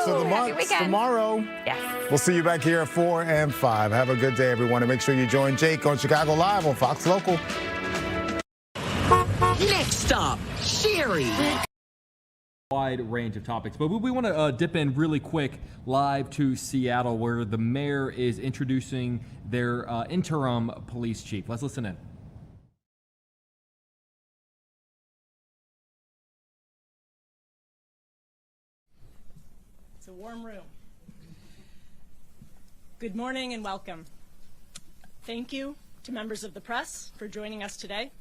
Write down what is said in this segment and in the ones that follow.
of the month tomorrow. Yes. We'll see you back here at 4 and 5. Have a good day, everyone, and make sure you join Jake on Chicago Live on Fox Local. Next stop, Sherry. Wide range of topics, but we want to dip in really quick live to Seattle, where the mayor is introducing their interim police chief. Let's listen in. It's a warm room. Good morning and welcome. Thank you to members of the press for joining us today,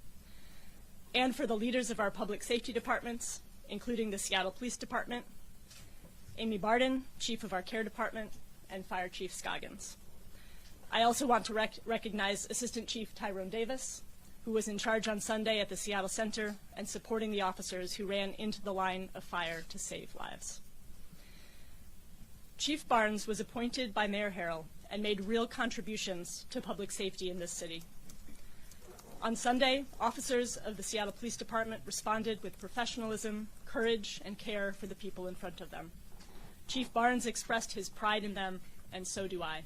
and for the leaders of our public safety departments, including the Seattle Police Department, Amy Barden, Chief of our Care Department, and Fire Chief Scoggins. I also want to recognize Assistant Chief Tyrone Davis, who was in charge on Sunday at the Seattle Center and supporting the officers who ran into the line of fire to save lives. Chief Barnes was appointed by Mayor Harrell and made real contributions to public safety in this city. On Sunday, officers of the Seattle Police Department responded with professionalism, courage, and care for the people in front of them. Chief Barnes expressed his pride in them, and so do I.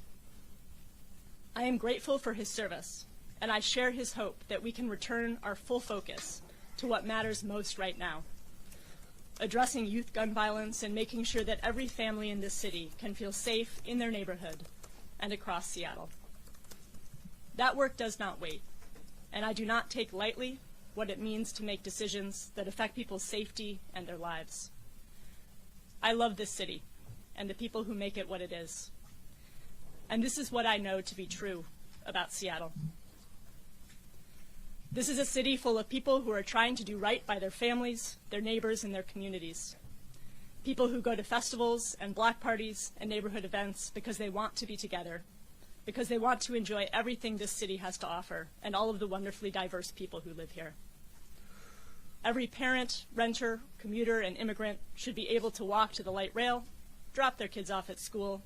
I am grateful for his service, and I share his hope that we can return our full focus to what matters most right now: addressing youth gun violence and making sure that every family in this city can feel safe in their neighborhood and across Seattle. That work does not wait, and I do not take lightly what it means to make decisions that affect people's safety and their lives. I love this city and the people who make it what it is. And this is what I know to be true about Seattle. This is a city full of people who are trying to do right by their families, their neighbors, and their communities. People who go to festivals and block parties and neighborhood events because they want to be together, because they want to enjoy everything this city has to offer and all of the wonderfully diverse people who live here. Every parent, renter, commuter, and immigrant should be able to walk to the light rail, drop their kids off at school,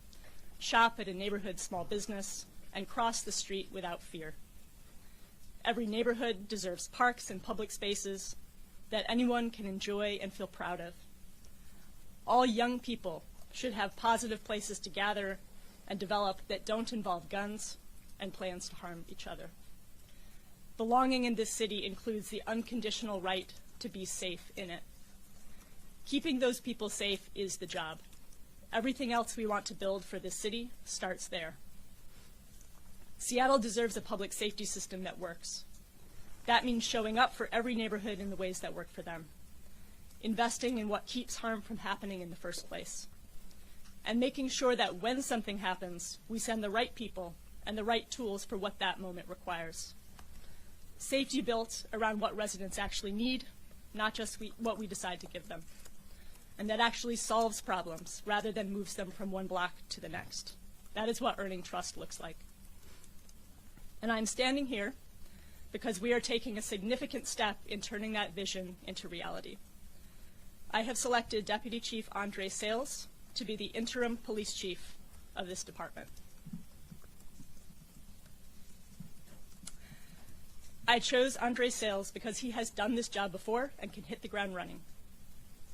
shop at a neighborhood small business, and cross the street without fear. Every neighborhood deserves parks and public spaces that anyone can enjoy and feel proud of. All young people should have positive places to gather and develop that don't involve guns and plans to harm each other. Belonging in this city includes the unconditional right to be safe in it. Keeping those people safe is the job. Everything else we want to build for this city starts there. Seattle deserves a public safety system that works. That means showing up for every neighborhood in the ways that work for them, investing in what keeps harm from happening in the first place, and making sure that when something happens, we send the right people and the right tools for what that moment requires. Safety built around what residents actually need, not just what we decide to give them, and that actually solves problems rather than moves them from one block to the next. That is what earning trust looks like. And I'm standing here because we are taking a significant step in turning that vision into reality. I have selected Deputy Chief Andre Sales to be the interim police chief of this department. I chose Andre Sales because he has done this job before and can hit the ground running.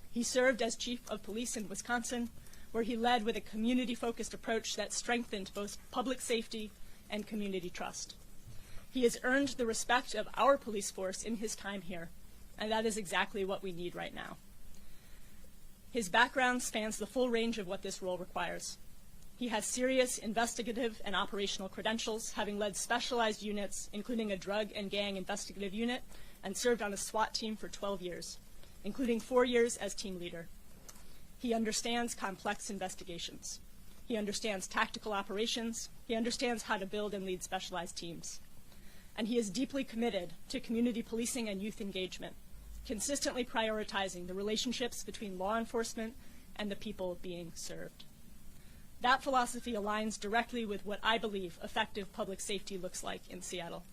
He served as chief of police in Wisconsin, where he led with a community-focused approach that strengthened both public safety and community trust. He has earned the respect of our police force in his time here, and that is exactly what we need right now. His background spans the full range of what this role requires. He has serious investigative and operational credentials, having led specialized units, including a drug and gang investigative unit, and served on a SWAT team for 12 years, including 4 years as team leader. He understands complex investigations. He understands tactical operations. He understands how to build and lead specialized teams. And he is deeply committed to community policing and youth engagement, consistently prioritizing the relationships between law enforcement and the people being served. That philosophy aligns directly with what I believe effective public safety looks like in Seattle.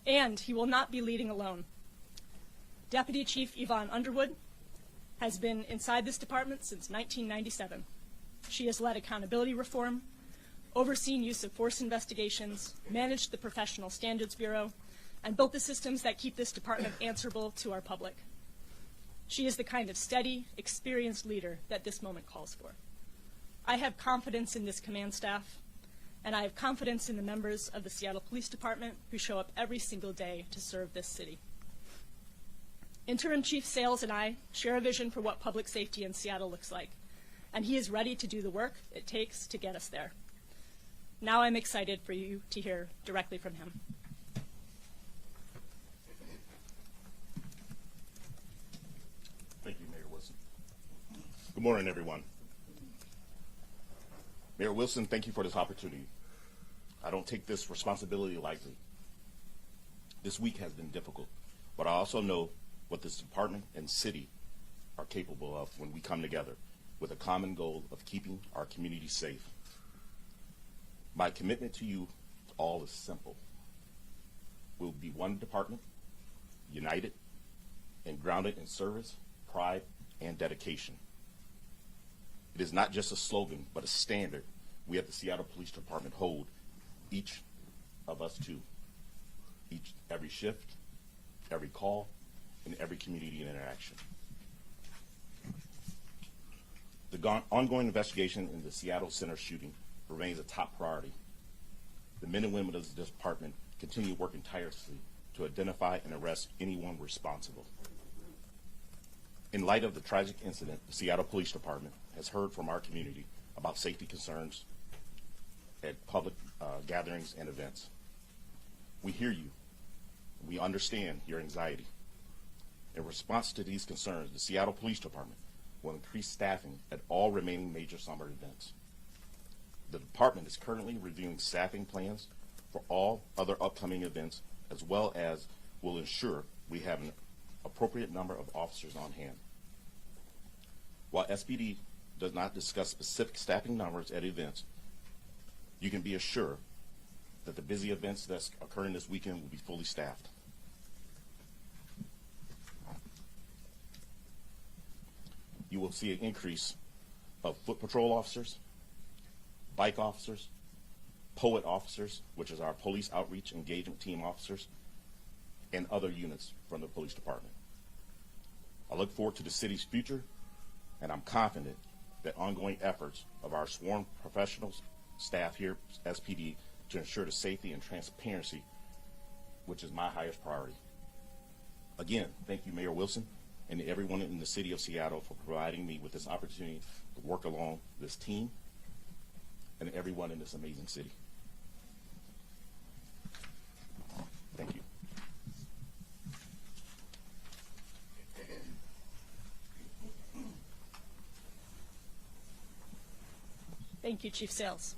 And he will not be leading alone. Deputy Chief Yvonne Underwood has been inside this department since 1997. She has led accountability reform, overseen use of force investigations, managed the Professional Standards Bureau, and built the systems that keep this department answerable to our public. She is the kind of steady, experienced leader that this moment calls for. I have confidence in this command staff, and I have confidence in the members of the Seattle Police Department who show up every single day to serve this city. Interim Chief Sales and I share a vision for what public safety in Seattle looks like, and he is ready to do the work it takes to get us there. Now I'm excited for you to hear directly from him. Thank you, Mayor Wilson. Good morning, everyone. Mayor Wilson, thank you for this opportunity. I don't take this responsibility lightly. This week has been difficult, but I also know what this department and city are capable of when we come together with a common goal of keeping our community safe. My commitment to you all is simple. We'll be one department, united and grounded in service, pride, and dedication. It is not just a slogan, but a standard we at the Seattle Police Department hold each of us to. Every shift, every call, and every community interaction. The ongoing investigation in the Seattle Center shooting remains a top priority. The men and women of this department continue working tirelessly to identify and arrest anyone responsible. In light of the tragic incident, the Seattle Police Department has heard from our community about safety concerns at public gatherings and events. We hear you. We understand your anxiety. In response to these concerns, the Seattle Police Department will increase staffing at all remaining major summer events. The department is currently reviewing staffing plans for all other upcoming events, as well as will ensure we have an appropriate number of officers on hand. While SPD does not discuss specific staffing numbers at events, you can be assured that the busy events that's occurring this weekend will be fully staffed. You will see an increase of foot patrol officers, bike officers, POET officers, which is our police outreach engagement team officers, and other units from the police department. I look forward to the city's future, and I'm confident that ongoing efforts of our sworn professionals, staff here at SPD, to ensure the safety and transparency, which is my highest priority. Again, thank you, Mayor Wilson, and to everyone in the city of Seattle for providing me with this opportunity to work along this team and everyone in this amazing city. Thank you. Thank you, Chief Sales.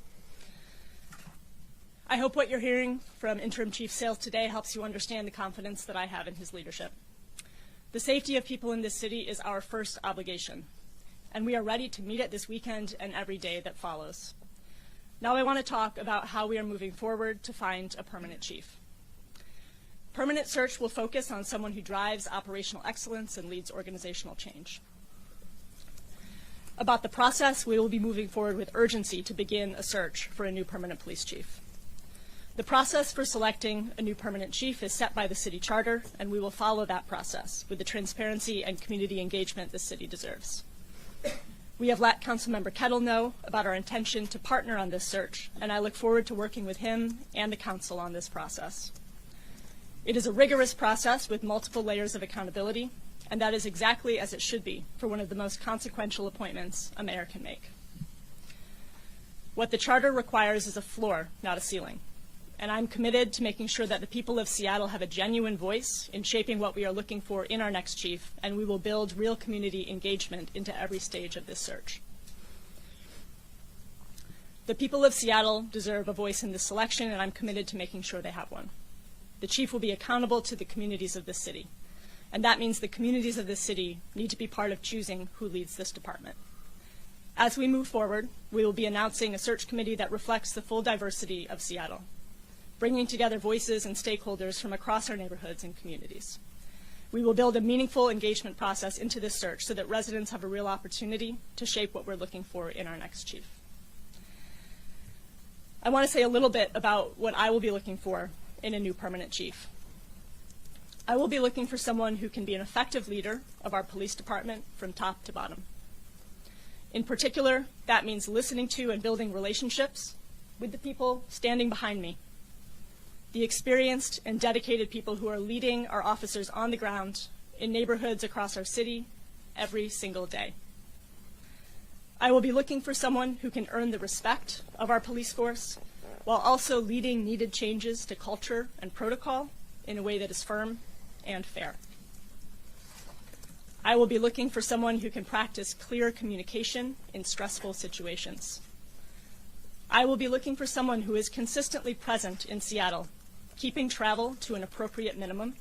I hope what you're hearing from Interim Chief Sales today helps you understand the confidence that I have in his leadership. The safety of people in this city is our first obligation, and we are ready to meet it this weekend and every day that follows. Now I want to talk about how we are moving forward to find a permanent chief. Permanent search will focus on someone who drives operational excellence and leads organizational change. About the process, we will be moving forward with urgency to begin a search for a new permanent police chief. The process for selecting a new permanent chief is set by the city charter, and we will follow that process with the transparency and community engagement the city deserves. We have let Councilmember Kettle know about our intention to partner on this search, and I look forward to working with him and the council on this process. It is a rigorous process with multiple layers of accountability, and that is exactly as it should be for one of the most consequential appointments a mayor can make. What the charter requires is a floor, not a ceiling. And I'm committed to making sure that the people of Seattle have a genuine voice in shaping what we are looking for in our next chief, and we will build real community engagement into every stage of this search. The people of Seattle deserve a voice in this selection, and I'm committed to making sure they have one. The chief will be accountable to the communities of this city, and that means the communities of this city need to be part of choosing who leads this department. As we move forward, we will be announcing a search committee that reflects the full diversity of Seattle, bringing together voices and stakeholders from across our neighborhoods and communities. We will build a meaningful engagement process into this search so that residents have a real opportunity to shape what we're looking for in our next chief. I want to say a little bit about what I will be looking for in a new permanent chief. I will be looking for someone who can be an effective leader of our police department from top to bottom. In particular, that means listening to and building relationships with the people standing behind me, the experienced and dedicated people who are leading our officers on the ground in neighborhoods across our city every single day. I will be looking for someone who can earn the respect of our police force while also leading needed changes to culture and protocol in a way that is firm and fair. I will be looking for someone who can practice clear communication in stressful situations. I will be looking for someone who is consistently present in Seattle, keeping travel to an appropriate minimum,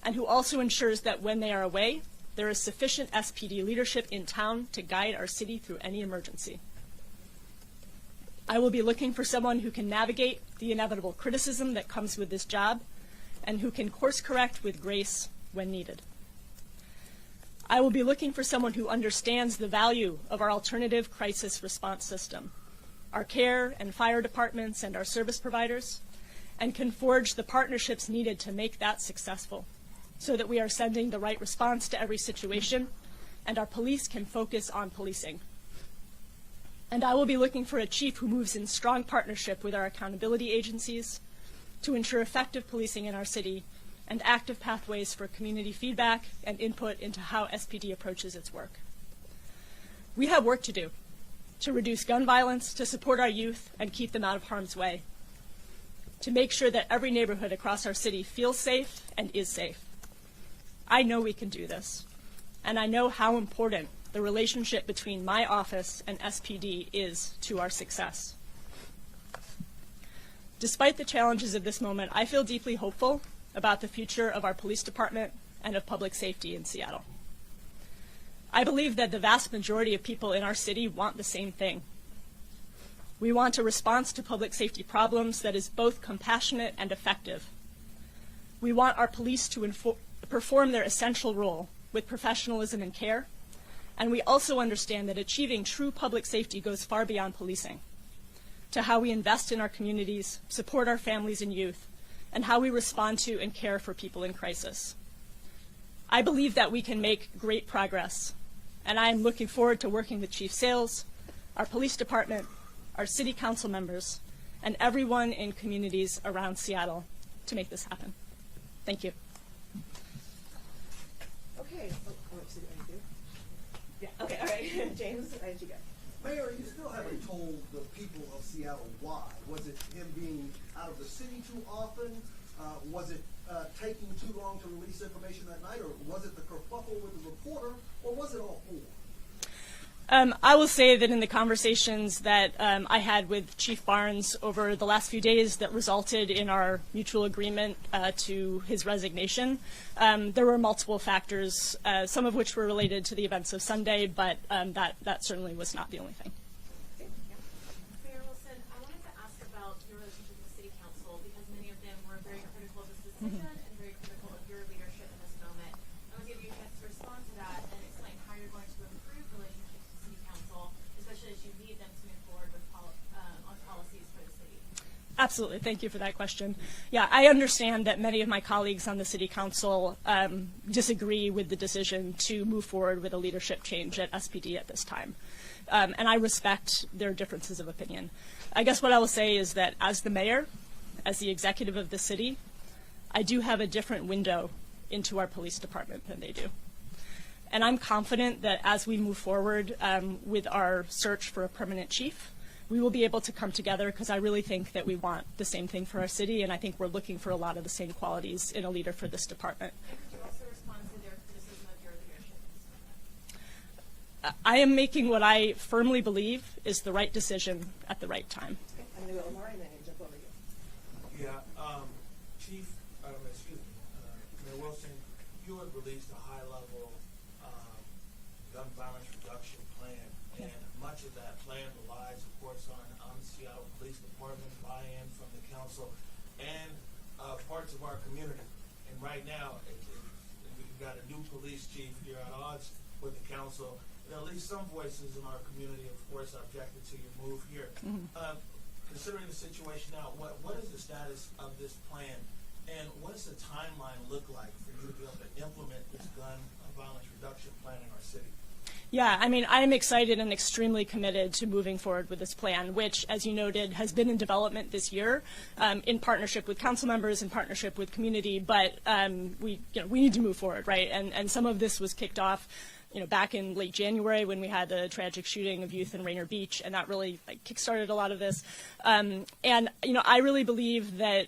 and who also ensures that when they are away, there is sufficient SPD leadership in town to guide our city through any emergency. I will be looking for someone who can navigate the inevitable criticism that comes with this job and who can course correct with grace when needed. I will be looking for someone who understands the value of our alternative crisis response system, our care and fire departments and our service providers, and can forge the partnerships needed to make that successful so that we are sending the right response to every situation and our police can focus on policing. And I will be looking for a chief who moves in strong partnership with our accountability agencies to ensure effective policing in our city and active pathways for community feedback and input into how SPD approaches its work. We have work to do to reduce gun violence, to support our youth and keep them out of harm's way, to make sure that every neighborhood across our city feels safe and is safe. I know we can do this, and I know how important the relationship between my office and SPD is to our success. Despite the challenges of this moment, I feel deeply hopeful about the future of our police department and of public safety in Seattle. I believe that the vast majority of people in our city want the same thing. We want a response to public safety problems that is both compassionate and effective. We want our police to perform their essential role with professionalism and care, and we also understand that achieving true public safety goes far beyond policing, to how we invest in our communities, support our families and youth, and how we respond to and care for people in crisis. I believe that we can make great progress, and I am looking forward to working with Chief Sales, our police department, our city council members, and everyone in communities around Seattle to make this happen. Thank you. Okay. Yeah. Okay. All right. James, why did you go? Mayor, you still haven't told the people of Seattle why. Was it him being out of the city too often? Was it taking too long to release information that night? Or was it the kerfuffle with the reporter? Or was it all four? I will say that in the conversations that I had with Chief Barnes over the last few days that resulted in our mutual agreement to his resignation, there were multiple factors, some of which were related to the events of Sunday, but that certainly was not the only thing. Mayor Wilson, I wanted to ask about your relationship with the City Council because many of them were very critical of this decision and very critical of your leadership in this moment. I want to give you a chance to respond to that and explain how you're going to improve relationships with the City Council, especially as you lead them to move forward with on policies for the city. Absolutely. Thank you for that question. Yeah, I understand that many of my colleagues on the City Council disagree with the decision to move forward with a leadership change at SPD at this time. And I respect their differences of opinion. I guess what I will say is that as the mayor, as the executive of the city, I do have a different window into our police department than they do. And I'm confident that as we move forward with our search for a permanent chief, we will be able to come together because I really think that we want the same thing for our city, and I think we're looking for a lot of the same qualities in a leader for this department. And could you also respond to their criticism of your leadership in this moment? I am making what I firmly believe is the right decision at the right time. Okay. I'm going to go Omar and then jump over you. Yeah, Chief, Mayor Wilson, you had released a high-level gun violence reduction plan, and much of that plan relies, of course, on Seattle Police Department buy-in from the council and parts of our community. And right now, we've got a new police chief here at odds with the council, and at least some voices in our community, of course, objected to your move here. Considering the situation now, what is the status of this plan And what does the timeline look like for you to be able to implement this gun violence reduction plan in our city? Yeah, I mean, I'm excited and extremely committed to moving forward with this plan, which, as you noted, has been in development this year in partnership with council members, in partnership with community. But we need to move forward, right? And some of this was kicked off, back in late January when we had the tragic shooting of youth in Rainier Beach, and that really kickstarted a lot of this. And I really believe that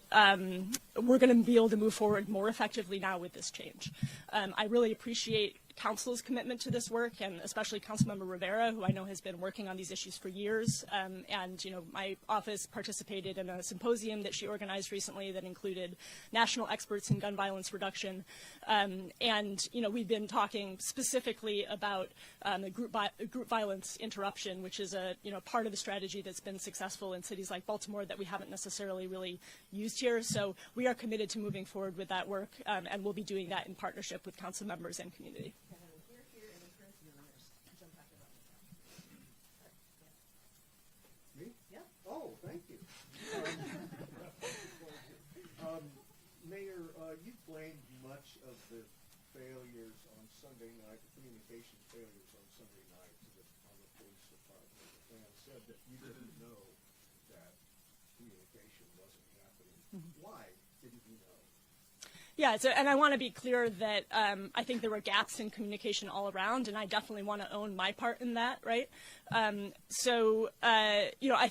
we're going to be able to move forward more effectively now with this change. I really appreciate Council's commitment to this work, and especially Councilmember Rivera, who I know has been working on these issues for years. And my office participated in a symposium that she organized recently that included national experts in gun violence reduction. And we've been talking specifically about the group violence interruption, which is a part of the strategy that's been successful in cities like Baltimore that we haven't necessarily really used here. So we are committed to moving forward with that work, and we'll be doing that in partnership with council members and community. Oh, thank you. Mayor, you blamed much of the failures on Sunday night, the communication failures on Sunday night on the police department, and said that you didn't know that communication wasn't happening. Why didn't you know? Yeah, and I want to be clear that I think there were gaps in communication all around, and I definitely want to own my part in that, right? I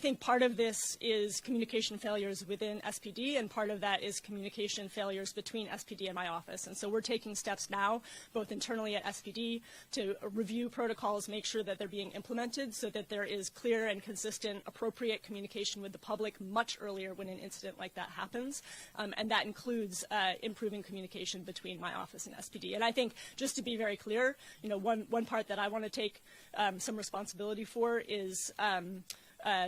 think part of this is communication failures within SPD, and part of that is communication failures between SPD and my office. And so we're taking steps now, both internally at SPD, to review protocols, make sure that they're being implemented so that there is clear and consistent, appropriate communication with the public much earlier when an incident like that happens. And that includes improving communication between my office and SPD. And I think, just to be very clear, one part that I want to take some responsibility for is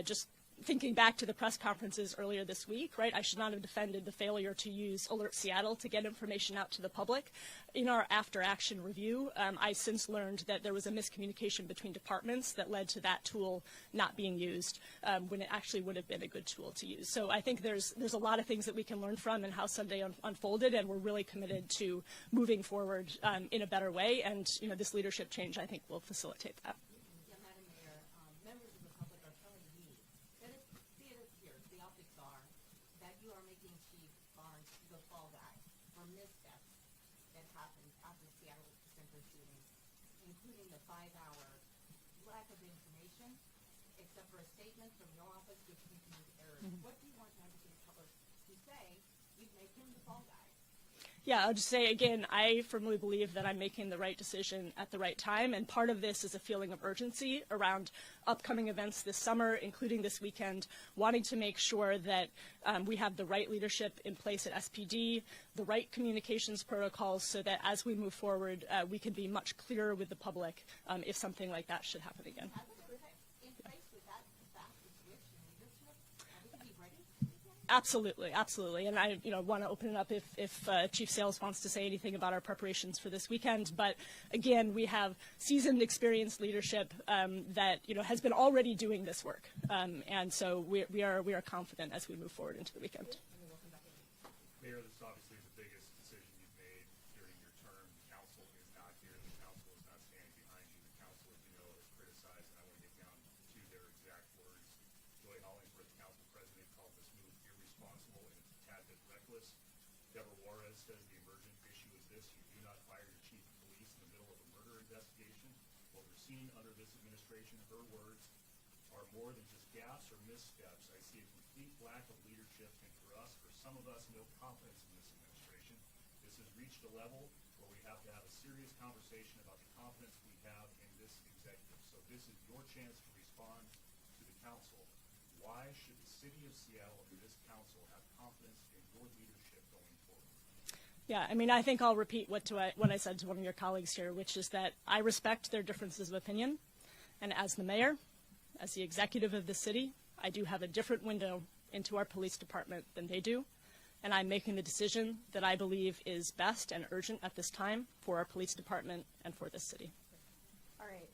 just thinking back to the press conferences earlier this week, right? I should not have defended the failure to use Alert Seattle to get information out to the public. In our after-action review, I since learned that there was a miscommunication between departments that led to that tool not being used when it actually would have been a good tool to use. So I think there's a lot of things that we can learn from and how Sunday unfolded, and we're really committed to moving forward in a better way. And this leadership change, I think, will facilitate that. Including the 5-hour lack of information, except for a statement from your office which contains errors. What do you want members of the public to say? You've made him the fall guy. Yeah, I'll just say again, I firmly believe that I'm making the right decision at the right time, and part of this is a feeling of urgency around upcoming events this summer, including this weekend, wanting to make sure that we have the right leadership in place at SPD, the right communications protocols, so that as we move forward, we can be much clearer with the public if something like that should happen again. Absolutely, absolutely. And I want to open it up if Chief Sales wants to say anything about our preparations for this weekend. But again, we have seasoned, experienced leadership that has been already doing this work. And so we are confident as we move forward into the weekend. Mayor, this obviously is the biggest decision you've made during your term. The council is not here. The council is not standing behind you. The council, as you know, is criticized, and I want to get down to their exact words. Joy Hollingsworth, the council president, called this move irresponsible and a tad bit reckless. Deborah Juarez says the emergent issue is this: you do not fire your chief of police in the middle of a murder investigation. What we're seeing under this administration, her words, are more than just gaffes or missteps. I see a complete lack of leadership, and for some of us, no confidence in this administration. This has reached a level where we have to have a serious conversation about the confidence we have in this executive. So this is your chance to respond to the council. Why should the city of Seattle and this council have confidence in your leadership going forward? Yeah, I mean, I think I'll repeat what I said to one of your colleagues here, which is that I respect their differences of opinion. And as the mayor, as the executive of the city, I do have a different window into our police department than they do. And I'm making the decision that I believe is best and urgent at this time for our police department and for this city. All right,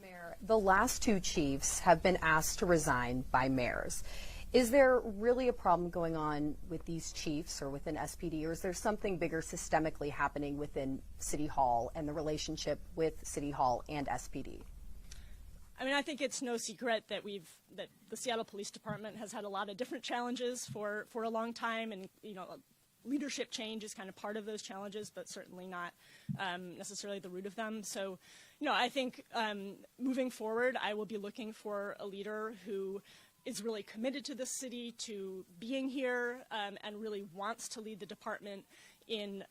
Mayor, the last two chiefs have been asked to resign by mayors. Is there really a problem going on with these chiefs or within SPD, or is there something bigger systemically happening within City Hall and the relationship with City Hall and SPD? I mean, I think it's no secret that the Seattle Police Department has had a lot of different challenges for a long time, and leadership change is kind of part of those challenges, but certainly not necessarily the root of them. So, I think moving forward, I will be looking for a leader who is really committed to this city, to being here, and really wants to lead the department in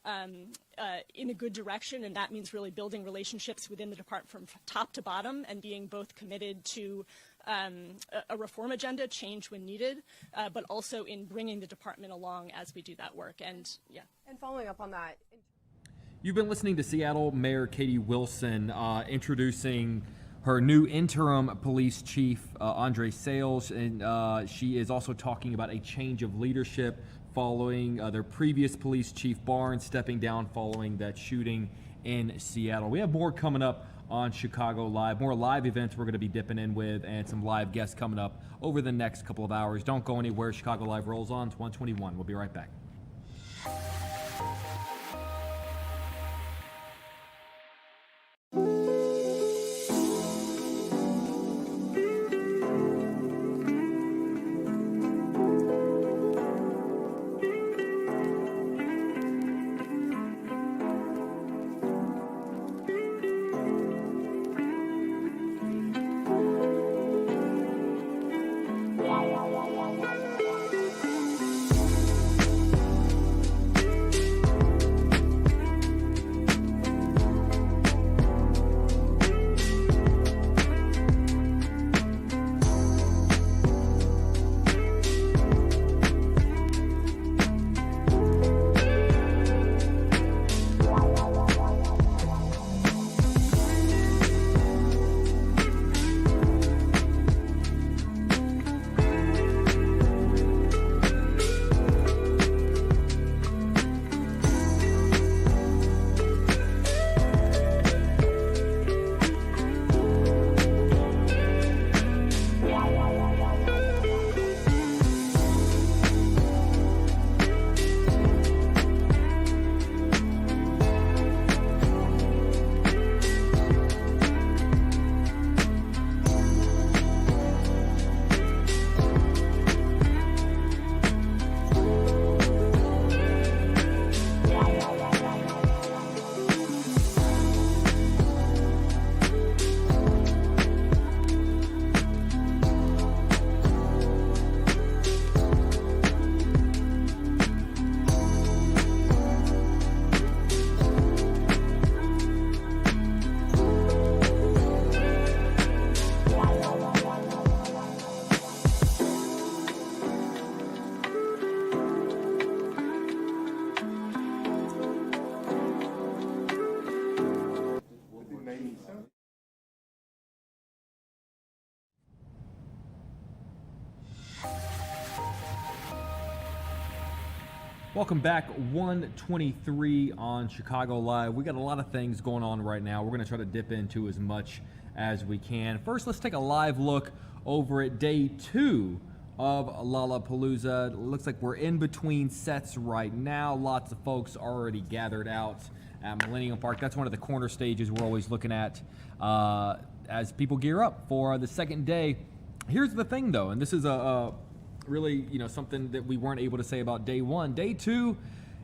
a good direction, and that means really building relationships within the department from top to bottom, and being both committed to a reform agenda, change when needed, but also in bringing the department along as we do that work. And And following up on that. You've been listening to Seattle Mayor Katie Wilson introducing her new interim police chief, Andre Sales, and she is also talking about a change of leadership following their previous police chief Barnes stepping down following that shooting in Seattle. We have more coming up on Chicago Live, more live events we're going to be dipping in with, and some live guests coming up over the next couple of hours. Don't go anywhere. Chicago Live rolls on. It's 1:21. We'll be right back. Welcome back, 123 on Chicago Live. We got a lot of things going on right now. We're going to try to dip into as much as we can. First, let's take a live look over at day 2 of Lollapalooza. It looks like we're in between sets right now. Lots of folks already gathered out at Millennium Park. That's one of the corner stages we're always looking at as people gear up for the second day. Here's the thing, though, and this is really, something that we weren't able to say about day 1. Day 2,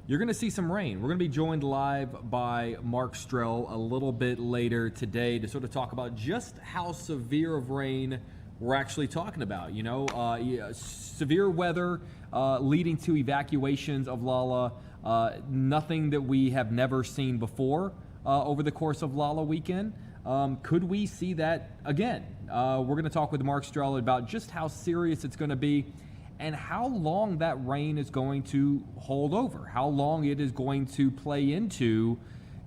you're going to see some rain. We're going to be joined live by Mark Strell a little bit later today to sort of talk about just how severe of rain we're actually talking about. Severe weather leading to evacuations of Lolla, nothing that we have never seen before over the course of Lolla weekend. Could we see that again? We're going to talk with Mark Strell about just how serious it's going to be and how long that rain is going to hold over, how long it is going to play into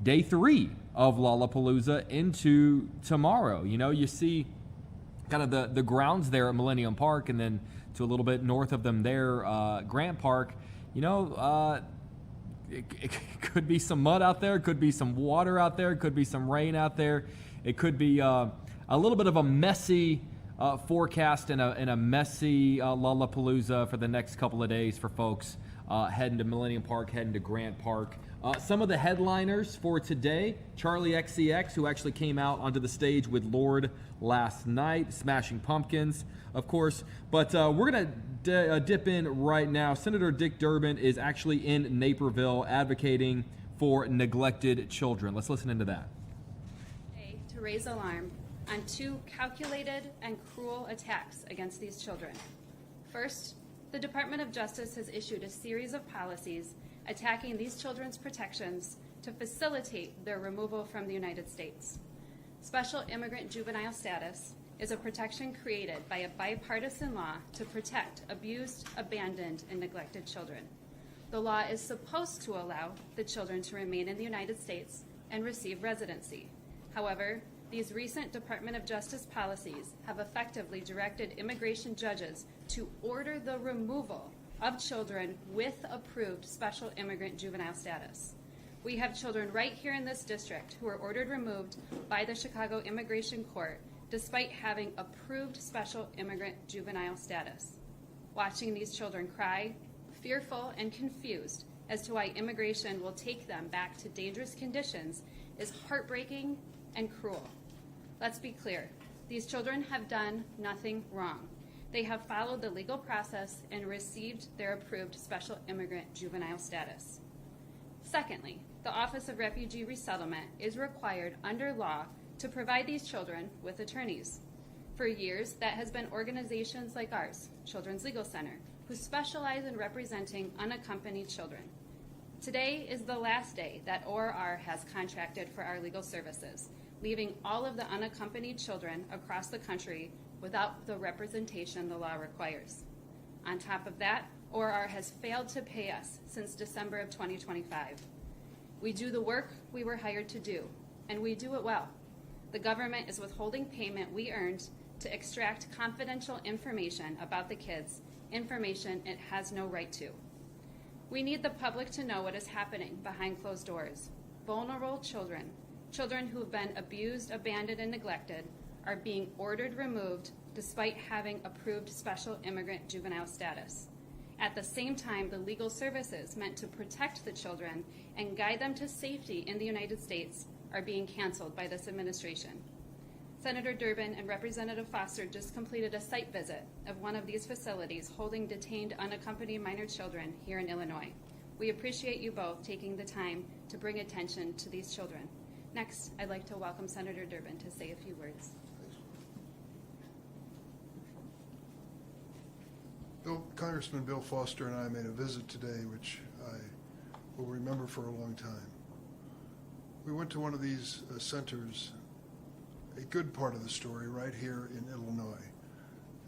day 3 of Lollapalooza into tomorrow. You see kind of the grounds there at Millennium Park, and then to a little bit north of them there, Grant Park. It could be some mud out there, it could be some water out there, it could be some rain out there. It could be a little bit of a messy forecast and a messy Lollapalooza for the next couple of days for folks heading to Millennium Park, heading to Grant Park. Some of the headliners for today: Charlie XCX, who actually came out onto the stage with Lorde last night, Smashing Pumpkins, of course. But we're going to dip in right now. Senator Dick Durbin is actually in Naperville advocating for neglected children. Let's listen into that. To raise alarm on two calculated and cruel attacks against these children. First, the Department of Justice has issued a series of policies attacking these children's protections to facilitate their removal from the United States. Special immigrant juvenile status is a protection created by a bipartisan law to protect abused, abandoned, and neglected children. The law is supposed to allow the children to remain in the United States and receive residency. However, these recent Department of Justice policies have effectively directed immigration judges to order the removal of children with approved special immigrant juvenile status. We have children right here in this district who are ordered removed by the Chicago Immigration Court despite having approved special immigrant juvenile status. Watching these children cry, fearful and confused as to why immigration will take them back to dangerous conditions is heartbreaking and cruel. Let's be clear, these children have done nothing wrong. They have followed the legal process and received their approved special immigrant juvenile status. Secondly, the Office of Refugee Resettlement is required under law to provide these children with attorneys. For years, that has been organizations like ours, Children's Legal Center, who specialize in representing unaccompanied children. Today is the last day that ORR has contracted for our legal services, leaving all of the unaccompanied children across the country without the representation the law requires. On top of that, ORR has failed to pay us since December of 2025. We do the work we were hired to do, and we do it well. The government is withholding payment we earned to extract confidential information about the kids, information it has no right to. We need the public to know what is happening behind closed doors. Vulnerable children, children who have been abused, abandoned, and neglected, are being ordered removed despite having approved special immigrant juvenile status. At the same time, the legal services meant to protect the children and guide them to safety in the United States are being canceled by this administration. Senator Durbin and Representative Foster just completed a site visit of one of these facilities holding detained unaccompanied minor children here in Illinois. We appreciate you both taking the time to bring attention to these children. Next, I'd like to welcome Senator Durbin to say a few words. Congressman Bill Foster and I made a visit today, which I will remember for a long time. We went to one of these centers, a good part of the story, right here in Illinois.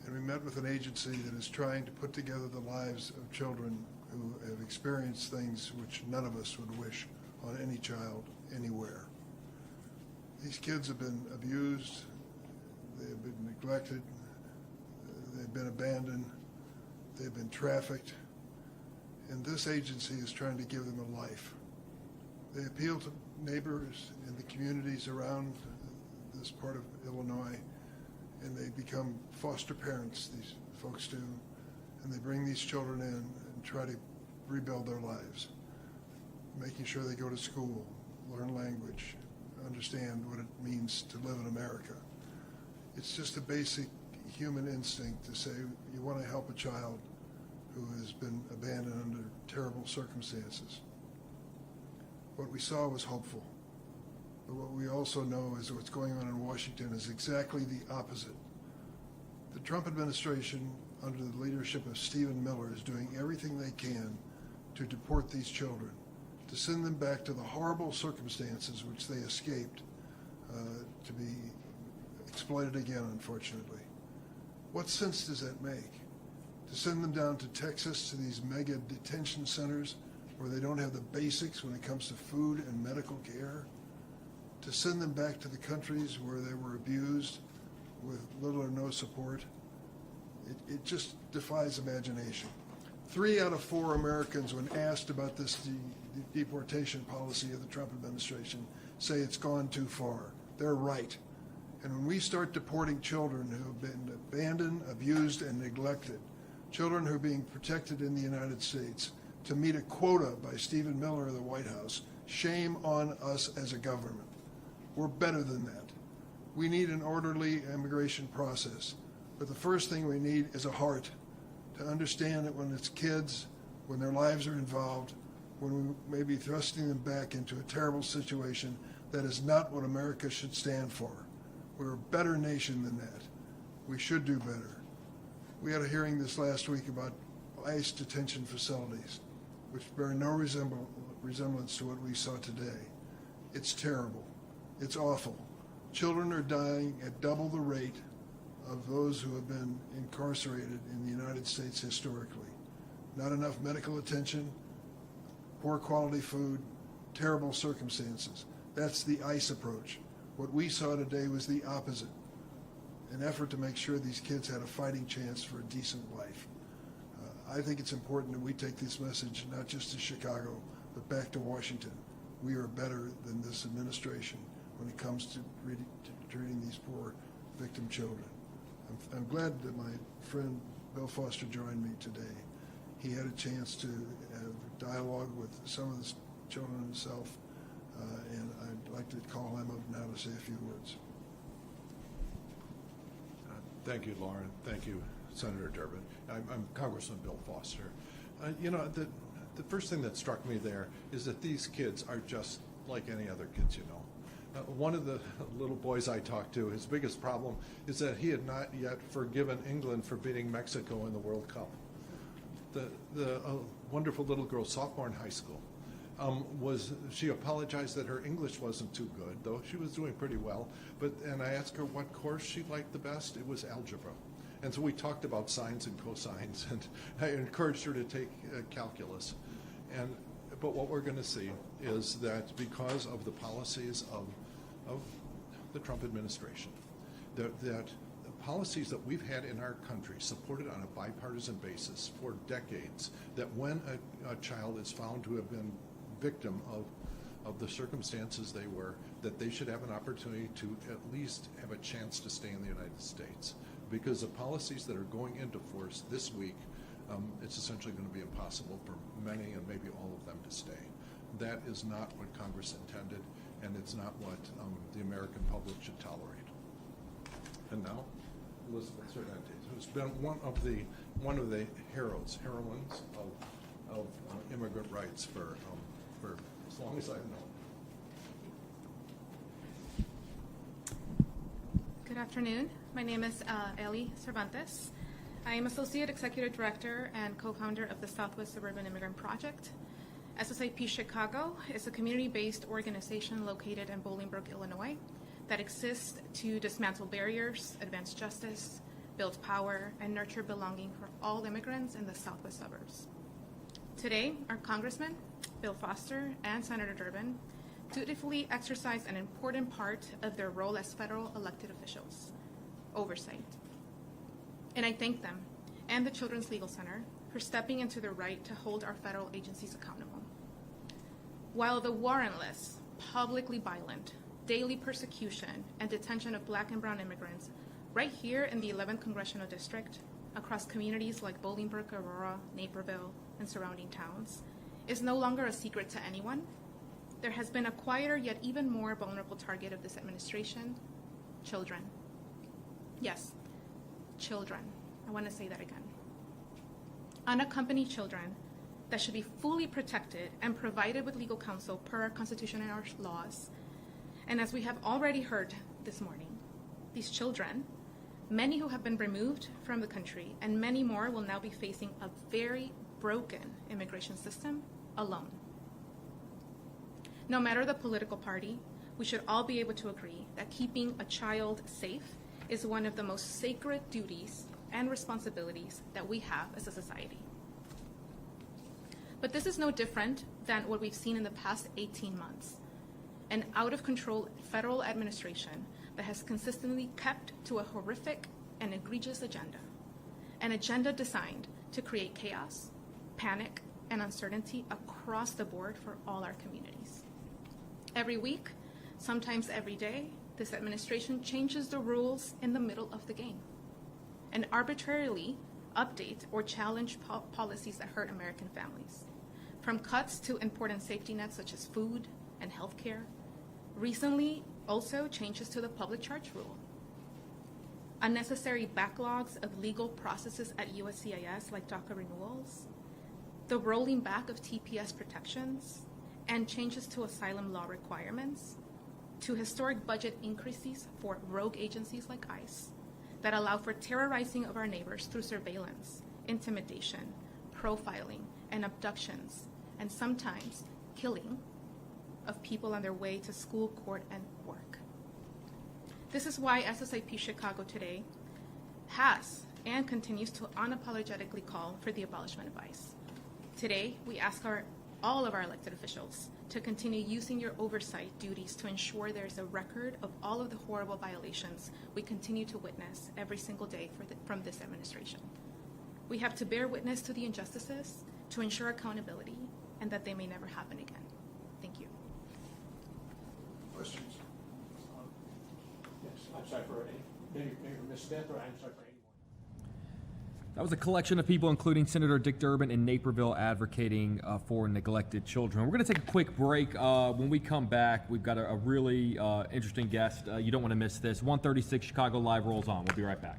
And we met with an agency that is trying to put together the lives of children who have experienced things which none of us would wish on any child anywhere. These kids have been abused, they have been neglected, they've been abandoned, they've been trafficked, and this agency is trying to give them a life. They appeal to neighbors in the communities around this part of Illinois, and they become foster parents, these folks do, and they bring these children in and try to rebuild their lives, making sure they go to school, learn language, understand what it means to live in America. It's just a basic human instinct to say you want to help a child who has been abandoned under terrible circumstances. What we saw was hopeful, but what we also know is what's going on in Washington is exactly the opposite. The Trump administration, under the leadership of Stephen Miller, is doing everything they can to deport these children, to send them back to the horrible circumstances which they escaped, to be exploited again, unfortunately. What sense does that make? To send them down to Texas to these mega detention centers where they don't have the basics when it comes to food and medical care? To send them back to the countries where they were abused with little or no support? It just defies imagination. 3 out of 4 Americans, when asked about this deportation policy of the Trump administration, say it's gone too far. They're right. And when we start deporting children who have been abandoned, abused, and neglected, children who are being protected in the United States, to meet a quota by Stephen Miller of the White House, shame on us as a government. We're better than that. We need an orderly immigration process. But the first thing we need is a heart to understand that when it's kids, when their lives are involved, when we may be thrusting them back into a terrible situation, that is not what America should stand for. We're a better nation than that. We should do better. We had a hearing this last week about ICE detention facilities, which bear no resemblance to what we saw today. It's terrible. It's awful. Children are dying at double the rate of those who have been incarcerated in the United States historically. Not enough medical attention, poor quality food, terrible circumstances. That's the ICE approach. What we saw today was the opposite, an effort to make sure these kids had a fighting chance for a decent life. I think it's important that we take this message not just to Chicago, but back to Washington. We are better than this administration when it comes to treating these poor victim children. I'm glad that my friend Bill Foster joined me today. He had a chance to have a dialogue with some of the children himself, and I'd like to call him up now to say a few words. Thank you, Lauren. Thank you, Senator Durbin. I'm Congressman Bill Foster. You know, the first thing that struck me there is that these kids are just like any other kids, you know. One of the little boys I talked to, his biggest problem is that he had not yet forgiven England for beating Mexico in the World Cup. The wonderful little girl, sophomore in high school, she apologized that her English wasn't too good, though she was doing pretty well. And I asked her what course she liked the best. It was algebra. And so we talked about sines and cosines, and I encouraged her to take calculus. But what we're going to see is that because of the policies of the Trump administration, that the policies that we've had in our country, supported on a bipartisan basis for decades, that when a child is found to have been victim of the circumstances they were, that they should have an opportunity to at least have a chance to stay in the United States. Because the policies that are going into force this week, it's essentially going to be impossible for many and maybe all of them to stay. That is not what Congress intended, and it's not what the American public should tolerate. And now, Elizabeth Cervantes, who's been one of the heroines of immigrant rights for as long as I've known. Good afternoon. My name is Ellie Cervantes. I am Associate Executive Director and co-founder of the Southwest Suburban Immigrant Project. SSIP Chicago is a community-based organization located in Bolingbrook, Illinois, that exists to dismantle barriers, advance justice, build power, and nurture belonging for all immigrants in the Southwest suburbs. Today, our Congressman, Bill Foster, and Senator Durbin dutifully exercise an important part of their role as federal elected officials, oversight. And I thank them and the Children's Legal Center for stepping into the right to hold our federal agencies accountable. While the warrantless, publicly violent, daily persecution and detention of Black and brown immigrants right here in the 11th Congressional District, across communities like Bolingbrook, Aurora, Naperville, and surrounding towns, is no longer a secret to anyone, there has been a quieter yet even more vulnerable target of this administration: children. Yes, children. I want to say that again. Unaccompanied children that should be fully protected and provided with legal counsel per our Constitution and our laws. And as we have already heard this morning, these children, many who have been removed from the country and many more will now be facing a very broken immigration system alone. No matter the political party, we should all be able to agree that keeping a child safe is one of the most sacred duties and responsibilities that we have as a society. But this is no different than what we've seen in the past 18 months. An out-of-control federal administration that has consistently kept to a horrific and egregious agenda. An agenda designed to create chaos, panic, and uncertainty across the board for all our communities. Every week, sometimes every day, this administration changes the rules in the middle of the game and arbitrarily update or challenge policies that hurt American families. From cuts to important safety nets such as food and healthcare. Recently, also changes to the public charge rule. Unnecessary backlogs of legal processes at USCIS like DACA renewals, the rolling back of TPS protections, and changes to asylum law requirements, to historic budget increases for rogue agencies like ICE that allow for terrorizing of our neighbors through surveillance, intimidation, profiling, and abductions, and sometimes killing of people on their way to school, court, and work. This is why SSIP Chicago today has and continues to unapologetically call for the abolishment of ICE. Today, we ask all of our elected officials to continue using your oversight duties to ensure there is a record of all of the horrible violations we continue to witness every single day from this administration. We have to bear witness to the injustices to ensure accountability and that they may never happen again. Thank you. Questions? Yes, I'm sorry for maybe Ms. Smith, or I'm sorry for anyone. That was a collection of people, including Senator Dick Durbin in Naperville, advocating for neglected children. We're going to take a quick break. When we come back, we've got a really interesting guest. You don't want to miss this. 1:36 Chicago Live rolls on. We'll be right back.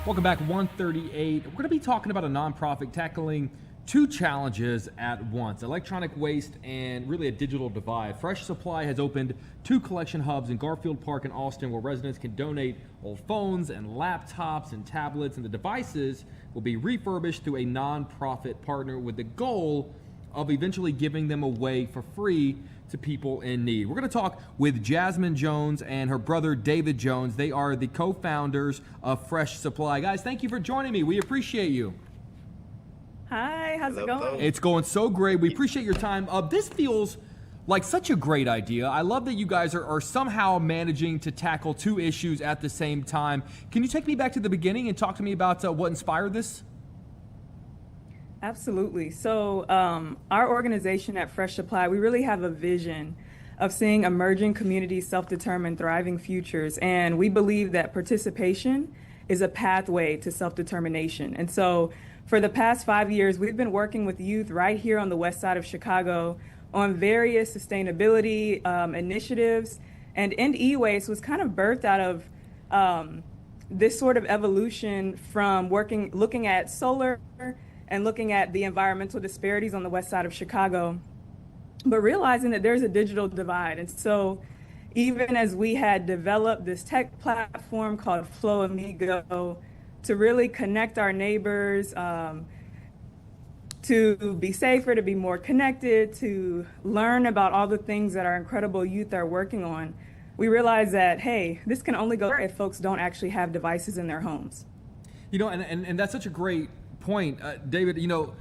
Welcome back, 138. We're going to be talking about a nonprofit tackling two challenges at once: electronic waste and really a digital divide. Fresh Supply has opened two collection hubs in Garfield Park and Austin where residents can donate old phones and laptops and tablets, and the devices will be refurbished through a nonprofit partner with the goal of eventually giving them away for free to people in need. We're going to talk with Jasmine Jones and her brother David Jones. They are the co-founders of Fresh Supply. Guys, thank you for joining me. We appreciate you. Hi, how's it going? It's going so great. We appreciate your time. This feels like such a great idea. I love that you guys are somehow managing to tackle two issues at the same time. Can you take me back to the beginning and talk to me about what inspired this? Absolutely. So our organization at Fresh Supply, we really have a vision of seeing emerging communities self-determined, thriving futures. And we believe that participation is a pathway to self-determination. And so for the past 5 years, we've been working with youth right here on the west side of Chicago on various sustainability initiatives. And End E-Waste was kind of birthed out of this sort of evolution from looking at solar and looking at the environmental disparities on the west side of Chicago, but realizing that there's a digital divide. And so even as we had developed this tech platform called Flow Amigo to really connect our neighbors, to be safer, to be more connected, to learn about all the things that our incredible youth are working on, we realized that, hey, this can only go if folks don't actually have devices in their homes. You know, and that's such a great point, David. You know,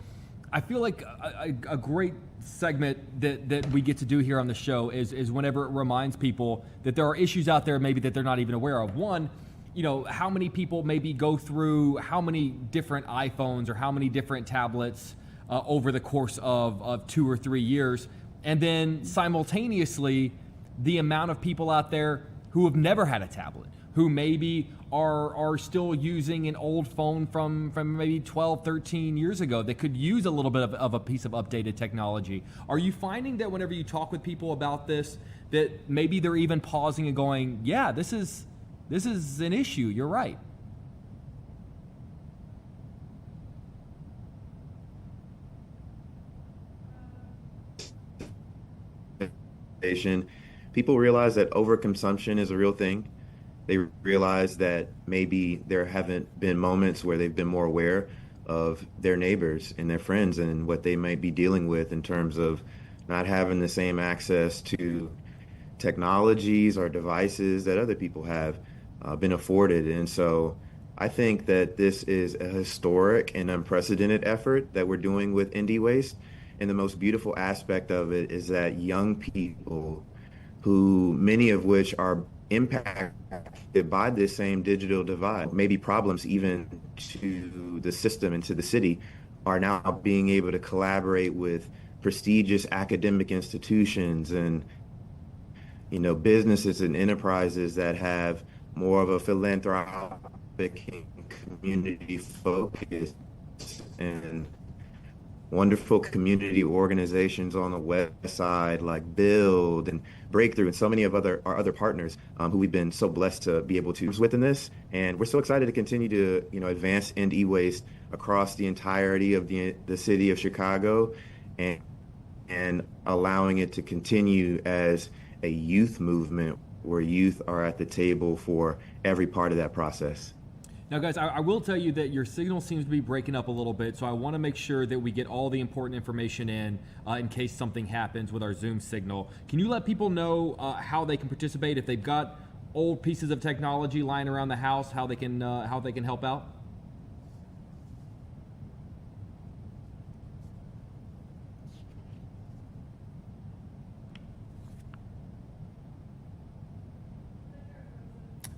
I feel like a great segment that we get to do here on the show is whenever it reminds people that there are issues out there maybe that they're not even aware of. One, you know, how many people maybe go through how many different iPhones or how many different tablets over the course of 2 or 3 years, and then simultaneously the amount of people out there who have never had a tablet, who maybe are still using an old phone from maybe 12, 13 years ago that could use a little bit of a piece of updated technology. Are you finding that whenever you talk with people about this, that maybe they're even pausing and going, yeah, this is an issue, you're right? People realize that overconsumption is a real thing. They realize that maybe there haven't been moments where they've been more aware of their neighbors and their friends and what they might be dealing with in terms of not having the same access to technologies or devices that other people have been afforded. And so I think that this is a historic and unprecedented effort that we're doing with Indie Waste. And the most beautiful aspect of it is that young people, who many of which are impacted by this same digital divide, maybe problems even to the system and to the city, are now being able to collaborate with prestigious academic institutions and, you know, businesses and enterprises that have more of a philanthropic and community focus, and wonderful community organizations on the west side like Build and Breakthrough and so many of our other partners who we've been so blessed to be able to use within this. And we're so excited to continue to, you know, advance End E-Waste across the entirety of the city of Chicago, and allowing it to continue as a youth movement where youth are at the table for every part of that process. Now, guys, I will tell you that your signal seems to be breaking up a little bit, so I want to make sure that we get all the important information in case something happens with our Zoom signal. Can you let people know how they can participate if they've got old pieces of technology lying around the house, how they can help out?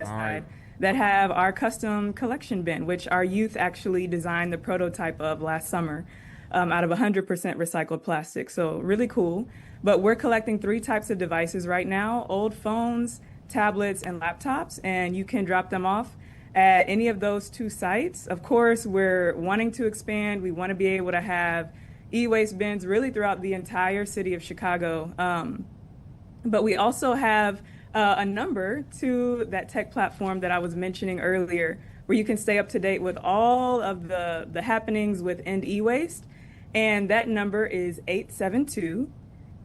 All right. That have our custom collection bin, which our youth actually designed the prototype of last summer out of 100% recycled plastic. So really cool. But we're collecting 3 types of devices right now: old phones, tablets, and laptops, and you can drop them off at any of those 2 sites. Of course, we're wanting to expand. We want to be able to have e-waste bins really throughout the entire city of Chicago. But we also have a number to that tech platform that I was mentioning earlier, where you can stay up to date with all of the happenings with End E-Waste. And that number is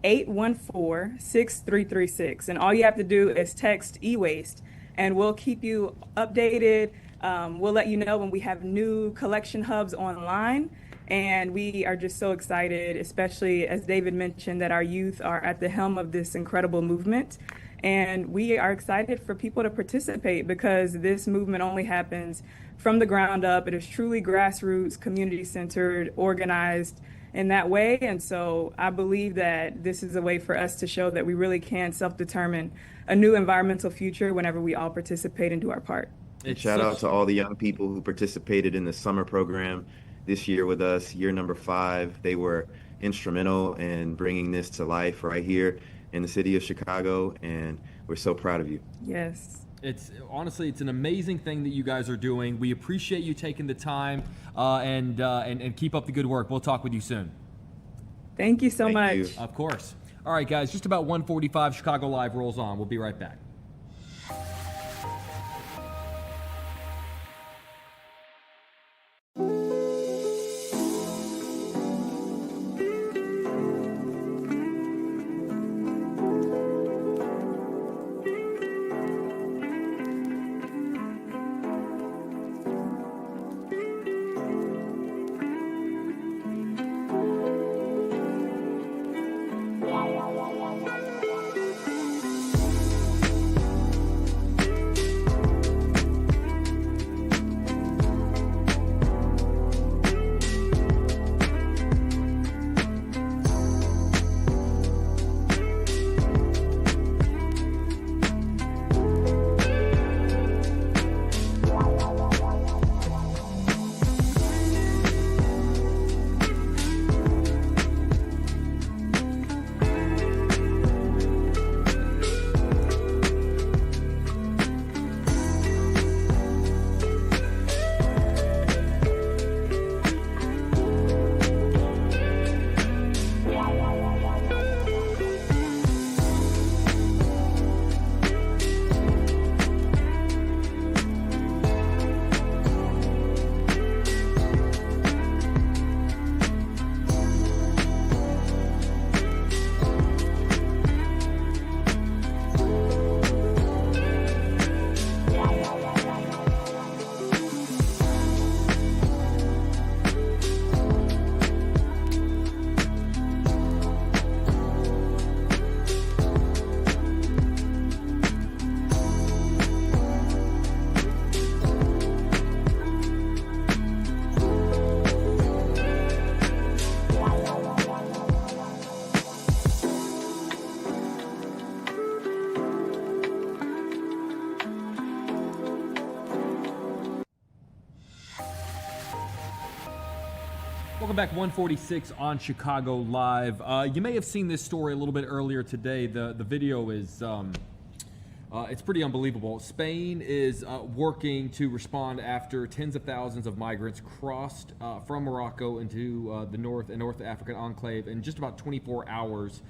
872-814-6336. And all you have to do is text E-Waste, and we'll keep you updated. We'll let you know when we have new collection hubs online. And we are just so excited, especially as David mentioned, that our youth are at the helm of this incredible movement. And we are excited for people to participate because this movement only happens from the ground up. It is truly grassroots, community-centered, organized in that way. And so I believe that this is a way for us to show that we really can self-determine a new environmental future whenever we all participate and do our part. And shout out to all the young people who participated in the summer program this year with us, year number 5. They were instrumental in bringing this to life right here in the city of Chicago, and we're so proud of you. Yes. It's honestly, it's an amazing thing that you guys are doing. We appreciate you taking the time and keep up the good work. We'll talk with you soon. Thank you so much. You. Of course. All right, guys, just about 1:45, Chicago Live rolls on. We'll be right back. back, 146 on Chicago Live. You may have seen this story a little bit earlier today. The video is it's pretty unbelievable. Spain is working to respond after tens of thousands of migrants crossed from Morocco into the North and North African enclave in just about 24 hours.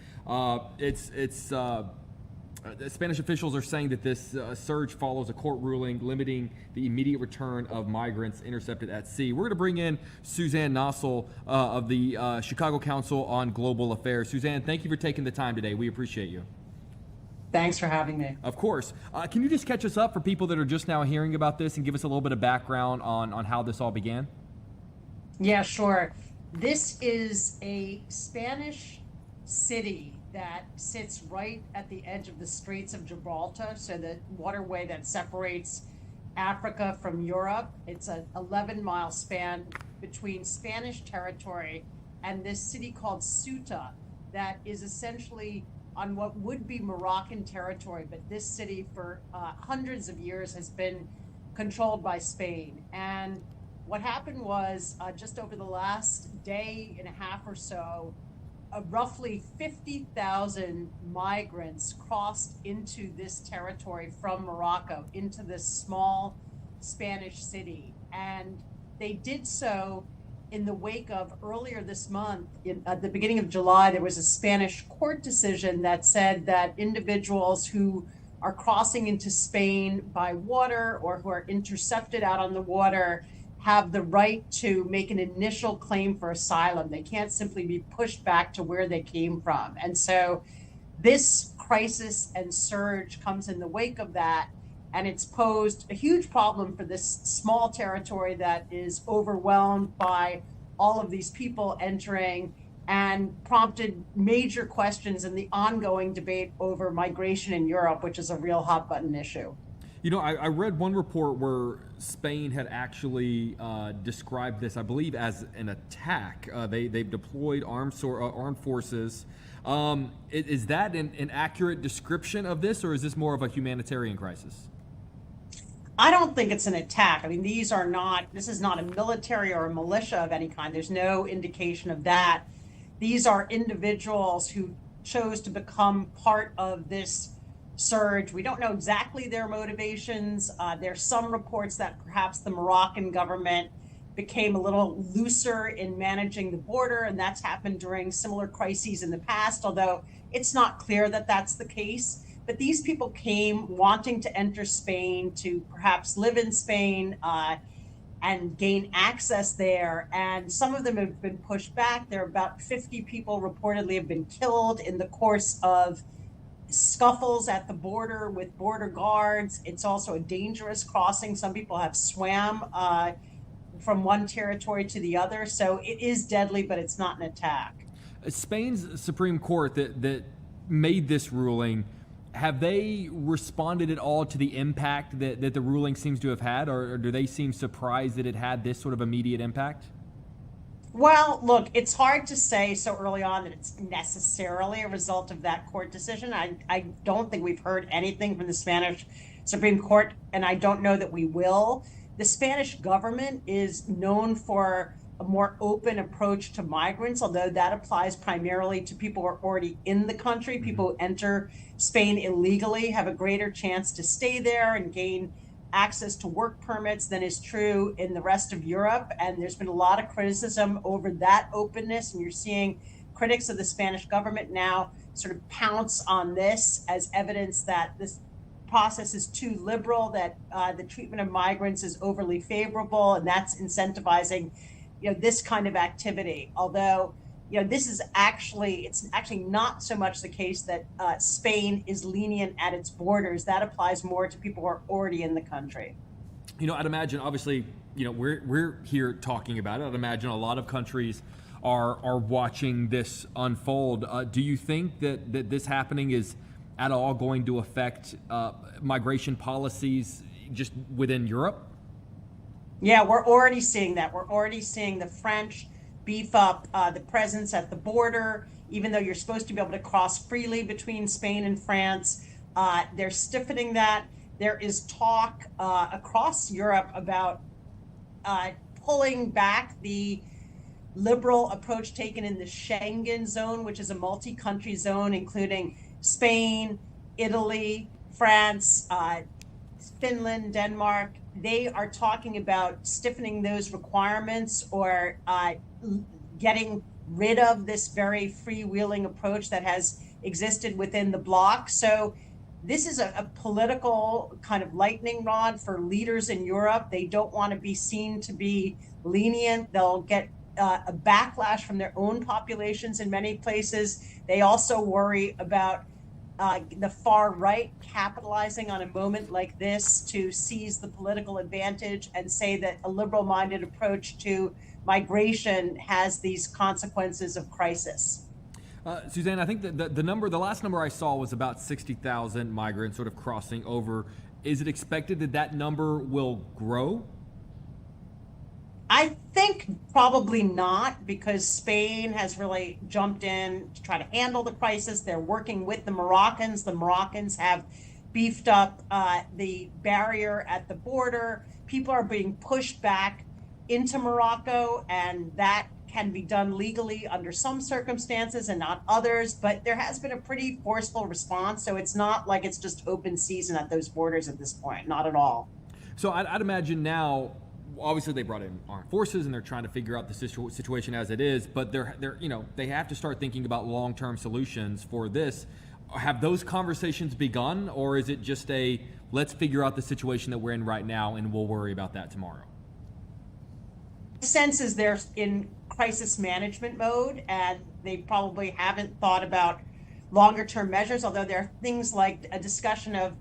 Spanish officials are saying that this surge follows a court ruling limiting the immediate return of migrants intercepted at sea. We're going to bring in Suzanne Nossel of the Chicago Council on Global Affairs. Suzanne, thank you for taking the time today. We appreciate you. Thanks for having me. Of course. Can you just catch us up for people that are just now hearing about this and give us a little bit of background on how this all began? Yeah, sure. This is a Spanish city that sits right at the edge of the Straits of Gibraltar, so the waterway that separates Africa from Europe. It's an 11-mile span between Spanish territory and this city called Ceuta that is essentially on what would be Moroccan territory, but this city for hundreds of years has been controlled by Spain. And what happened was just over the last day and a half or so, roughly 50,000 migrants crossed into this territory from Morocco, into this small Spanish city. And they did so in the wake of earlier this month, at the beginning of July, there was a Spanish court decision that said that individuals who are crossing into Spain by water or who are intercepted out on the water have the right to make an initial claim for asylum. They can't simply be pushed back to where they came from. And so this crisis and surge comes in the wake of that, and it's posed a huge problem for this small territory that is overwhelmed by all of these people entering, and prompted major questions in the ongoing debate over migration in Europe, which is a real hot button issue. You know, I read one report where Spain had actually described this, I believe, as an attack. They've deployed armed forces. Is that an accurate description of this, or is this more of a humanitarian crisis? I don't think it's an attack. I mean, this is not a military or a militia of any kind. There's no indication of that. These are individuals who chose to become part of this surge. We don't know exactly their motivations. There's some reports that perhaps the Moroccan government became a little looser in managing the border, and that's happened during similar crises in the past, although it's not clear that that's the case. But these people came wanting to enter Spain, to perhaps live in Spain and gain access there. And some of them have been pushed back. There are about 50 people reportedly have been killed in the course of scuffles at the border with border guards. It's also a dangerous crossing. Some people have swam from one territory to the other. So it is deadly, but it's not an attack. Spain's Supreme Court that made this ruling, have they responded at all to the impact that the ruling seems to have had, or do they seem surprised that it had this sort of immediate impact? Well, look, it's hard to say so early on that it's necessarily a result of that court decision. I don't think we've heard anything from the Spanish Supreme Court, and I don't know that we will. The Spanish government is known for a more open approach to migrants, although that applies primarily to people who are already in the country. People who enter Spain illegally have a greater chance to stay there and gain access to work permits than is true in the rest of Europe. And there's been a lot of criticism over that openness. And you're seeing critics of the Spanish government now sort of pounce on this as evidence that this process is too liberal, that the treatment of migrants is overly favorable, and that's incentivizing this kind of activity. Although, it's actually not so much the case that Spain is lenient at its borders. That applies more to people who are already in the country. I'd imagine, obviously, we're here talking about it. I'd imagine a lot of countries are watching this unfold. Do you think that this happening is at all going to affect migration policies just within Europe? Yeah, we're already seeing that. We're already seeing the French beef up the presence at the border, even though you're supposed to be able to cross freely between Spain and France. They're stiffening that. There is talk across Europe about pulling back the liberal approach taken in the Schengen zone, which is a multi-country zone, including Spain, Italy, France, Finland, Denmark. They are talking about stiffening those requirements or getting rid of this very freewheeling approach that has existed within the bloc. So this is a political kind of lightning rod for leaders in Europe. They don't want to be seen to be lenient. They'll get a backlash from their own populations in many places. They also worry about the far right capitalizing on a moment like this to seize the political advantage and say that a liberal-minded approach to migration has these consequences of crisis. Suzanne, I think that the last number I saw was about 60,000 migrants sort of crossing over. Is it expected that that number will grow? I think probably not, because Spain has really jumped in to try to handle the crisis. They're working with the Moroccans. The Moroccans have beefed up the barrier at the border. People are being pushed back into Morocco, and that can be done legally under some circumstances and not others. But there has been a pretty forceful response, so it's not like it's just open season at those borders at this point, not at all. So I'd imagine now, obviously they brought in armed forces and they're trying to figure out the situation as it is, but they have to start thinking about long-term solutions for this. Have those conversations begun, or is it just a let's figure out the situation that we're in right now and we'll worry about that tomorrow? My sense is they're in crisis management mode, and they probably haven't thought about longer-term measures, although there are things like a discussion of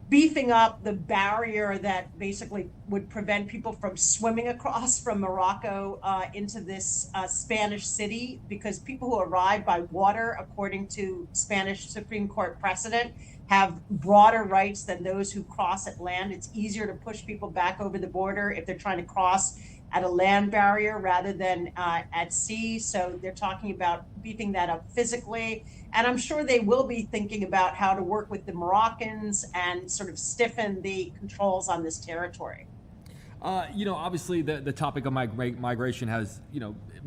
beefing up the barrier that basically would prevent people from swimming across from Morocco into this Spanish city, because people who arrive by water, according to Spanish Supreme Court precedent, have broader rights than those who cross at land. It's easier to push people back over the border if they're trying to cross at a land barrier rather than at sea. So they're talking about beefing that up physically. And I'm sure they will be thinking about how to work with the Moroccans and sort of stiffen the controls on this territory. Obviously the topic of migration has,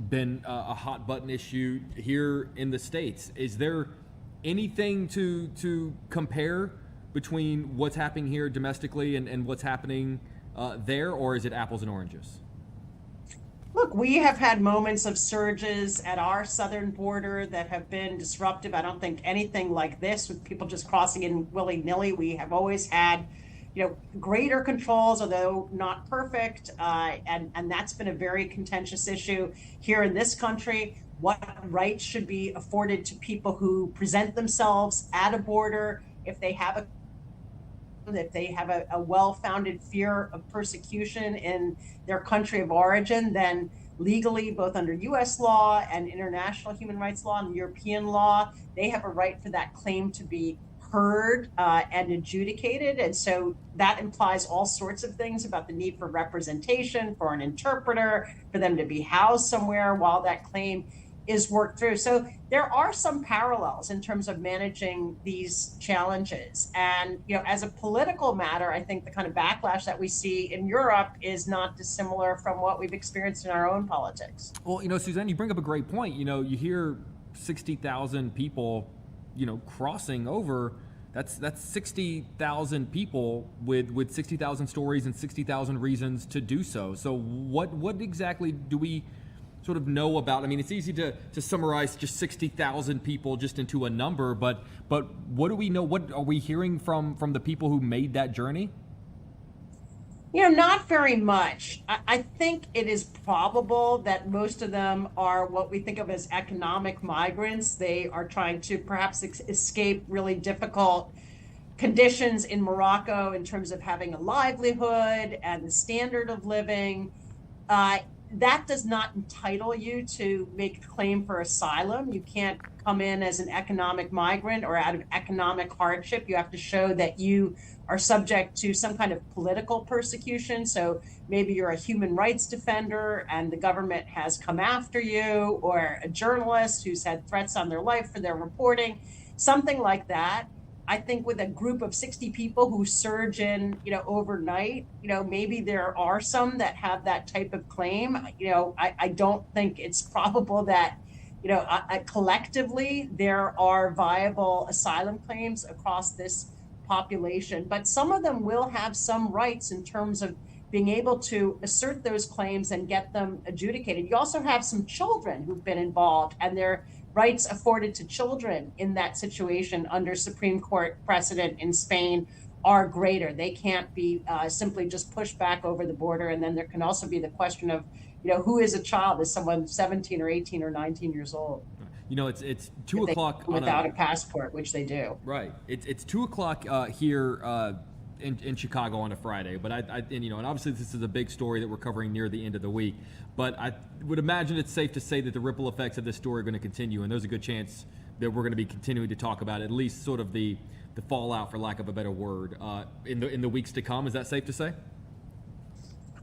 been a hot button issue here in the States. Is there anything to compare between what's happening here domestically and what's happening there, or is it apples and oranges? Look, we have had moments of surges at our southern border that have been disruptive. I don't think anything like this with people just crossing in willy-nilly. We have always had, greater controls, although not perfect. And that's been a very contentious issue here in this country. What rights should be afforded to people who present themselves at a border if they have a well-founded fear of persecution in their country of origin, then legally, both under U.S. law and international human rights law and European law, they have a right for that claim to be heard and adjudicated. And so that implies all sorts of things about the need for representation, for an interpreter, for them to be housed somewhere while that claim is worked through. So there are some parallels in terms of managing these challenges. And, as a political matter, I think the kind of backlash that we see in Europe is not dissimilar from what we've experienced in our own politics. Well, Suzanne, you bring up a great point. You hear 60,000 people, crossing over. That's 60,000 people with 60,000 stories and 60,000 reasons to do so. So what exactly do we sort of know about? I mean, it's easy to summarize just 60,000 people just into a number, but what do we know? What are we hearing from the people who made that journey? Not very much. I think it is probable that most of them are what we think of as economic migrants. They are trying to perhaps escape really difficult conditions in Morocco in terms of having a livelihood and the standard of living. That does not entitle you to make a claim for asylum. You can't come in as an economic migrant or out of economic hardship. You have to show that you are subject to some kind of political persecution. So maybe you're a human rights defender and the government has come after you, or a journalist who's had threats on their life for their reporting, something like that. I think with a group of 60 people who surge in, overnight, maybe there are some that have that type of claim. I don't think it's probable that, collectively there are viable asylum claims across this population, but some of them will have some rights in terms of being able to assert those claims and get them adjudicated. You also have some children who've been involved, and their rights afforded to children in that situation under Supreme Court precedent in Spain are greater. They can't be simply just pushed back over the border. And then there can also be the question of, who is a child? Is someone 17 or 18 or 19 years old? It's 2 o'clock without a passport, which they do. Right. It's 2 o'clock here in Chicago on a Friday, but and obviously this is a big story that we're covering near the end of the week. But I would imagine it's safe to say that the ripple effects of this story are going to continue, and there's a good chance that we're going to be continuing to talk about at least sort of the fallout, for lack of a better word, in the weeks to come. Is that safe to say?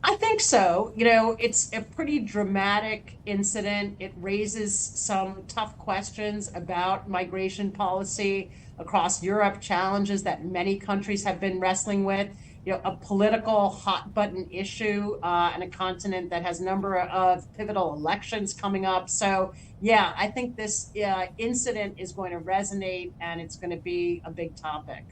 I think so. It's a pretty dramatic incident. It raises some tough questions about migration policy across Europe, challenges that many countries have been wrestling with, a political hot button issue and a continent that has a number of pivotal elections coming up. So, yeah, I think this incident is going to resonate, and it's going to be a big topic.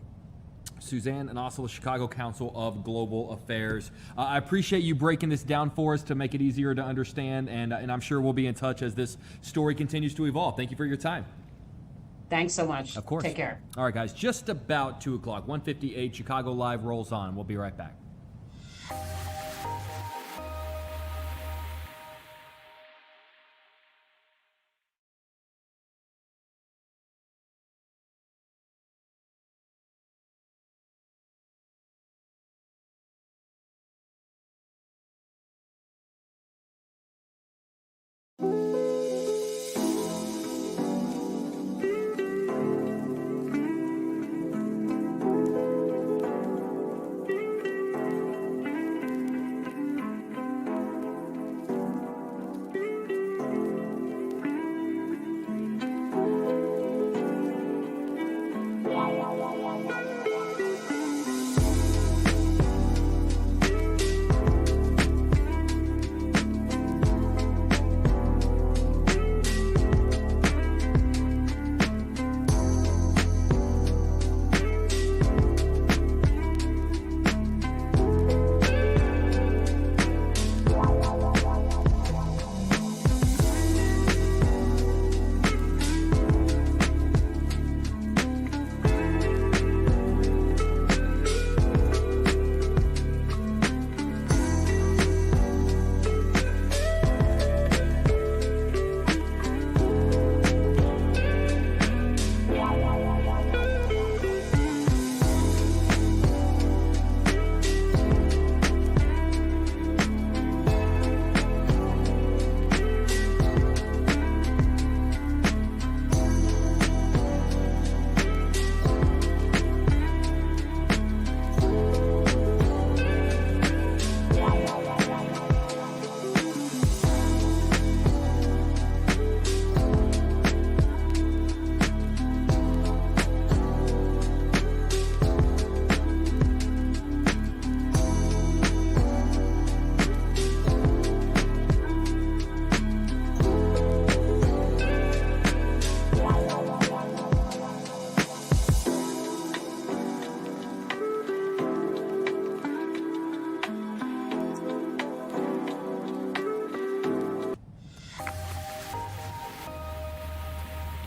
Suzanne Anassala, Chicago Council of Global Affairs. I appreciate you breaking this down for us to make it easier to understand, and I'm sure we'll be in touch as this story continues to evolve. Thank you for your time. Thanks so much. Of course. Take care. All right, guys, just about 2 o'clock, 1:58, Chicago Live rolls on. We'll be right back.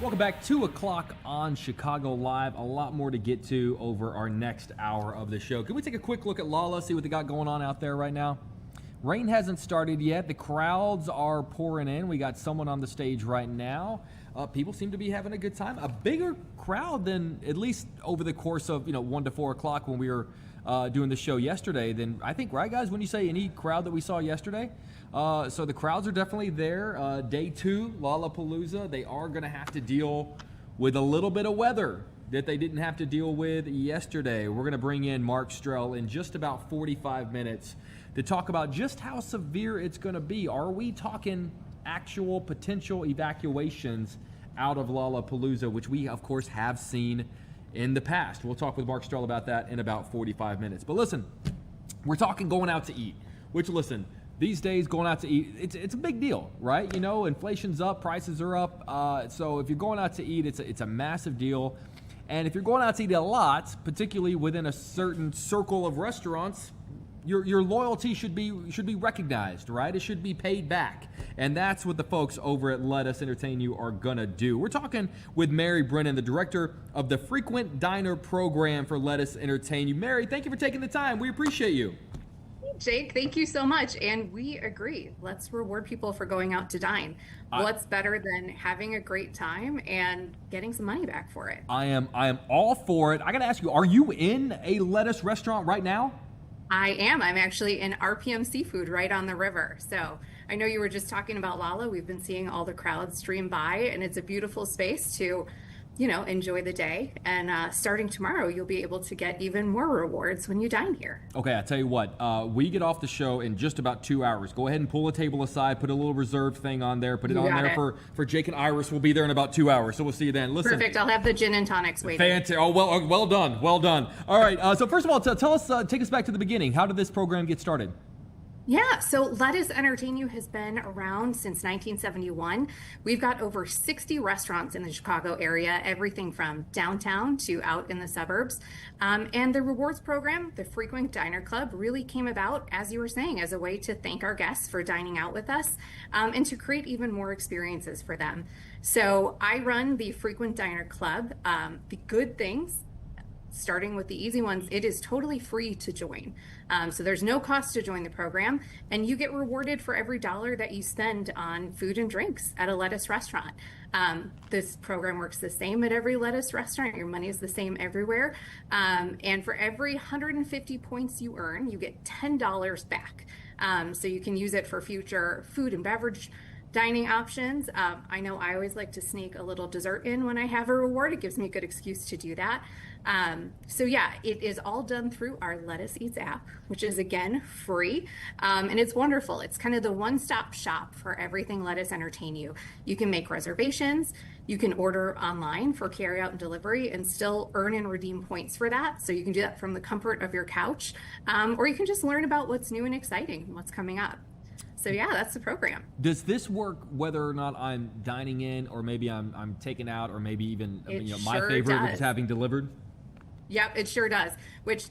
Welcome back. 2 o'clock on Chicago Live. A lot more to get to over our next hour of the show. Can we take a quick look at Lala, see what they got going on out there right now? Rain hasn't started yet. The crowds are pouring in. We got someone on the stage right now. People seem to be having a good time. A bigger crowd than at least over the course of 1 to 4 o'clock when we were doing the show yesterday. Then I think, right, guys, when you say any crowd that we saw yesterday. So the crowds are definitely there. Day 2, Lollapalooza. They are going to have to deal with a little bit of weather that they didn't have to deal with yesterday. We're going to bring in Mark Strell in just about 45 minutes to talk about just how severe it's going to be. Are we talking actual potential evacuations out of Lollapalooza, which we, of course, have seen in the past. We'll talk with Mark Stroll about that in about 45 minutes. But listen, we're talking going out to eat, which, listen, these days going out to eat, it's a big deal, right? You know, inflation's up, prices are up. So if you're going out to eat, it's a massive deal. And if you're going out to eat a lot, particularly within a certain circle of restaurants, your loyalty should be recognized, right? It should be paid back. And that's what the folks over at Let Us Entertain You are gonna do. We're talking with Mary Brennan, the director of the Frequent Diner program for Let Us Entertain You. Mary, thank you for taking the time. We appreciate you. Jake, thank you so much. And we agree. Let's reward people for going out to dine. What's better than having a great time and getting some money back for it? I am all for it. I gotta ask you, are you in a Let Us restaurant right now? I am. I'm actually in RPM Seafood right on the river. So I know you were just talking about Lala. We've been seeing all the crowds stream by, and it's a beautiful space to, you know, enjoy the day. And starting tomorrow, you'll be able to get even more rewards when you dine here. Okay, I tell you what, we get off the show in just about 2 hours. Go ahead and pull a table aside, put a little reserved thing on there, put it on there for Jake and Iris. We'll be there in about 2 hours, so we'll see you then. Listen, perfect. I'll have the gin and tonics waiting. Fantastic. Oh, well done, well done. All right, so first of all, tell us, take us back to the beginning. How did this program get started? Yeah, so Let Us Entertain You has been around since 1971. We've got over 60 restaurants in the Chicago area, everything from downtown to out in the suburbs. And the rewards program, the Frequent Diner Club, really came about, as you were saying, as a way to thank our guests for dining out with us and to create even more experiences for them. So I run the Frequent Diner Club. The good things, starting with the easy ones, it is totally free to join. So there's no cost to join the program, and you get rewarded for every dollar that you spend on food and drinks at a Let Us restaurant. This program works the same at every Let Us restaurant. Your money is the same everywhere. And for every 150 points you earn, you get $10 back. So you can use it for future food and beverage dining options. I know I always like to sneak a little dessert in when I have a reward. It gives me a good excuse to do that. So yeah, it is all done through our Let Us Eats app, which is again free. And it's wonderful. It's kind of the one-stop shop for everything Let Us Entertain You. You can make reservations. You can order online for carryout and delivery and still earn and redeem points for that. So you can do that from the comfort of your couch, or you can just learn about what's new and exciting and what's coming up. So yeah, that's the program. Does this work whether or not I'm dining in, or maybe I'm taking out, or maybe even my favorite, which is having delivered? Yep, it sure does. Which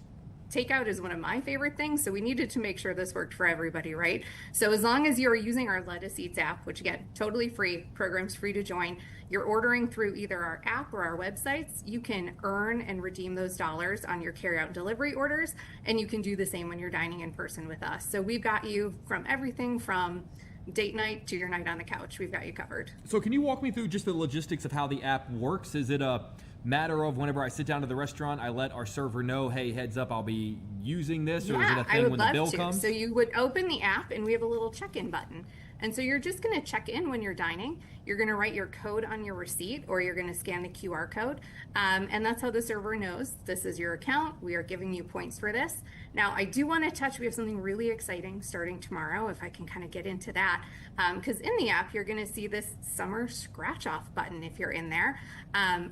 takeout is one of my favorite things, so we needed to make sure this worked for everybody, right? So as long as you're using our Let Us Eats app, which again, totally free, program's free to join, you're ordering through either our app or our websites, you can earn and redeem those dollars on your carryout and delivery orders, and you can do the same when you're dining in person with us. So we've got you from everything from date night to your night on the couch. We've got you covered. So can you walk me through just the logistics of how the app works? Is it a matter of whenever I sit down to the restaurant, I let our server know, hey, heads up, I'll be using this, or is it a thing when the bill comes? So you would open the app and we have a little check-in button. And so you're just going to check in when you're dining. You're going to write your code on your receipt, or you're going to scan the QR code. And that's how the server knows this is your account. We are giving you points for this. Now, I do want to touch, we have something really exciting starting tomorrow, if I can kind of get into that. Because in the app, you're going to see this summer scratch off button if you're in there.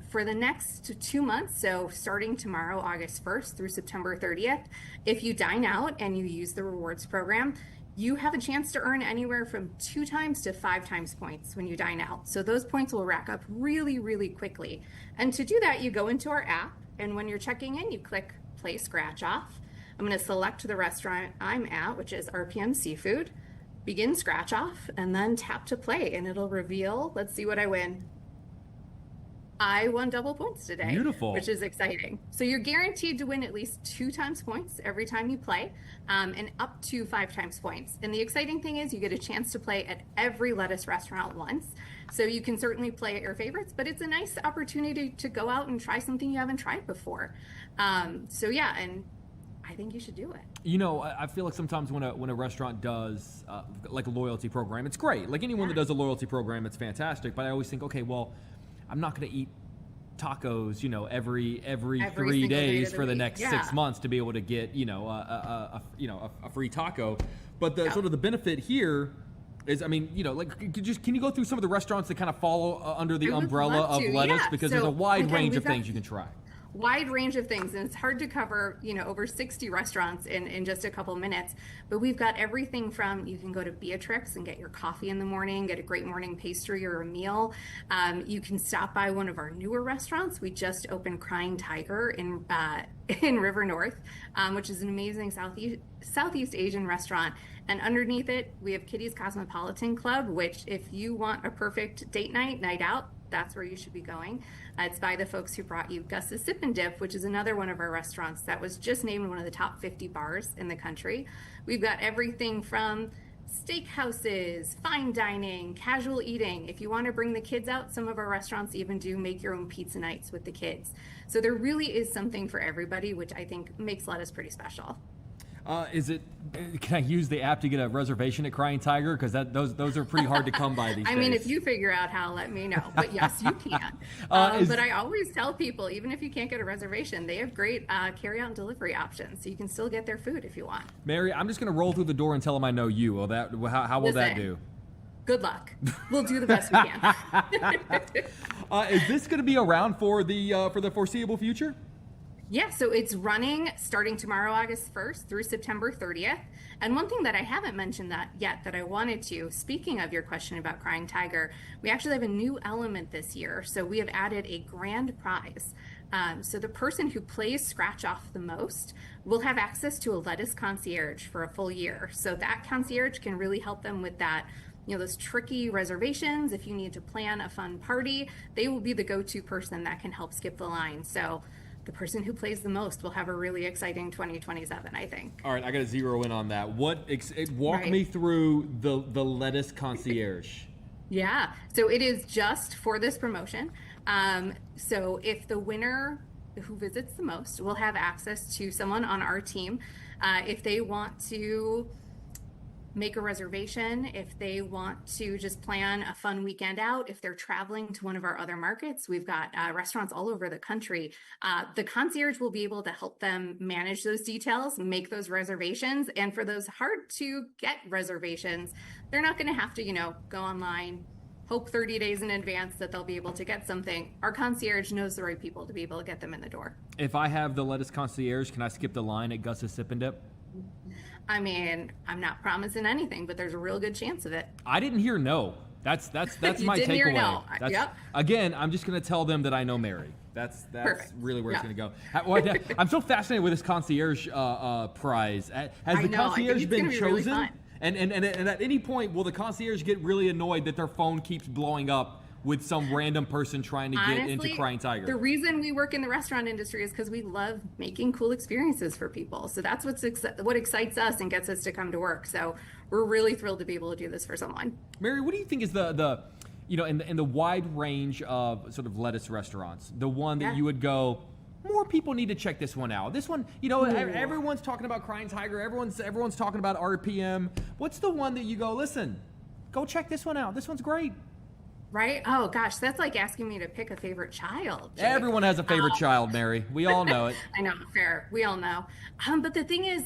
For the next 2 months, so starting tomorrow, August 1st through September 30th, if you dine out and you use the rewards program, you have a chance to earn anywhere from 2 times to 5 times points when you dine out. So those points will rack up really, really quickly. And to do that, you go into our app, and when you're checking in, you click Play Scratch Off. I'm going to select the restaurant I'm at, which is RPM Seafood, begin Scratch Off, and then tap to play, and it'll reveal, let's see what I win. I won double points today. Beautiful. Which is exciting. So you're guaranteed to win at least 2 times points every time you play, and up to 5 times points. And the exciting thing is you get a chance to play at every Let Us restaurant once. So you can certainly play at your favorites, but it's a nice opportunity to go out and try something you haven't tried before. So yeah, and I think you should do it. You know, I feel like sometimes when a restaurant does like a loyalty program, it's great. Like anyone that does a loyalty program, it's fantastic. But I always think, okay, well, I'm not going to eat tacos, you know, every 3 days for the next 6 months to be able to get, a free taco. But the sort of the benefit here is, I mean, you know, like, can you go through some of the restaurants that kind of fall under the umbrella of Let Us? Because there's a wide range of things you can try. wide range of things, and it's hard to cover, over 60 restaurants in just a couple minutes. But we've got everything from, you can go to Beatrix and get your coffee in the morning, get a great morning pastry or a meal. You can stop by one of our newer restaurants. We just opened Crying Tiger in River North, which is an amazing Southeast Asian restaurant. And underneath it, we have Kitty's Cosmopolitan Club, which if you want a perfect date night out, that's where you should be going. It's by the folks who brought you Gus's Sip and Dip, which is another one of our restaurants that was just named one of the top 50 bars in the country. We've got everything from steakhouses, fine dining, casual eating. If you want to bring the kids out, some of our restaurants even do make your own pizza nights with the kids. So there really is something for everybody, which I think makes Lettuce pretty special. Can I use the app to get a reservation at Crying Tiger? Because those are pretty hard to come by these days. I mean, if you figure out how, let me know. But yes, you can. But I always tell people, even if you can't get a reservation, they have great carry-out and delivery options. So you can still get their food if you want. Mary, I'm just going to roll through the door and tell them I know you. How will that do? Good luck. We'll do the best we can. Is this going to be around for the foreseeable future? Yeah, so it's running starting tomorrow, August 1st through September 30th. And one thing that I haven't mentioned that I wanted to, speaking of your question about Crying Tiger, we actually have a new element this year. So we have added a grand prize. So the person who plays Scratch Off the most will have access to a Lettuce concierge for a full year. So that concierge can really help them with that, those tricky reservations. If you need to plan a fun party, they will be the go-to person that can help skip the line. So the person who plays the most will have a really exciting 2027, I think. All right, I got to zero in on that. Walk me through the Lettuce concierge. Yeah, so it is just for this promotion. So if the winner who visits the most will have access to someone on our team, if they want to make a reservation, if they want to just plan a fun weekend out, if they're traveling to one of our other markets, we've got restaurants all over the country. The concierge will be able to help them manage those details, make those reservations. And for those hard to get reservations, they're not going to have to, go online, hope 30 days in advance that they'll be able to get something. Our concierge knows the right people to be able to get them in the door. If I have the Lettuce concierge, can I skip the line at Gus's Sip and Dip? I mean, I'm not promising anything, but there's a real good chance of it. I didn't hear no. That's my takeaway. Hear no. Yep. Again, I'm just going to tell them that I know Mary. That's Perfect. Really where it's going to go. I'm so fascinated with this concierge prize. Has the concierge been chosen? Really and at any point, will the concierge get really annoyed that their phone keeps blowing up with some random person trying to get into Crying Tiger? The reason we work in the restaurant industry is because we love making cool experiences for people. So that's what excites us and gets us to come to work. So we're really thrilled to be able to do this for someone. Mary, what do you think is the in the wide range of sort of Lettuce restaurants, the one that you would go, more people need to check this one out? This one, everyone's talking about Crying Tiger. Everyone's talking about RPM. What's the one that you go, listen, go check this one out. This one's great. Right? Oh, gosh, that's like asking me to pick a favorite child. Jake. Everyone has a favorite child, Mary. We all know it. I know, fair. We all know. But the thing is,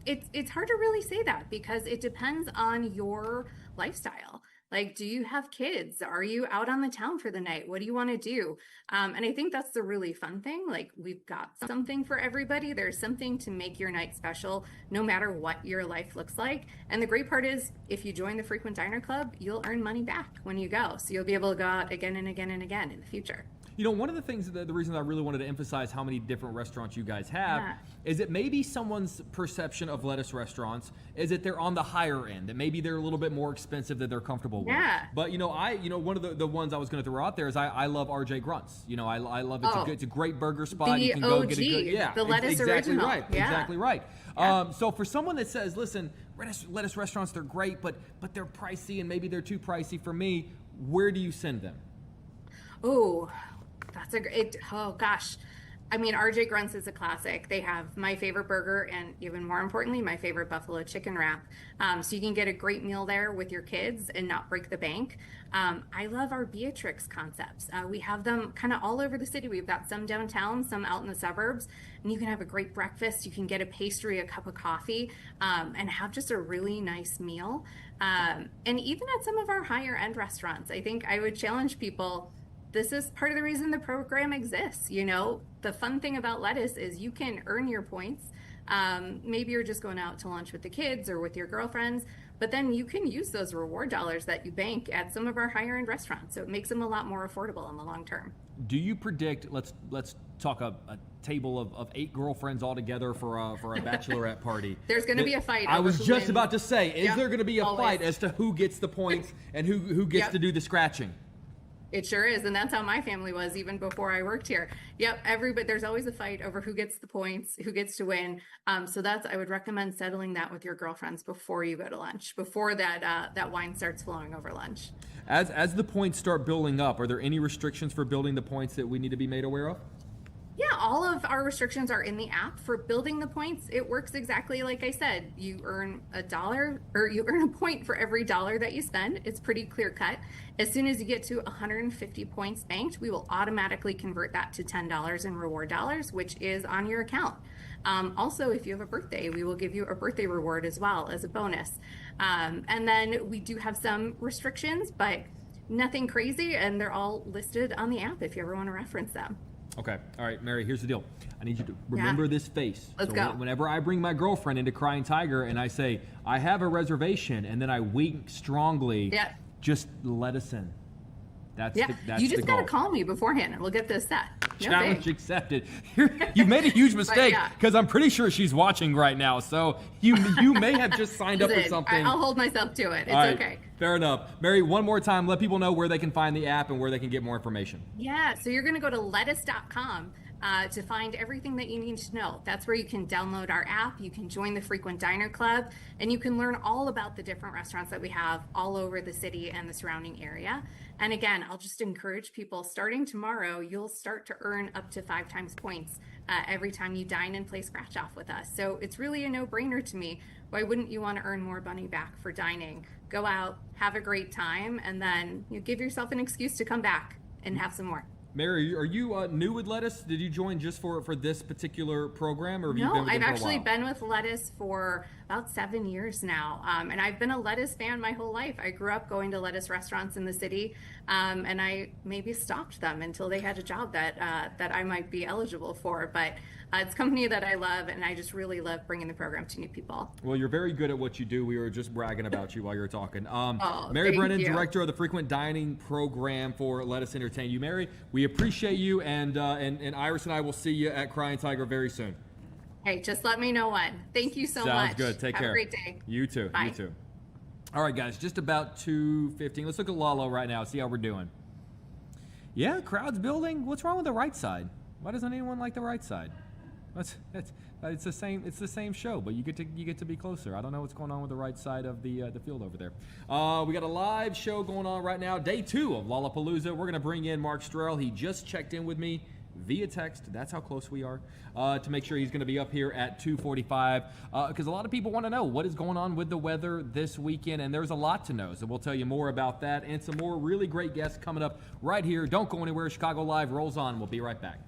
it's hard to really say that because it depends on your lifestyle. Like, do you have kids? Are you out on the town for the night? What do you want to do? And I think that's the really fun thing. Like, we've got something for everybody. There's something to make your night special, no matter what your life looks like. And the great part is, if you join the Frequent Diner Club, you'll earn money back when you go. So you'll be able to go out again and again and again in the future. One of the things, the reason I really wanted to emphasize how many different restaurants you guys have is that maybe someone's perception of Lettuce restaurants is that they're on the higher end, that maybe they're a little bit more expensive than they're comfortable with. But, one of the ones I was going to throw out there is I love RJ Grunt's. I love it. It's a great burger spot. You can go get a good, the Lettuce exactly original. Right. Yeah. Exactly right. Yeah. So for someone that says, listen, Lettuce restaurants, they're great, but they're pricey and maybe they're too pricey for me, where do you send them? Oh, that's oh gosh. I mean, RJ Grunt's is a classic. They have my favorite burger and even more importantly, my favorite buffalo chicken wrap. So you can get a great meal there with your kids and not break the bank. I love our Beatrix concepts. We have them kind of all over the city. We've got some downtown, some out in the suburbs, and you can have a great breakfast. You can get a pastry, a cup of coffee, and have just a really nice meal. And even at some of our higher end restaurants, I think I would challenge people, this is part of the reason the program exists. You know, the fun thing about Lettuce is you can earn your points. Maybe you're just going out to lunch with the kids or with your girlfriends, but then you can use those reward dollars that you bank at some of our higher end restaurants. So it makes them a lot more affordable in the long term. Do you predict, let's talk a table of 8 girlfriends all together for a bachelorette party. There's going to be a fight. I over was who just wins. about to say, is Yep, there going to be a always. fight as to who gets the points and who gets Yep. to do the scratching? It sure is, and that's how my family was even before I worked here. Yep, there's always a fight over who gets the points, who gets to win. So I would recommend settling that with your girlfriends before you go to lunch, before that wine starts flowing over lunch. As the points start building up, are there any restrictions for building the points that we need to be made aware of? Yeah, all of our restrictions are in the app. For building the points, it works exactly like I said. You earn $1 or you earn a point for every $1 that you spend. It's pretty clear cut. As soon as you get to 150 points banked, we will automatically convert that to $10 in reward dollars, which is on your account. Also, if you have a birthday, we will give you a birthday reward as well as a bonus. And then we do have some restrictions, but nothing crazy, and they're all listed on the app if you ever want to reference them. Okay. All right, Mary, here's the deal. I need you to remember this face. Let's go. Whenever I bring my girlfriend into Crying Tiger and I say, I have a reservation, and then I wink strongly, just let us in. That's Yeah, that's you just the got to goal. call me beforehand and we'll get this set. No Challenge big. accepted. You made a huge mistake yeah. because I'm pretty sure she's watching right now. So you may have just signed up for Listen, something. I'll hold myself to it. It's All right, okay. Fair enough. Mary, one more time, let people know where they can find the app and where they can get more information. Yeah, so you're going to go to lettuce.com to find everything that you need to know. That's where you can download our app, you can join the Frequent Diner Club, and you can learn all about the different restaurants that we have all over the city and the surrounding area. And again, I'll just encourage people, starting tomorrow, you'll start to earn up to 5 times points every time you dine and play scratch off with us. So it's really a no-brainer to me. Why wouldn't you want to earn more money back for dining? Go out, have a great time, and then give yourself an excuse to come back and have some more. Mary, are you new with Lettuce? Did you join just for this particular program, or have you No, been with I've them for a actually while? been with Lettuce for about 7 years now, and I've been a Lettuce fan my whole life. I grew up going to Lettuce restaurants in the city, and I maybe stalked them until they had a job that I might be eligible for. But it's a company that I love, and I just really love bringing the program to new people. Well, you're very good at what you do. We were just bragging about you while you were talking. Mary thank Brennan, you. Director of the Frequent Dining Program for Lettuce Entertain You. Mary, we appreciate you, and Iris and I will see you at Crying Tiger very soon. Hey, just let me know when. Thank you so much. Sounds good. Take Have care. a great day. You too. Bye. You too. All right, guys, just about 2:15. Let's look at Lalo right now, see how we're doing. Yeah, crowd's building. What's wrong with the right side? Why doesn't anyone like the right side? It's the same. It's the same show, but you get to be closer. I don't know what's going on with the right side of the field over there. We got a live show going on right now, day 2 of Lollapalooza. We're gonna bring in Mark Strell. He just checked in with me via text. That's how close we are, to make sure he's going to be up here at 2:45. Because a lot of people want to know what is going on with the weather this weekend, and there's a lot to know. So we'll tell you more about that and some more really great guests coming up right here. Don't go anywhere. Chicago Live rolls on. We'll be right back.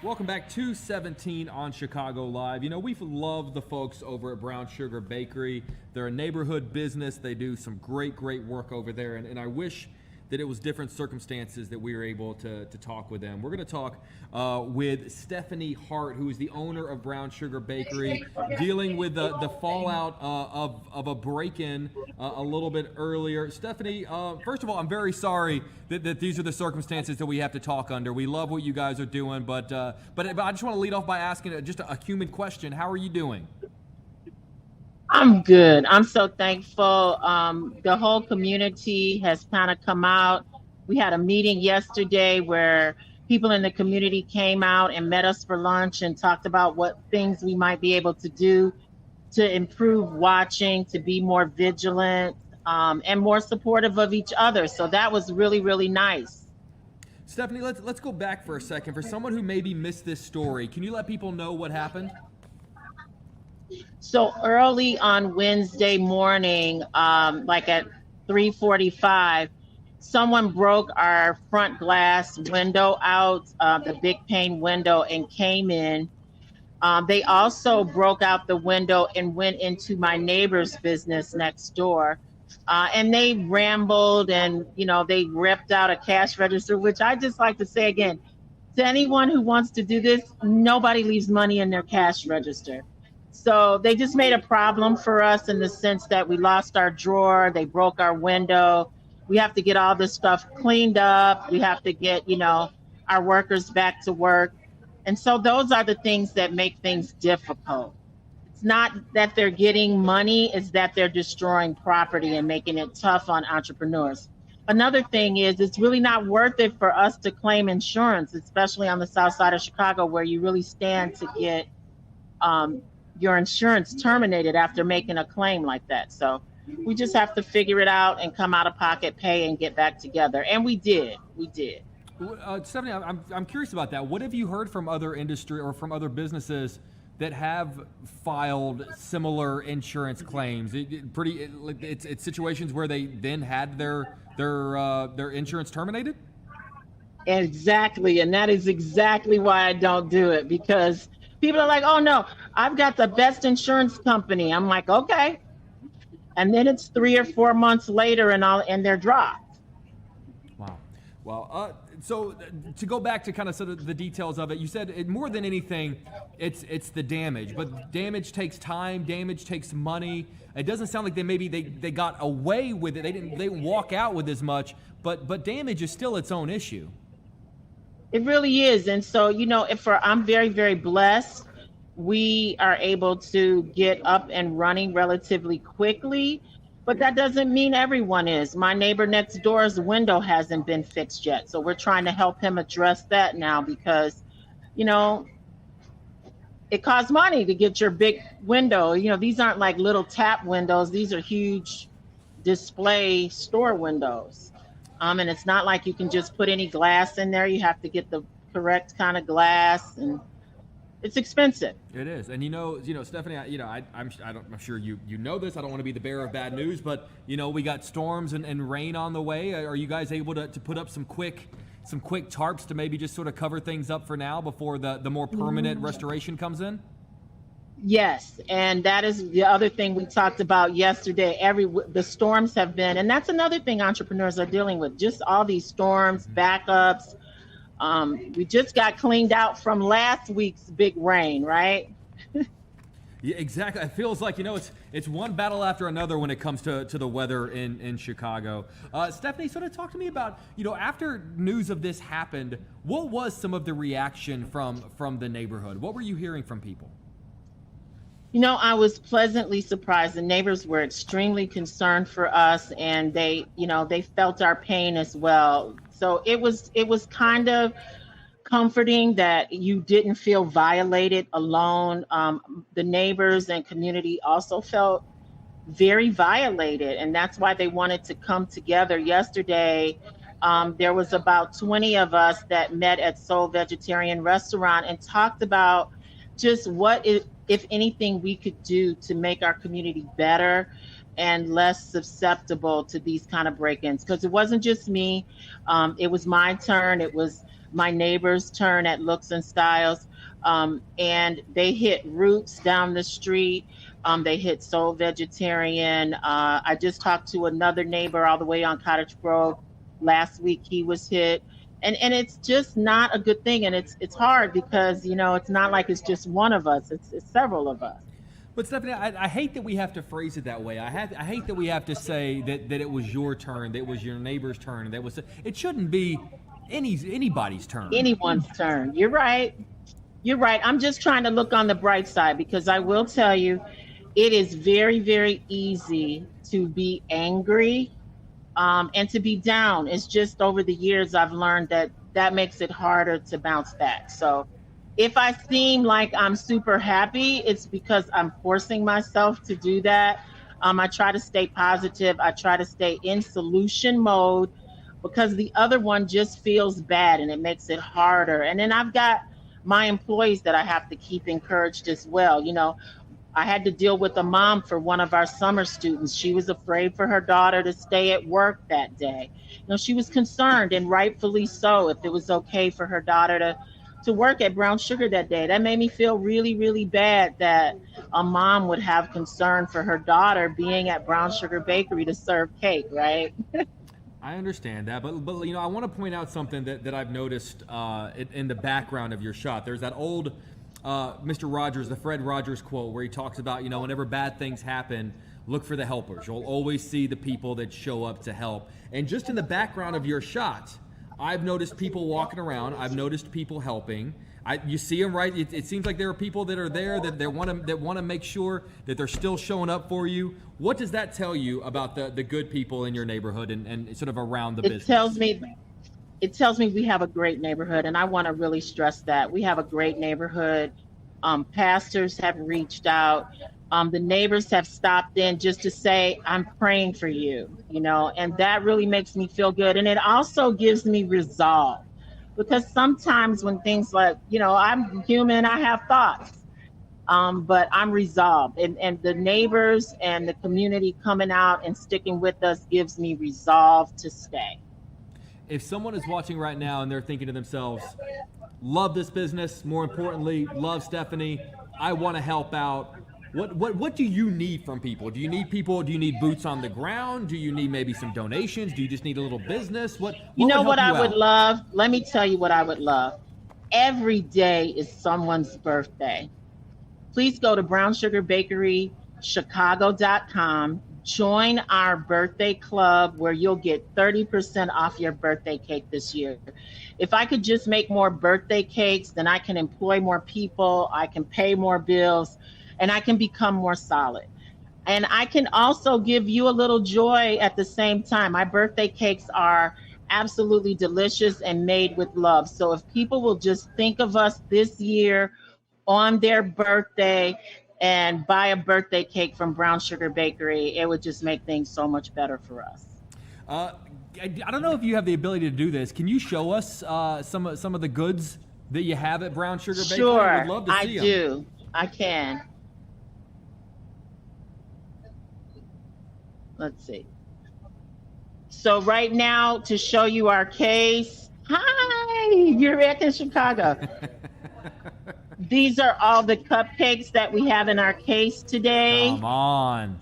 Welcome back to 17 on Chicago Live. You know, we've loved the folks over at Brown Sugar Bakery. They're a neighborhood business. They do some great work over there. And I wish that it was different circumstances that we were able to talk with them. We're going to talk with Stephanie Hart, who is the owner of Brown Sugar Bakery, dealing with the fallout of a break-in a little bit earlier. Stephanie, first of all, I'm very sorry that these are the circumstances that we have to talk under. We love what you guys are doing, but I just want to lead off by asking just a human question. How are you doing? I'm good. I'm so thankful. The whole community has kind of come out. We had a meeting yesterday where people in the community came out and met us for lunch and talked about what things we might be able to do to improve watching, to be more vigilant, and more supportive of each other. So that was really nice. Stephanie, let's go back for a second. For someone who maybe missed this story, can you let people know what happened? So early on Wednesday morning, like at 3:45, someone broke our front glass window out, the big pane window, and came in. They also broke out the window and went into my neighbor's business next door. And they rambled and, they ripped out a cash register, which I just like to say again, to anyone who wants to do this, nobody leaves money in their cash register. So they just made a problem for us in the sense that we lost our drawer, they broke our window. We have to get all this stuff cleaned up. We have to get, our workers back to work. And so those are the things that make things difficult. It's not that they're getting money, it's that they're destroying property and making it tough on entrepreneurs. Another thing is it's really not worth it for us to claim insurance, especially on the south side of Chicago, where you really stand to get your insurance terminated after making a claim like that. So we just have to figure it out and come out of pocket, pay, and get back together. And we did. Stephanie, I'm curious about that. What have you heard from other industry or from other businesses that have filed similar insurance claims? It's situations where they then had their insurance terminated? Exactly. And that is exactly why I don't do it, because people are like, oh no, I've got the best insurance company. I'm like, okay. And then it's 3 or 4 months later and they're dropped. Wow. Well, so to go back to kind of sort of the details of it, you said more than anything, it's the damage, but damage takes time, damage takes money. It doesn't sound like they got away with it. They didn't walk out with as much, but damage is still its own issue. It really is. And so, I'm very blessed. We are able to get up and running relatively quickly, but that doesn't mean everyone is. My neighbor next door's window hasn't been fixed yet. So we're trying to help him address that now because, it costs money to get your big window. These aren't like little tap windows. These are huge display store windows. And it's not like you can just put any glass in there. You have to get the correct kind of glass, and it's expensive. It is. And Stephanie, I'm sure you know this. I don't want to be the bearer of bad news, but we got storms and rain on the way. Are you guys able to put up some quick tarps to maybe just sort of cover things up for now before the more permanent restoration comes in? Yes, and that is the other thing we talked about yesterday. The storms have been, and that's another thing entrepreneurs are dealing with, just all these storms, backups. We just got cleaned out from last week's big rain, right? Yeah, exactly. It feels like, it's one battle after another when it comes to the weather in Chicago. Stephanie, sort of talk to me about, after news of this happened, what was some of the reaction from the neighborhood? What were you hearing from people? I was pleasantly surprised. The neighbors were extremely concerned for us, and they felt our pain as well. So it was kind of comforting that you didn't feel violated alone. The neighbors and community also felt very violated, and that's why they wanted to come together yesterday. There was about 20 of us that met at Soul Vegetarian Restaurant and talked about just if anything we could do to make our community better. and less susceptible to these kind of break-ins, because it wasn't just me. It was my turn. It was my neighbor's turn at Looks and Styles. And they hit Roots down the street. They hit Soul Vegetarian. I just talked to another neighbor all the way on Cottage Grove last week. He was hit. And it's just not a good thing. And it's hard because, you know, it's not like it's just one of us. It's several of us. But Stephanie, I hate that we have to phrase it that way. I hate that we have to say that it was your turn, that it was your neighbor's turn, that was it shouldn't be anybody's turn. Anyone's turn. You're right. You're right. I'm just trying to look on the bright side, because I will tell you, it is very, very easy to be angry and to be down. It's just over the years I've learned that makes it harder to bounce back. So if I seem like I'm super happy, it's because I'm forcing myself to do that. I try to stay positive. I try to stay in solution mode, because the other one just feels bad and it makes it harder. And then I've got my employees that I have to keep encouraged as well. You know, I had to deal with a mom for one of our summer students. She was afraid for her daughter to stay at work that day. You know, she was concerned, and rightfully so, if it was okay for her daughter to work at Brown Sugar that day. That made me feel really, really bad that a mom would have concern for her daughter being at Brown Sugar Bakery to serve cake, right? I understand that, but you know, I want to point out something that I've noticed in the background of your shot. There's that old Mr. Rogers, the Fred Rogers quote, where he talks about, you know, whenever bad things happen, look for the helpers. You'll always see the people that show up to help. And just in the background of your shot, I've noticed people walking around. I've noticed people helping. You see them, right? It seems like there are people that are there that want to make sure that they're still showing up for you. What does that tell you about the good people in your neighborhood and sort of around the business? It tells me we have a great neighborhood, and I want to really stress that. We have a great neighborhood. Pastors have reached out. The neighbors have stopped in just to say, I'm praying for you, you know, and that really makes me feel good. And it also gives me resolve, because sometimes when things like, you know, I'm human, I have thoughts, but I'm resolved. And the neighbors and the community coming out and sticking with us gives me resolve to stay. If someone is watching right now and they're thinking to themselves, love this business, more importantly, love Stephanie, I want to help out, what do you need from people? Do you need boots on the ground? Do you need maybe some donations? Do you just need a little business? What I would love? Let me tell you what I would love. Every day is someone's birthday. Please go to brownsugarbakerychicago.com. Join our birthday club where you'll get 30% off your birthday cake this year. If I could just make more birthday cakes, then I can employ more people, I can pay more bills, and I can become more solid. And I can also give you a little joy at the same time. My birthday cakes are absolutely delicious and made with love. So if people will just think of us this year on their birthday and buy a birthday cake from Brown Sugar Bakery, it would just make things so much better for us. I don't know if you have the ability to do this. Can you show us some of the goods that you have at Brown Sugar Bakery? Sure, I would love to see I do. I can. Let's see. So right now, to show you our case, hi, you're back in Chicago. These are all the cupcakes that we have in our case today. Come on.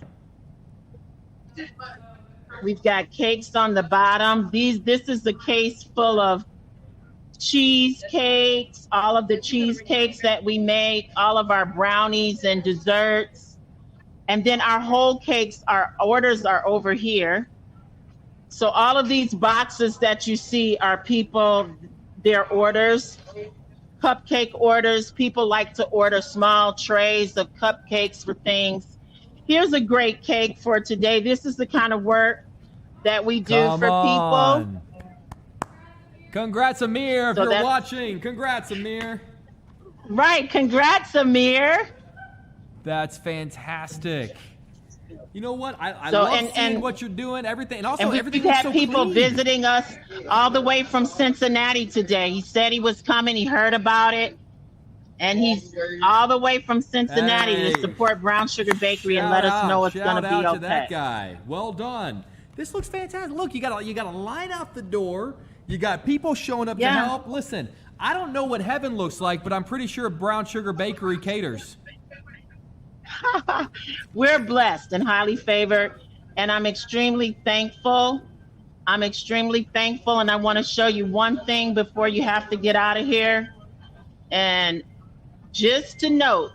We've got cakes on the bottom. This is the case full of cheesecakes, all of the cheesecakes that we make, all of our brownies and desserts. And then our whole cakes, our orders are over here. So all of these boxes that you see are people, their orders, cupcake orders. People like to order small trays of cupcakes for things. Here's a great cake for today. This is the kind of work that we do for people. Congrats, Amir, if you're watching. Congrats, Amir. Right. Congrats, Amir. That's fantastic. You know what? I love seeing what you're doing, everything. And also, everything we've had so people clean. visiting us all the way from Cincinnati today. He said he was coming. He heard about it. And he's all the way from Cincinnati Hey. to support Brown Sugar Bakery and let us know it's going to be Shout out okay. to that guy. Well done. This looks fantastic. Look, you got a line out the door. You got people showing up to help. Listen, I don't know what heaven looks like, but I'm pretty sure Brown Sugar Bakery caters. We're blessed and highly favored, and I'm extremely thankful. And I want to show you one thing before you have to get out of here. And just to note,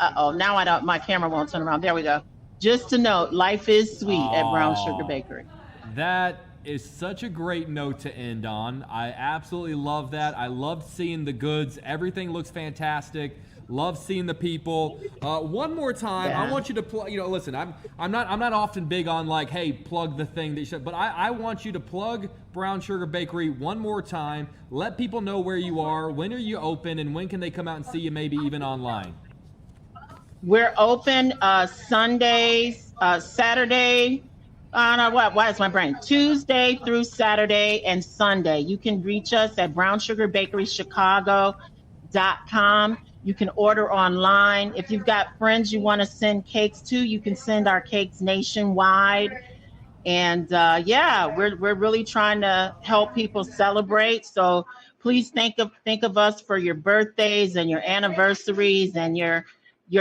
now my camera won't turn around. There we go. Just to note, life is sweet at Brown Sugar Bakery. That is such a great note to end on. I absolutely love that. I loved seeing the goods. Everything looks fantastic. Love seeing the people. One more time, I want you to plug. Listen, I'm not often big on like, hey, plug the thing that you should. But I want you to plug Brown Sugar Bakery one more time. Let people know where you are. When are you open, and when can they come out and see you? Maybe even online. We're open Sundays, Saturday. Why is my brain? Tuesday through Saturday and Sunday. You can reach us at brownsugarbakerychicago.com. You can order online. If you've got friends you want to send cakes to, you can send our cakes nationwide. And we're really trying to help people celebrate. So please think of us for your birthdays and your anniversaries and your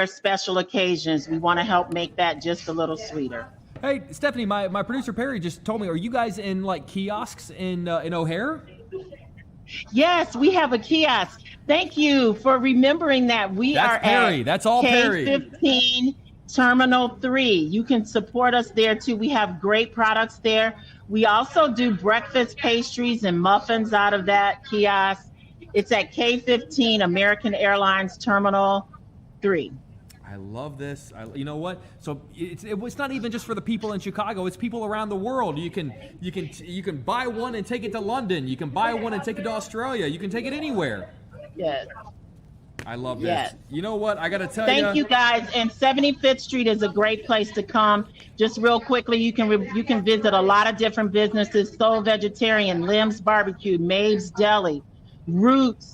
special occasions. We want to help make that just a little sweeter. Hey, Stephanie, my producer Perry just told me, are you guys in like kiosks in O'Hare? Yes, we have a kiosk. Thank you for remembering that. That's Perry. At That's all Perry. K15 Terminal 3. You can support us there too. We have great products there. We also do breakfast pastries and muffins out of that kiosk. It's at K15 American Airlines Terminal 3. I love this. You know what? So it's not even just for the people in Chicago. It's people around the world. You can buy one and take it to London. You can buy one and take it to Australia. You can take it anywhere. Yes. I love this. Yes. You know what? I got to tell you. Thank you guys. And 75th Street is a great place to come. Just real quickly, you can visit a lot of different businesses. Soul Vegetarian, Lim's Barbecue, Maeve's Deli, Roots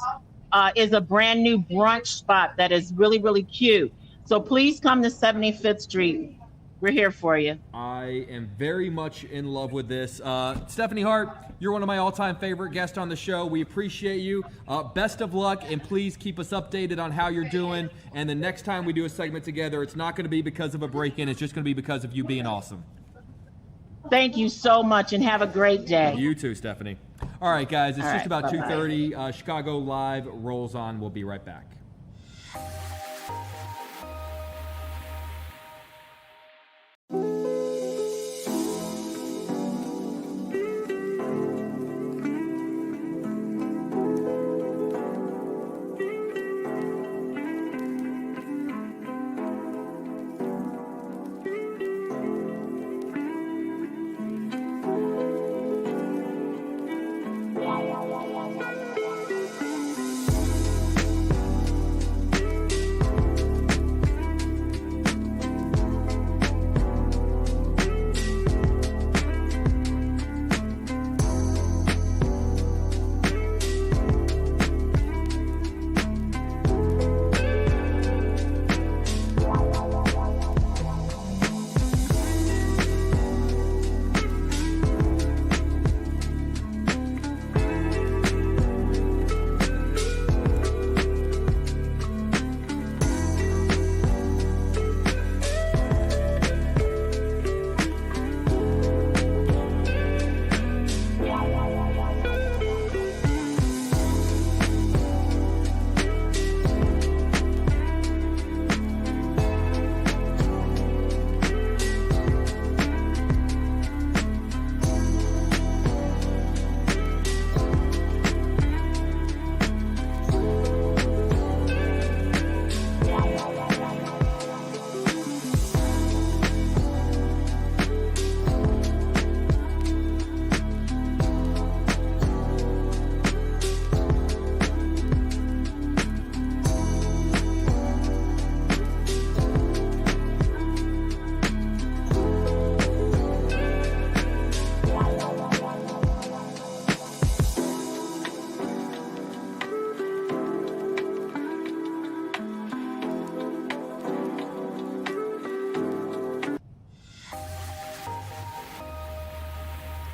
is a brand new brunch spot that is really, really cute. So please come to 75th Street. We're here for you. I am very much in love with this. Stephanie Hart, you're one of my all-time favorite guests on the show. We appreciate you. Best of luck, and please keep us updated on how you're doing. And the next time we do a segment together, it's not going to be because of a break-in. It's just going to be because of you being awesome. Thank you so much, and have a great day. You too, Stephanie. All right, guys, it's All just right, about bye-bye. 2:30. Chicago Live rolls on. We'll be right back.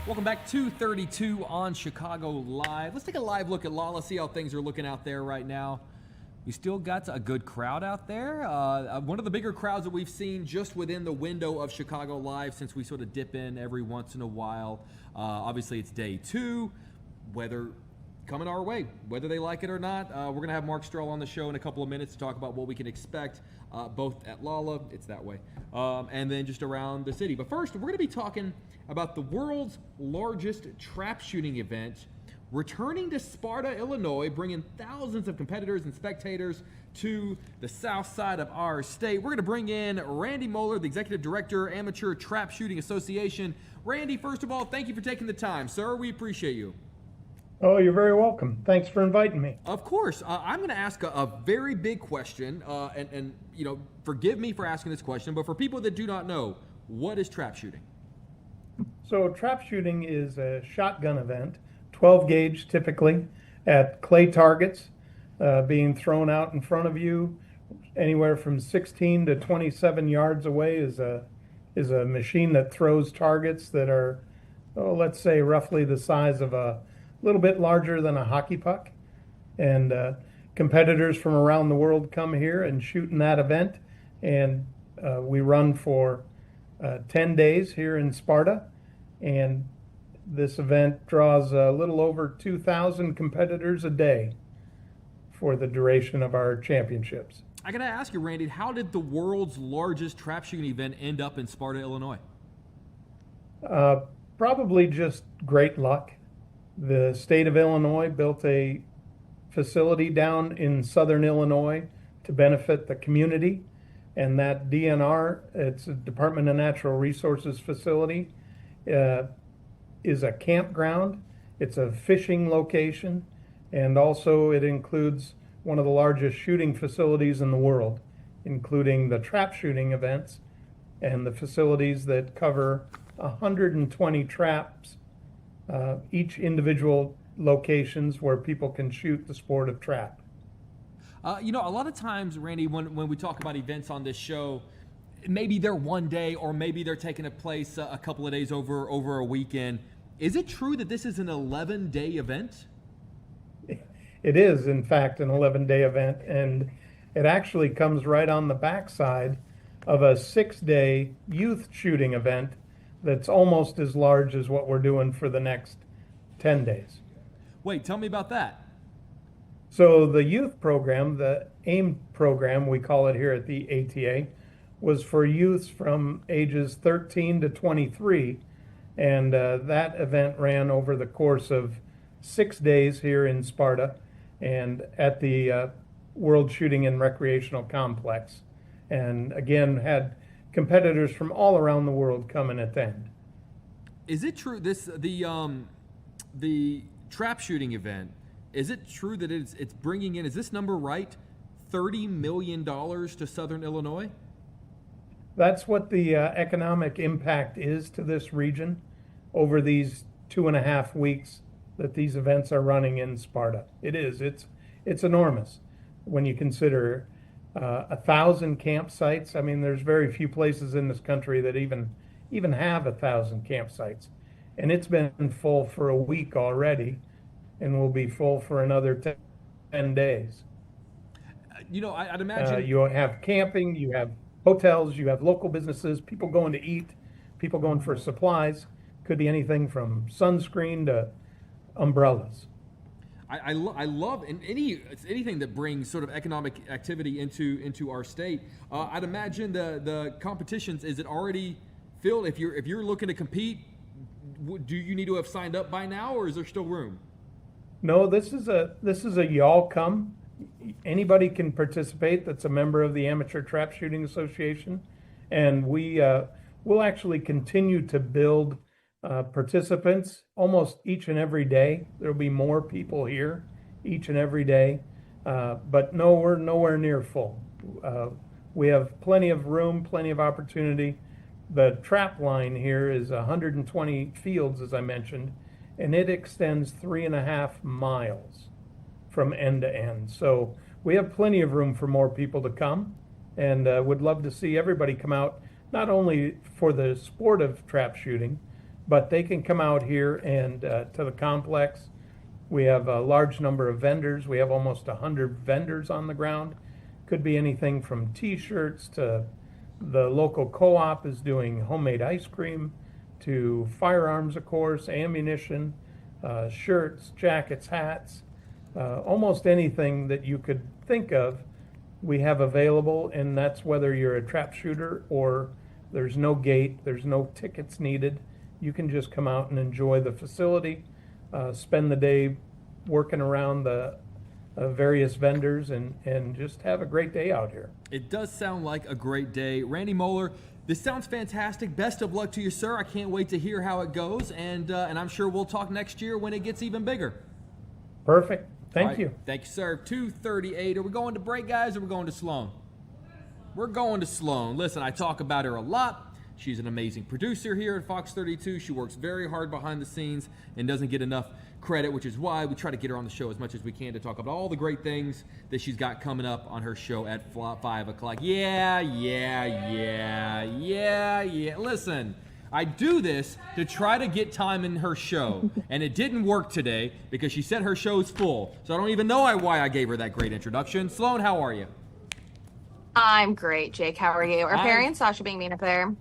Welcome back to 32 on Chicago Live. Let's take a live look at Lala, see how things are looking out there right now. We still got a good crowd out there. One of the bigger crowds that we've seen just within the window of Chicago Live since we sort of dip in every once in a while. Obviously, it's day 2. Weather coming our way, whether they like it or not. We're going to have Mark Stroll on the show in a couple of minutes to talk about what we can expect both at Lala, it's that way, and then just around the city. But first, we're going to be talking about the world's largest trap shooting event returning to Sparta, Illinois, bringing thousands of competitors and spectators to the south side of our state. We're going to bring in Randy Moeller, the Executive Director, Amateur Trap Shooting Association. Randy, first of all, thank you for taking the time, sir. We appreciate you. Oh, you're very welcome. Thanks for inviting me. Of course. I'm going to ask a very big question, and forgive me for asking this question, but for people that do not know, what is trap shooting? So trap shooting is a shotgun event, 12 gauge typically, at clay targets being thrown out in front of you. Anywhere from 16 to 27 yards away is a machine that throws targets that are, let's say, roughly the size of a little bit larger than a hockey puck. And competitors from around the world come here and shoot in that event. And we run for 10 days here in Sparta. And this event draws a little over 2,000 competitors a day for the duration of our championships. I got to ask you, Randy, how did the world's largest trap shooting event end up in Sparta, Illinois? Probably just great luck. The state of Illinois built a facility down in southern Illinois to benefit the community. And that DNR, it's a Department of Natural Resources facility, is a campground. It's a fishing location. And also it includes one of the largest shooting facilities in the world, including the trap shooting events and the facilities that cover 120 traps, each individual locations where people can shoot the sport of trap. A lot of times, Randy, when we talk about events on this show, maybe they're one day or maybe they're taking place a couple of days over a weekend. Is it true that this is an 11-day event? It is, in fact, an 11-day event, and it actually comes right on the backside of a 6-day youth shooting event that's almost as large as what we're doing for the next 10 days. Wait, tell me about that. So the youth program, the AIM program, we call it here at the ATA, was for youths from ages 13 to 23. And that event ran over the course of 6 days here in Sparta and at the World Shooting and Recreational Complex. And again, had competitors from all around the world come and attend. Is it true the trap shooting event, is it true that it's bringing in, is this number right, $30 million to Southern Illinois? That's what the economic impact is to this region over these 2.5 weeks that these events are running in Sparta. It's enormous when you consider 1,000 campsites. I mean, there's very few places in this country that even have 1,000 campsites. And it's been full for a week already and will be full for another 10 days. I'd imagine... you have camping, you have hotels, you have local businesses, people going to eat, people going for supplies. Could be anything from sunscreen to umbrellas. I love anything that brings sort of economic activity into our state. I'd imagine the competitions, is it already filled? If you're looking to compete, do you need to have signed up by now, or is there still room? No, this is a y'all come. Anybody can participate that's a member of the Amateur Trap Shooting Association, and we'll actually continue to build participants almost each and every day. There'll be more people here each and every day, but no, we're nowhere near full. We have plenty of room, plenty of opportunity. The trap line here is 120 fields, as I mentioned, and it extends 3.5 miles from end to end. So we have plenty of room for more people to come, and would love to see everybody come out, not only for the sport of trap shooting, but they can come out here and to the complex. We have a large number of vendors. We have almost 100 vendors on the ground. Could be anything from T-shirts to the local co-op is doing homemade ice cream, to firearms, of course, ammunition, shirts, jackets, hats, almost anything that you could think of we have available, and that's whether you're a trap shooter or there's no gate, there's no tickets needed. You can just come out and enjoy the facility, spend the day working around the various vendors and just have a great day out here. It does sound like a great day. Randy Moeller, this sounds fantastic. Best of luck to you, sir. I can't wait to hear how it goes, and I'm sure we'll talk next year when it gets even bigger. Perfect. Thank right. you. Thank you, sir. 2:38. Are we going to break, guys, or are we going to Sloan? We're going to Sloan. Listen, I talk about her a lot. She's an amazing producer here at Fox 32. She works very hard behind the scenes and doesn't get enough credit, which is why we try to get her on the show as much as we can to talk about all the great things that she's got coming up on her show at 5 o'clock. Yeah. Listen, I do this to try to get time in her show, and it didn't work today because she said her show's full. So I don't even know why I gave her that great introduction. Sloan, how are you? I'm great, Jake. How are you? Are Perry and Sasha being mean up there?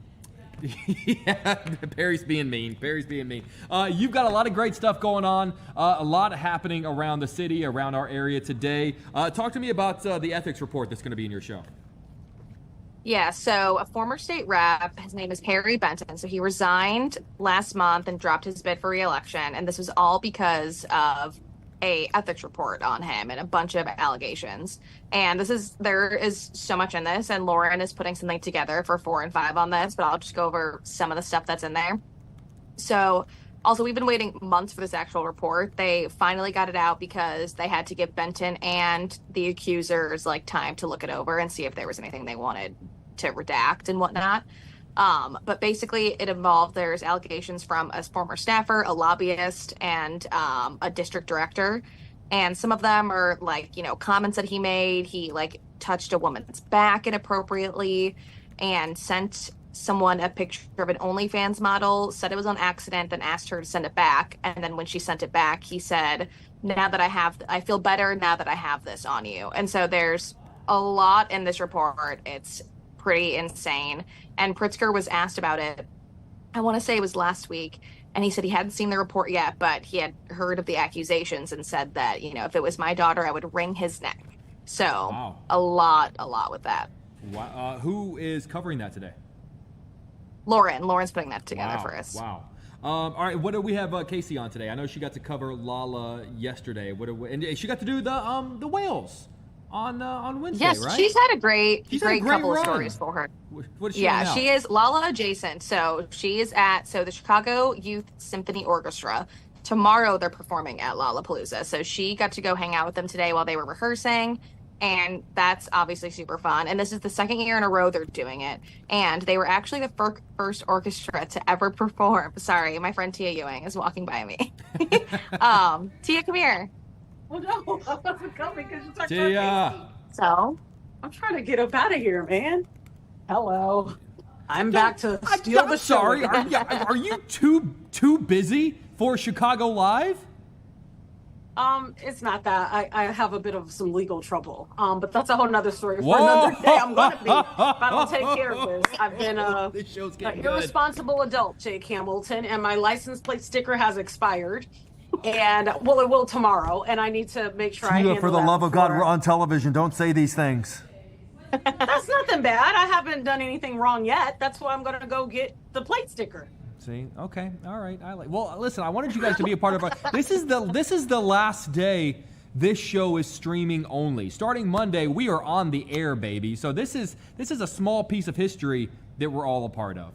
Yeah, Perry's being mean. You've got a lot of great stuff going on, a lot happening around the city, around our area today. Talk to me about the ethics report that's going to be in your show. Yeah, so a former state rep, his name is Perry Benton. So he resigned last month and dropped his bid for re-election. And this was all because of a ethics report on him and a bunch of allegations. And there is so much in this, and Lauren is putting something together for 4 and 5 on this, but I'll just go over some of the stuff that's in there. So also, we've been waiting months for this actual report. They finally got it out because they had to give Benton and the accusers time to look it over and see if there was anything they wanted to redact and whatnot. But basically it involved, there's allegations from a former staffer, a lobbyist, and a district director. And some of them are comments that he made. He touched a woman's back inappropriately and sent someone a picture of an OnlyFans model, said it was on accident, then asked her to send it back. And then when she sent it back, he said, I feel better now that I have this on you. And so there's a lot in this report. It's pretty insane. And Pritzker was asked about it, I want to say it was last week, and he said he hadn't seen the report yet, but he had heard of the accusations and said that, if it was my daughter, I would wring his neck. So wow. a lot with that. Wow. Who is covering that today? Lauren's putting that together for us. Wow. All right, what do we have Casey on today? I know she got to cover Lala yesterday. And she got to do the whales on Wednesday, yes, right? She's had a great great couple run. of stories for her. What is she yeah, now? She is Lala adjacent. So she is at the Chicago Youth Symphony Orchestra. Tomorrow they're performing at Lollapalooza. So she got to go hang out with them today while they were rehearsing. And that's obviously super fun. And this is the second year in a row they're doing it. And they were actually the first orchestra to ever perform. Sorry, my friend Tia Ewing is walking by me. Tia, come here. Oh no, I wasn't coming because you talked Tia. about me. So I'm trying to get up out of here, man. Hello. I'm back to steal the show. Sorry, are you too busy for Chicago Live? It's not that. I have a bit of some legal trouble. But that's a whole nother story for another day. I'm gonna be if I don't take care of this. I've been this show's an getting irresponsible adult, Jake Hamilton, and my license plate sticker has expired. And it will tomorrow, and I need to make sure I handle for the that love of God, before- we're on television. Don't say these things. That's nothing bad. I haven't done anything wrong yet. That's why I'm going to go get the plate sticker. See, okay, all right. Well, listen, I wanted you guys to be a part of this is the last day this show is streaming only. Starting Monday, we are on the air, baby. So this is a small piece of history that we're all a part of.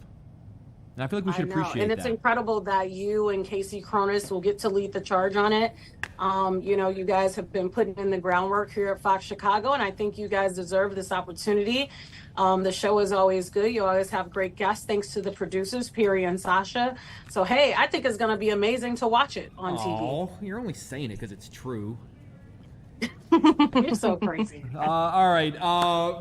And I feel like we should appreciate and that. it's incredible that you and Casey Cronus will get to lead the charge on it. You guys have been putting in the groundwork here at Fox Chicago, and I think you guys deserve this opportunity. The show is always good. You always have great guests, thanks to the producers, Perry and Sasha. So, hey, I think it's going to be amazing to watch it on TV. Oh, you're only saying it because it's true. You're so crazy. All right.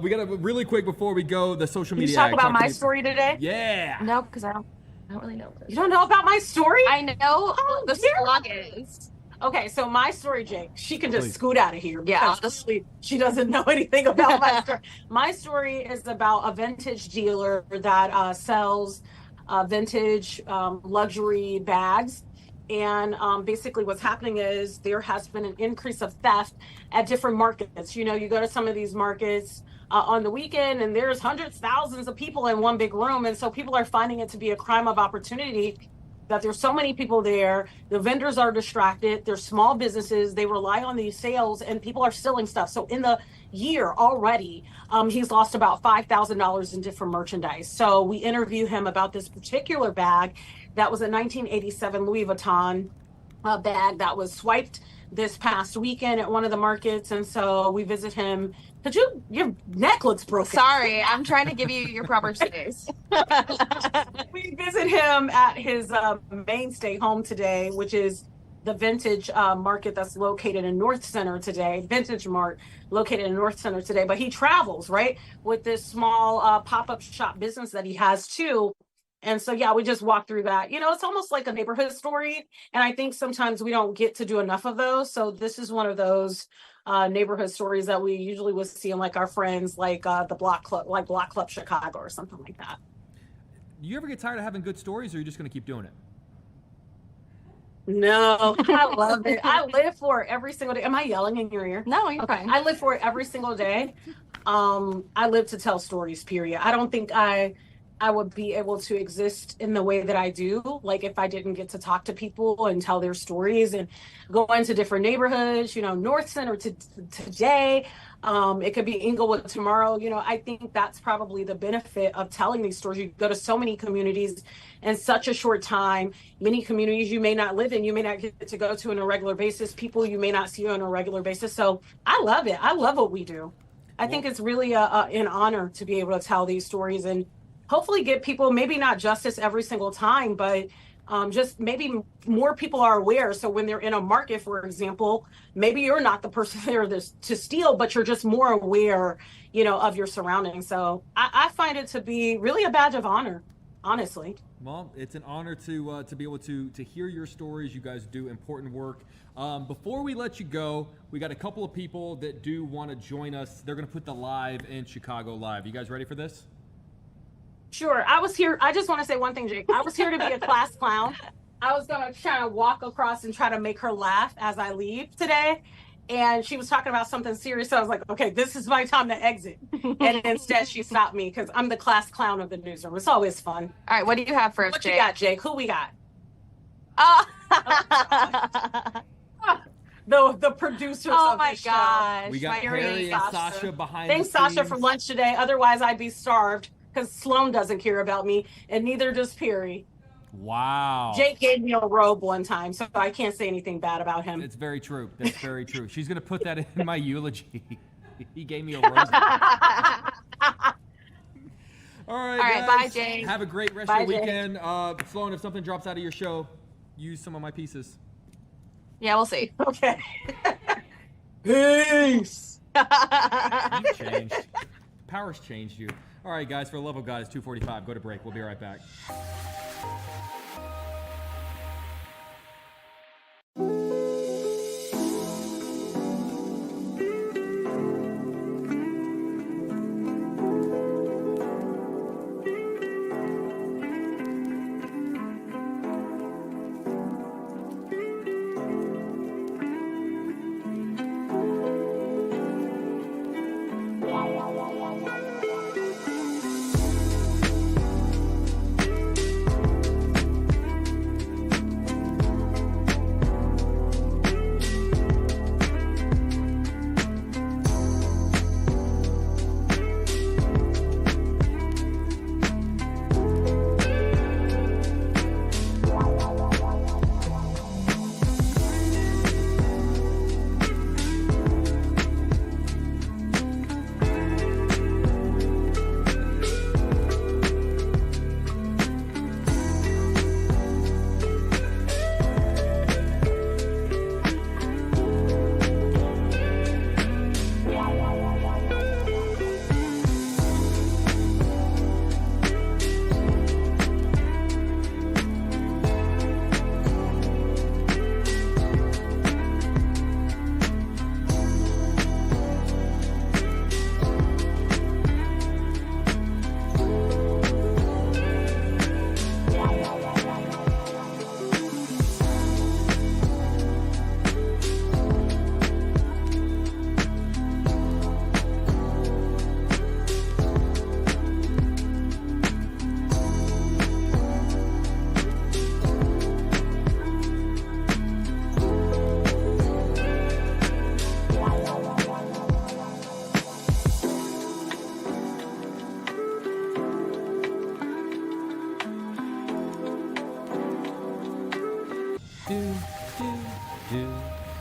We got to really quick before we go, the social Can you media. talk about my story today? Yeah. No, because I don't. I don't really know. You don't know about my story? I know what the slug is. Okay, so my story, Jake, she can just Please. scoot out of here. Yeah, Because she doesn't know anything about my story. My story is about a vintage dealer that sells vintage luxury bags. And basically what's happening is there has been an increase of theft at different markets. You know, you go to some of these markets on the weekend and there's hundreds, thousands of people in one big room. And so people are finding it to be a crime of opportunity that there's so many people there. The vendors are distracted. They're small businesses. They rely on these sales and people are stealing stuff. So in the year already, he's lost about $5,000 in different merchandise. So we interview him about this particular bag that was a 1987 Louis Vuitton bag that was swiped this past weekend at one of the markets. And so we visit him. Your neck looks broken. Sorry, I'm trying to give you your proper space. We visit him at his mainstay home today, which is the Vintage Market that's located in North Center today, Vintage Mart located in North Center today. But he travels, right, with this small pop-up shop business that he has too. And so, yeah, we just walk through that. You know, it's almost like a neighborhood story. And I think sometimes we don't get to do enough of those. So this is one of those neighborhood stories that we usually would see in like our friends, like the Block Club, like Block Club Chicago or something like that. Do you ever get tired of having good stories, or are you just going to keep doing it? No, I love it. I live for it every single day. Am I yelling in your ear? No, you're fine. I live for it every single day. I live to tell stories, period. I don't think I would be able to exist in the way that I do, like if I didn't get to talk to people and tell their stories and go into different neighborhoods, you know, North Center today. It could be Inglewood tomorrow. You know, I think that's probably the benefit of telling these stories. You go to so many communities in such a short time, many communities you may not live in, you may not get to go to on a regular basis, people you may not see on a regular basis. So I love it. I love what we do. I think it's really an honor to be able to tell these stories and hopefully get people, maybe not justice every single time, but just maybe more people are aware. So when they're in a market, for example, maybe you're not the person there to steal, but you're just more aware, you know, of your surroundings. So I find it to be really a badge of honor, honestly. Well, it's an honor to be able to hear your stories. You guys do important work. Before we let you go, we got a couple of people that do want to join us. They're going to put the live in Chicago Live. You guys ready for this? Sure. I was here. I just want to say one thing, Jake. I was here to be a class clown. I was going to try to walk across and try to make her laugh as I leave today. And she was talking about something serious. So I was like, okay, this is my time to exit. And instead she stopped me because I'm the class clown of the newsroom. It's always fun. All right. What do you have for us, Jake? Jake? What you got, Jake? Who we got? The producers Oh of my this gosh. show. We got Harry and Sasha behind Thanks, the Sasha, scenes. for lunch today. Otherwise, I'd be starved because Sloan doesn't care about me, and neither does Perry. Wow. Jake gave me a robe one time, so I can't say anything bad about him. It's very true. That's very true. She's going to put that in my eulogy. He gave me a rose. All right, guys. Bye, Jake. Have a great rest Bye, of your Jake. weekend. Sloan, if something drops out of your show, use some of my pieces. Yeah, we'll see. Okay. Peace. You changed. Power's changed you. All right, guys, for the love of guys, 2:45. Go to break. We'll be right back.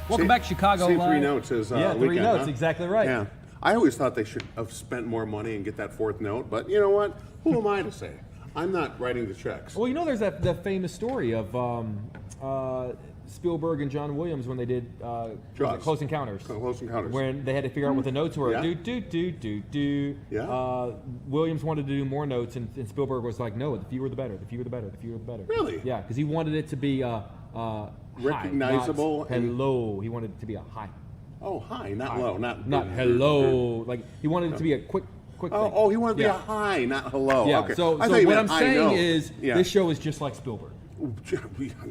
Welcome back, Chicago Same Live. 3 notes as yeah, weekend, 3 notes, huh? exactly right. Yeah. I always thought they should have spent more money and get that 4th note, but you know what? Who am I to say? I'm not writing the checks. Well, you know, there's that famous story of Spielberg and John Williams when they did Close Encounters. Close Encounters. When they had to figure out what the notes were. Yeah. Yeah. Williams wanted to do more notes, and Spielberg was like, no, the fewer the better, the fewer the better, the fewer the better. Really? Yeah, because he wanted it to be recognizable. High, not hello. He wanted it to be a high. Oh, high, not low. Not hello. Like, he wanted it to be a quick thing. Oh, he wanted to be a high, not hello. Yeah, Okay. so what I'm saying is this show is just like Spielberg. In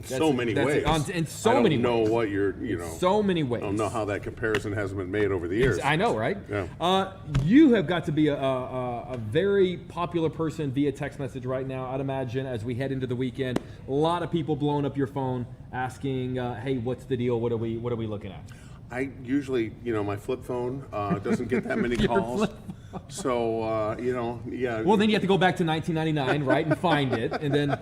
so many ways. In so many ways. I don't know what you're, so many ways. I don't know how that comparison hasn't been made over the years. I know, right? Yeah. You have got to be a very popular person via text message right now, I'd imagine, as we head into the weekend. A lot of people blowing up your phone asking, hey, what's the deal? What are we looking at? I usually, my flip phone doesn't get that many calls. So, yeah. Well, then you have to go back to 1999, right, and find it. And then,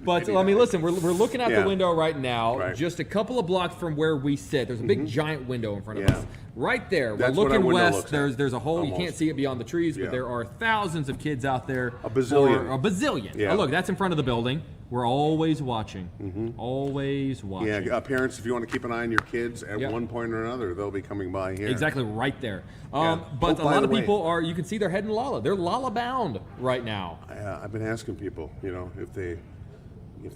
but, I mean, listen, we're looking out the window right now, just a couple of blocks from where we sit. There's a big giant window in front of us. Right there. That's we're looking what our window west. There's a hole. Almost. You can't see it beyond the trees, but there are thousands of kids out there. A bazillion. A bazillion. Yeah. Oh, look, that's in front of the building. We're always watching. Always watching. Yeah, parents, if you want to keep an eye on your kids, at one point or another, they'll be coming by here. Exactly, right there. But a lot of people are, you can see they're heading Lala. They're Lala bound right now. I've been asking people, if they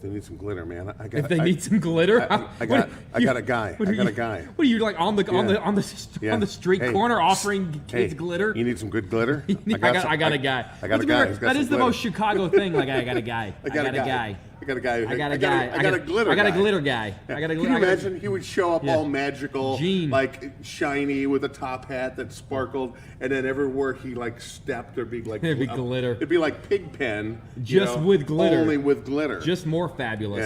need some glitter, man. If they need some glitter, I got a guy. What are you like on the street corner offering kids glitter? You need some good glitter? I got a guy. I got a guy. That is the most Chicago thing. Like, I got a guy. I got a guy. I got a guy. I got a guy. I got a glitter. I got a glitter guy. I got a glitter. Can you imagine? He would show up all magical, like shiny, with a top hat that sparkled, and then everywhere he stepped, there'd be it'd be glitter. It'd be like Pigpen, with glitter. Only with glitter. Just more fabulous.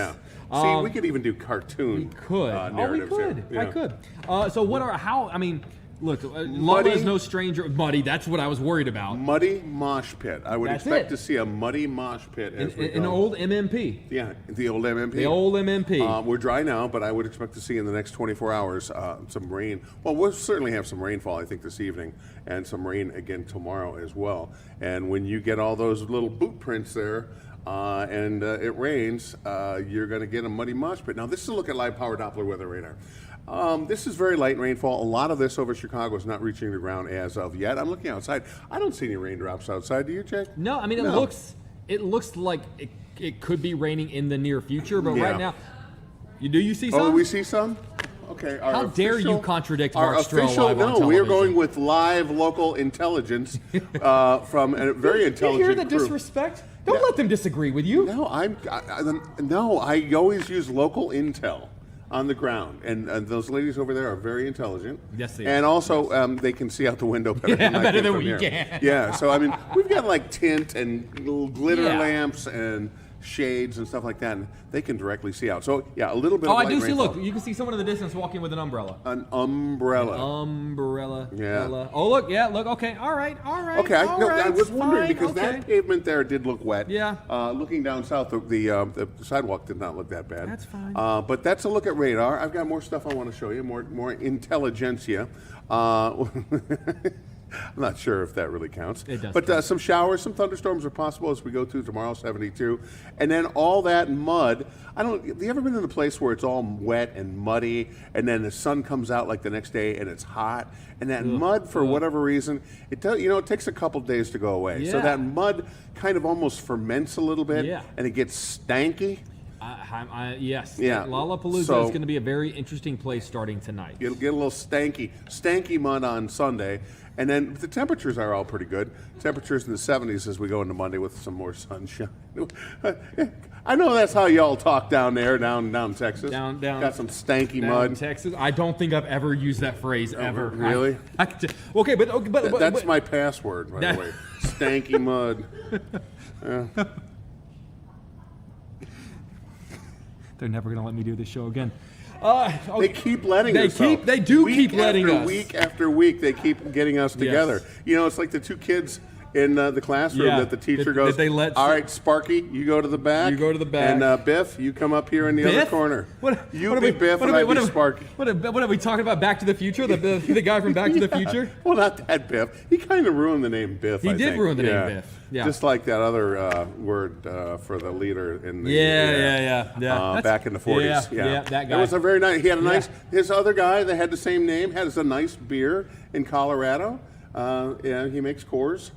Yeah. See, we could even do cartoon. Narratives. We could. Yeah. I could. Look, Lala is no stranger. Muddy, that's what I was worried about. Muddy mosh pit. I would expect to see a muddy mosh pit as we go. An old MMP. Yeah, the old MMP. The old MMP. We're dry now, but I would expect to see in the next 24 hours some rain. Well, we'll certainly have some rainfall, I think, this evening, and some rain again tomorrow as well. And when you get all those little boot prints there, and it rains, you're going to get a muddy mosh pit. Now, this is a look at live power Doppler weather radar. This is very light rainfall. A lot of this over Chicago is not reaching the ground as of yet. I'm looking outside. I don't see any raindrops outside. Do you, Jake? No, I mean, it looks like it could be raining in the near future, but right now, you see some? Oh, we see some? Okay. How dare you contradict Mark Stroh live on television? No, we are going with live local intelligence from a very intelligent You hear the group. Disrespect? Don't let them disagree with you. No, I always use local intel on the ground, and those ladies over there are very intelligent. Yes, they and are. also they can see out the window better than I better can than from we here. can. Yeah, so I mean, we've got tint and little glitter lamps and shades and stuff like that, and they can directly see out. So yeah, a little bit. Oh, of I light do see. rainfall. Look, you can see someone in the distance walking with an umbrella. An umbrella. Yeah. Oh, look. Yeah. Look. Okay. All right. Okay, I was wondering because okay. that pavement there did look wet. Yeah. Looking down south, the sidewalk did not look that bad. That's fine. But that's a look at radar. I've got more stuff I want to show you, more intelligentsia. I'm not sure if that really counts. It does. But some showers, some thunderstorms are possible as we go through tomorrow, 72. And then all that mud. Have you ever been in a place where it's all wet and muddy, and then the sun comes out like the next day and it's hot, and that mud, for whatever reason, it takes a couple days to go away. Yeah. So that mud kind of almost ferments a little bit, and it gets stanky. Yes. Yeah. Lollapalooza is going to be a very interesting place starting tonight. It'll get a little stanky mud on Sunday. And then the temperatures are all pretty good. Temperatures in the 70s as we go into Monday with some more sunshine. I know that's how y'all talk down there, down Texas. Down. Got some stanky down mud. In Texas. I don't think I've ever used that phrase ever. Really? Okay, but that's my password, by the way. Stanky mud. Yeah. They're never going to let me do this show again. They keep letting us. They do keep letting us. Week after week, they keep getting us together. Yes. It's like the two kids in the classroom that the teacher goes, all right, Sparky, you go to the back. You go to the back. And Biff, you come up here in the other corner. You be Biff and I be Sparky. What are we talking about? Back to the Future? The guy from Back to the Future? Well, not that Biff. He kind of ruined the name Biff, He did ruin the name Biff. Yeah. Just like that other word for the leader in the back in the 40s. Yeah, that guy. It was a very nice. He had a nice. His other guy that had the same name has a nice beer in Colorado. He makes Coors.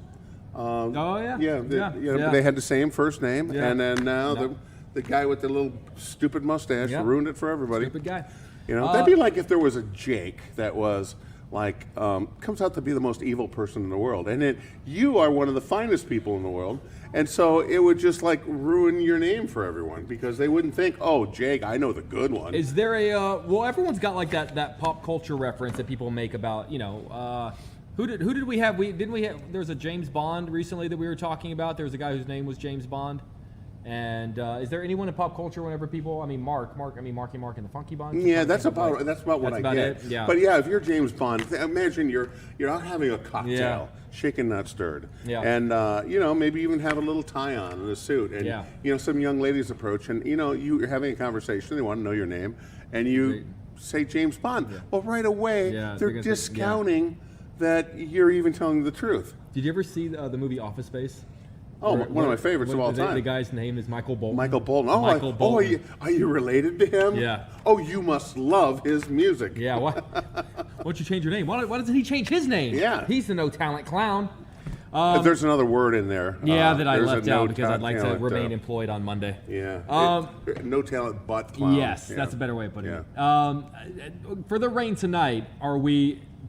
They had the same first name, and then now the guy with the little stupid mustache ruined it for everybody. Stupid guy. That'd be like if there was a Jake that was like comes out to be the most evil person in the world, and you are one of the finest people in the world, and so it would just like ruin your name for everyone because they wouldn't think, oh, Jake, I know the good one. Is there a well? Everyone's got like that pop culture reference that people make about Who did we have? There was a James Bond recently that we were talking about. There was a guy whose name was James Bond. And is there anyone in pop culture whenever people? I mean, Marky Mark and the Funky Bunch. Yeah, that's about what I get. It, yeah. But yeah, if you're James Bond, imagine you're out having a cocktail, shaken not stirred, and maybe even have a little tie on and a suit, and some young ladies approach, and you're having a conversation. They want to know your name, and you say James Bond. Yeah. Well, right away they're discounting that you're even telling the truth. Did you ever see the movie Office Space? Oh, one of my favorites of all time. The guy's name is Michael Bolton. Michael Bolton. Oh, Michael Bolton. Are you related to him? Yeah. Oh, you must love his music. Yeah. Why don't you change your name? Why doesn't he change his name? Yeah. He's the no talent clown. There's another word in there. That I left out because I'd like to remain employed on Monday. Yeah. No talent but clown. Yes, that's a better way of putting it. For the rain tonight,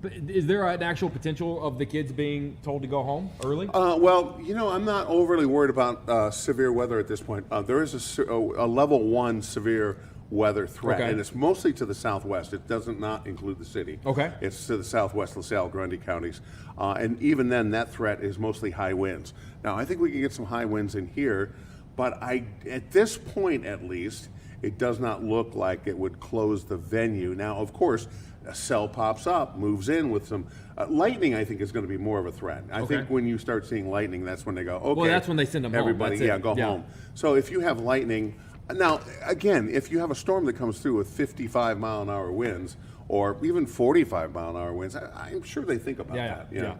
is there an actual potential of the kids being told to go home early? Well, I'm not overly worried about severe weather at this point. There is a level 1 severe weather threat, and it's mostly to the southwest. It does not include the city. Okay. It's to the southwest, LaSalle, Grundy counties. And even then, that threat is mostly high winds. Now, I think we can get some high winds in here, but at this point at least, it does not look like it would close the venue. Now, of course, a cell pops up, moves in with some lightning. I think is going to be more of a threat. I think when you start seeing lightning, that's when they go, okay. Well, that's when they send them everybody, home. Go home. So if you have lightning, now again, if you have a storm that comes through with 55 mile an hour winds or even 45 mile an hour winds, I'm sure they think about that. Yeah.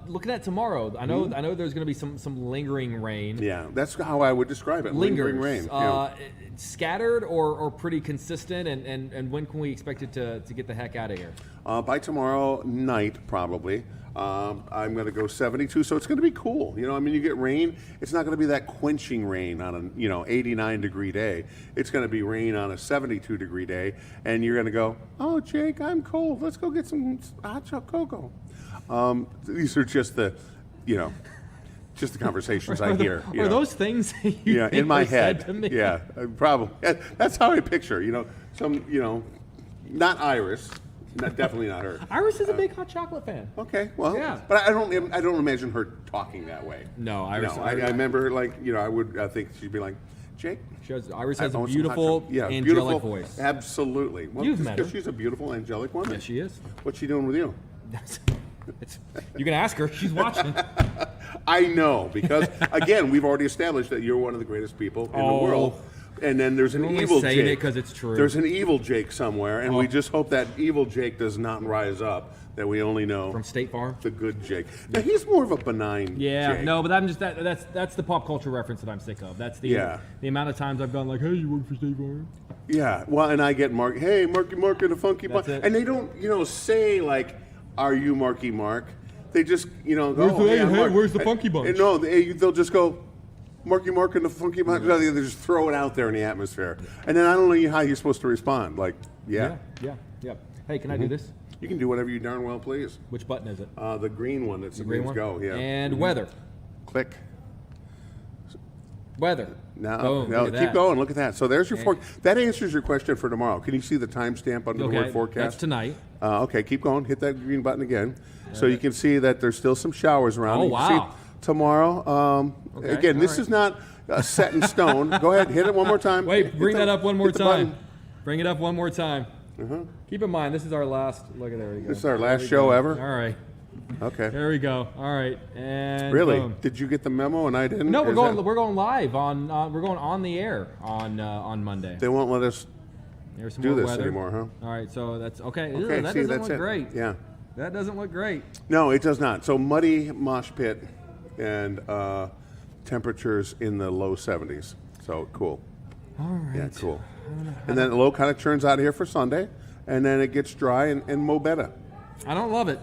Looking at tomorrow, I know there's going to be some lingering rain. Yeah, that's how I would describe it. Lingering rain. Scattered or pretty consistent, and when can we expect it to get the heck out of here? By tomorrow night, probably. I'm going to go 72, so it's going to be cool. You get rain. It's not going to be that quenching rain on an 89 degree day. It's going to be rain on a 72 degree day, and you're going to go, oh, Jake, I'm cold. Let's go get some hot chocolate cocoa. These are just the conversations I hear. Are those things you in my head? Said to me? Yeah, probably. That's how I picture. Not Iris. Definitely not her. Iris is a big hot chocolate fan. Okay, well, but I don't imagine her talking that way. No, Iris. No, I remember her I think she'd be like, Jake. Iris has a beautiful, angelic voice. Absolutely. Well, You've met her. She's a beautiful, angelic woman. Yes, she is. What's she doing with you? You can ask her. She's watching. I know, because again, we've already established that you're one of the greatest people in the world. And then there's an evil Jake. Saying it because it's true. There's an evil Jake somewhere, and we just hope that evil Jake does not rise up. That we only know from State Farm, the good Jake. Now he's more of a benign. Jake. No, but I'm just that's the pop culture reference that I'm sick of. That's the amount of times I've gone like, hey, you work for State Farm. Yeah, well, and I get Mark. Hey, Marky Mark and the Funky Bunch, and they don't say like, are you Marky Mark? They just go, hey, where's the Funky Bunch? No, they'll just go, Marky Mark and the Funky Bunch. They just throw it out there in the atmosphere, and then I don't know how you're supposed to respond. Like, yeah. Hey, can I do this? You can do whatever you darn well please. Which button is it? The green one that means go. Yeah. And weather. Click. Weather. No, keep going. Look at that. So there's your forecast. That answers your question for tomorrow. Can you see the timestamp under the word forecast? That's tonight. Okay, keep going. Hit that green button again. So you can see that there's still some showers around. Oh, wow. See tomorrow. Again, this is not set in stone. Go ahead, hit it one more time. Wait, bring that up one more time. Bring it up one more time. Keep in mind, this is our last. Look at there we go. This is our last show ever. All right. Okay. There we go. All right. And Really? boom. Did you get the memo and I didn't? No, Is we're going live on we're going on the air on Monday. They won't let us There's some do more this weather. anymore, huh? All right, so that's okay. Okay, Ew, that see, doesn't that's look it. great. Yeah. That doesn't look great. No, it does not. So muddy mosh pit and temperatures in the low 70s. So cool. All right. Yeah, cool. And then the low kind of turns out here for Sunday, and then it gets dry and mo better. I don't love it.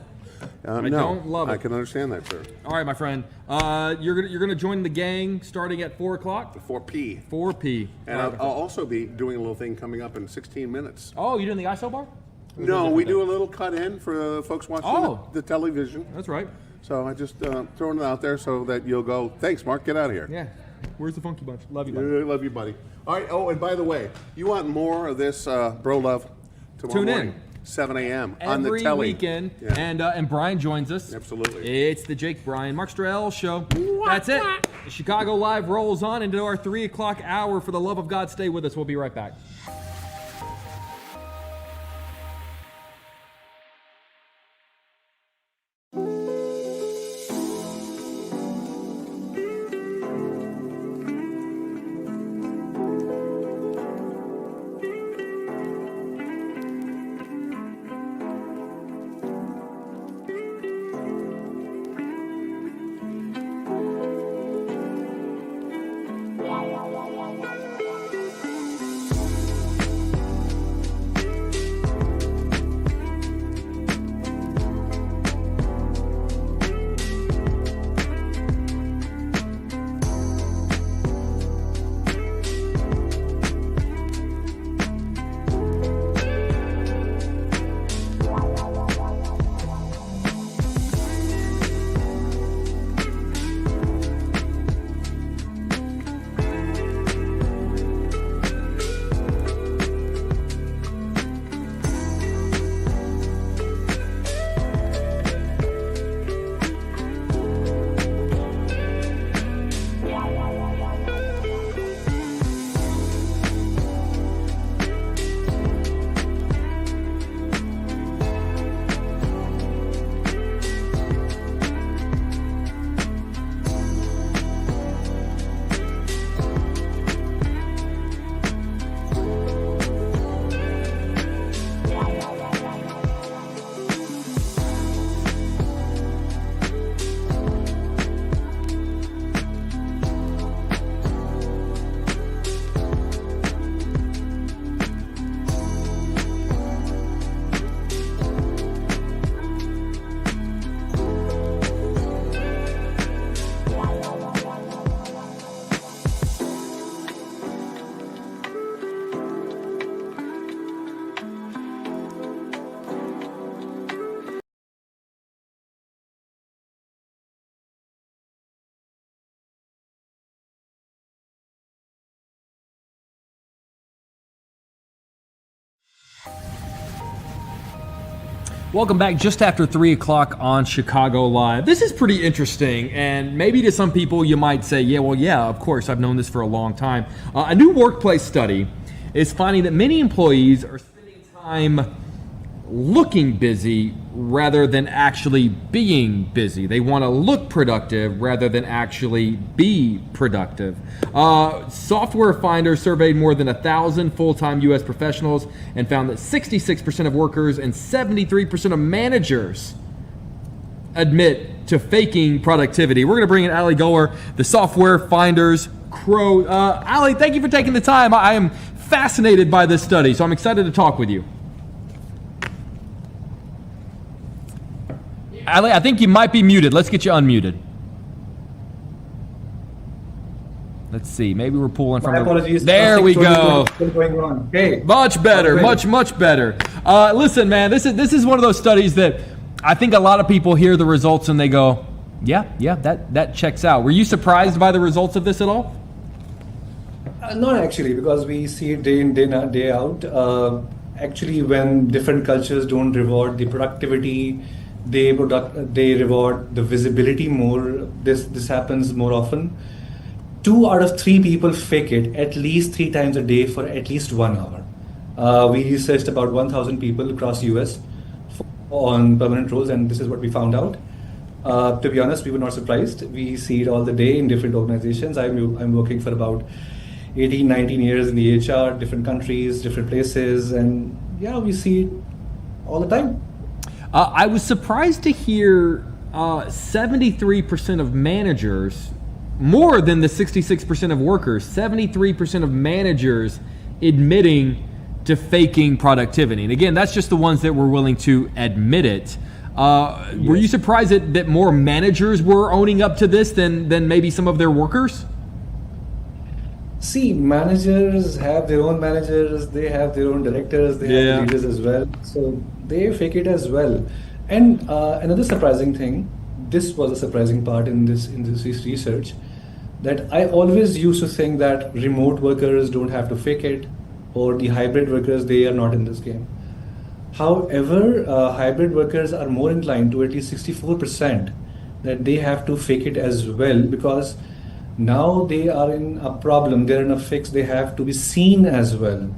I no, don't love it. I can understand that, sir. All right, my friend. You're gonna join the gang starting at 4 o'clock. 4 p. 4 p. And I'll also be doing a little thing coming up in 16 minutes. Oh, you doing the ISO bar? No, we do a little cut in for the folks watching the television. That's right. So I just throwing it out there so that you'll go, thanks, Mark, get out of here. Yeah. Where's the Funky Bunch? Love you, buddy. I love you, buddy. All right. Oh, and by the way, you want more of this Bro Love tomorrow Tune morning, 7 a.m. on the Every telly. weekend, Yeah. and Brian joins us. Absolutely. It's the Jake Bryan, Mark Strell show. That's it. The Chicago Live rolls on into our 3 o'clock hour. For the love of God, stay with us. We'll be right back. Welcome back just after 3 o'clock on Chicago Live. This is pretty interesting, and maybe to some people you might say, yeah, of course, I've known this for a long time. A new workplace study is finding that many employees are spending time looking busy rather than actually being busy. They want to look productive rather than actually be productive. Software Finder surveyed more than 1,000 full-time U.S. professionals and found that 66% of workers and 73% of managers admit to faking productivity. We're going to bring in Ali Goer, the Software Finder's Crow. Ali, thank you for taking the time. I am fascinated by this study, so I'm excited to talk with you. Ali, I think you might be muted. Let's get you unmuted. Let's see. Maybe we're pulling from apologies. There we go. What's going on? Hey. Much better. Much better. Listen, man, this is one of those studies that I think a lot of people hear the results and they go, yeah, that checks out. Were you surprised by the results of this at all? Not actually, because we see it day in, day out. Actually, when different cultures don't reward the productivity, they reward the visibility more. This happens more often. 2 out of 3 people fake it at least 3 times a day for at least 1 hour. We researched about 1,000 people across US on permanent roles, and this is what we found out. To be honest, we were not surprised. We see it all the day in different organizations. I'm working for about 18, 19 years in the HR, different countries, different places, and yeah, we see it all the time. I was surprised to hear 73% of managers, more than the 66% of workers, 73% of managers admitting to faking productivity. And again, that's just the ones that were willing to admit it. Were you surprised that more managers were owning up to this than maybe some of their workers? See, managers have their own managers, they have their own directors, they have leaders as well. So they fake it as well. And another surprising thing, this was a surprising part in this research, that I always used to think that remote workers don't have to fake it, or the hybrid workers, they are not in this game. However, hybrid workers are more inclined to at least 64% that they have to fake it as well, because now they are in a problem, they're in a fix, they have to be seen as well.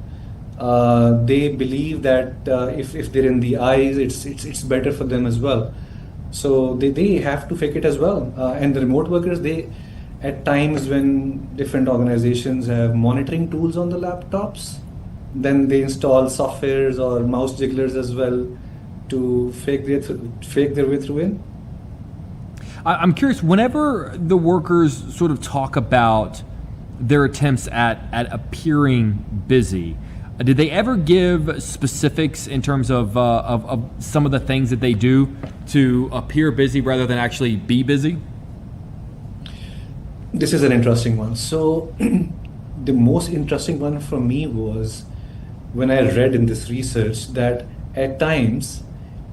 They believe that if they're in the eyes, it's better for them as well. So they have to fake it as well. And the remote workers, they, at times when different organizations have monitoring tools on the laptops, then they install softwares or mouse jigglers as well to fake their way through in. I'm curious, whenever the workers sort of talk about their attempts at appearing busy, did they ever give specifics in terms of some of the things that they do to appear busy rather than actually be busy? This is an interesting one. So the most interesting one for me was when I read in this research that at times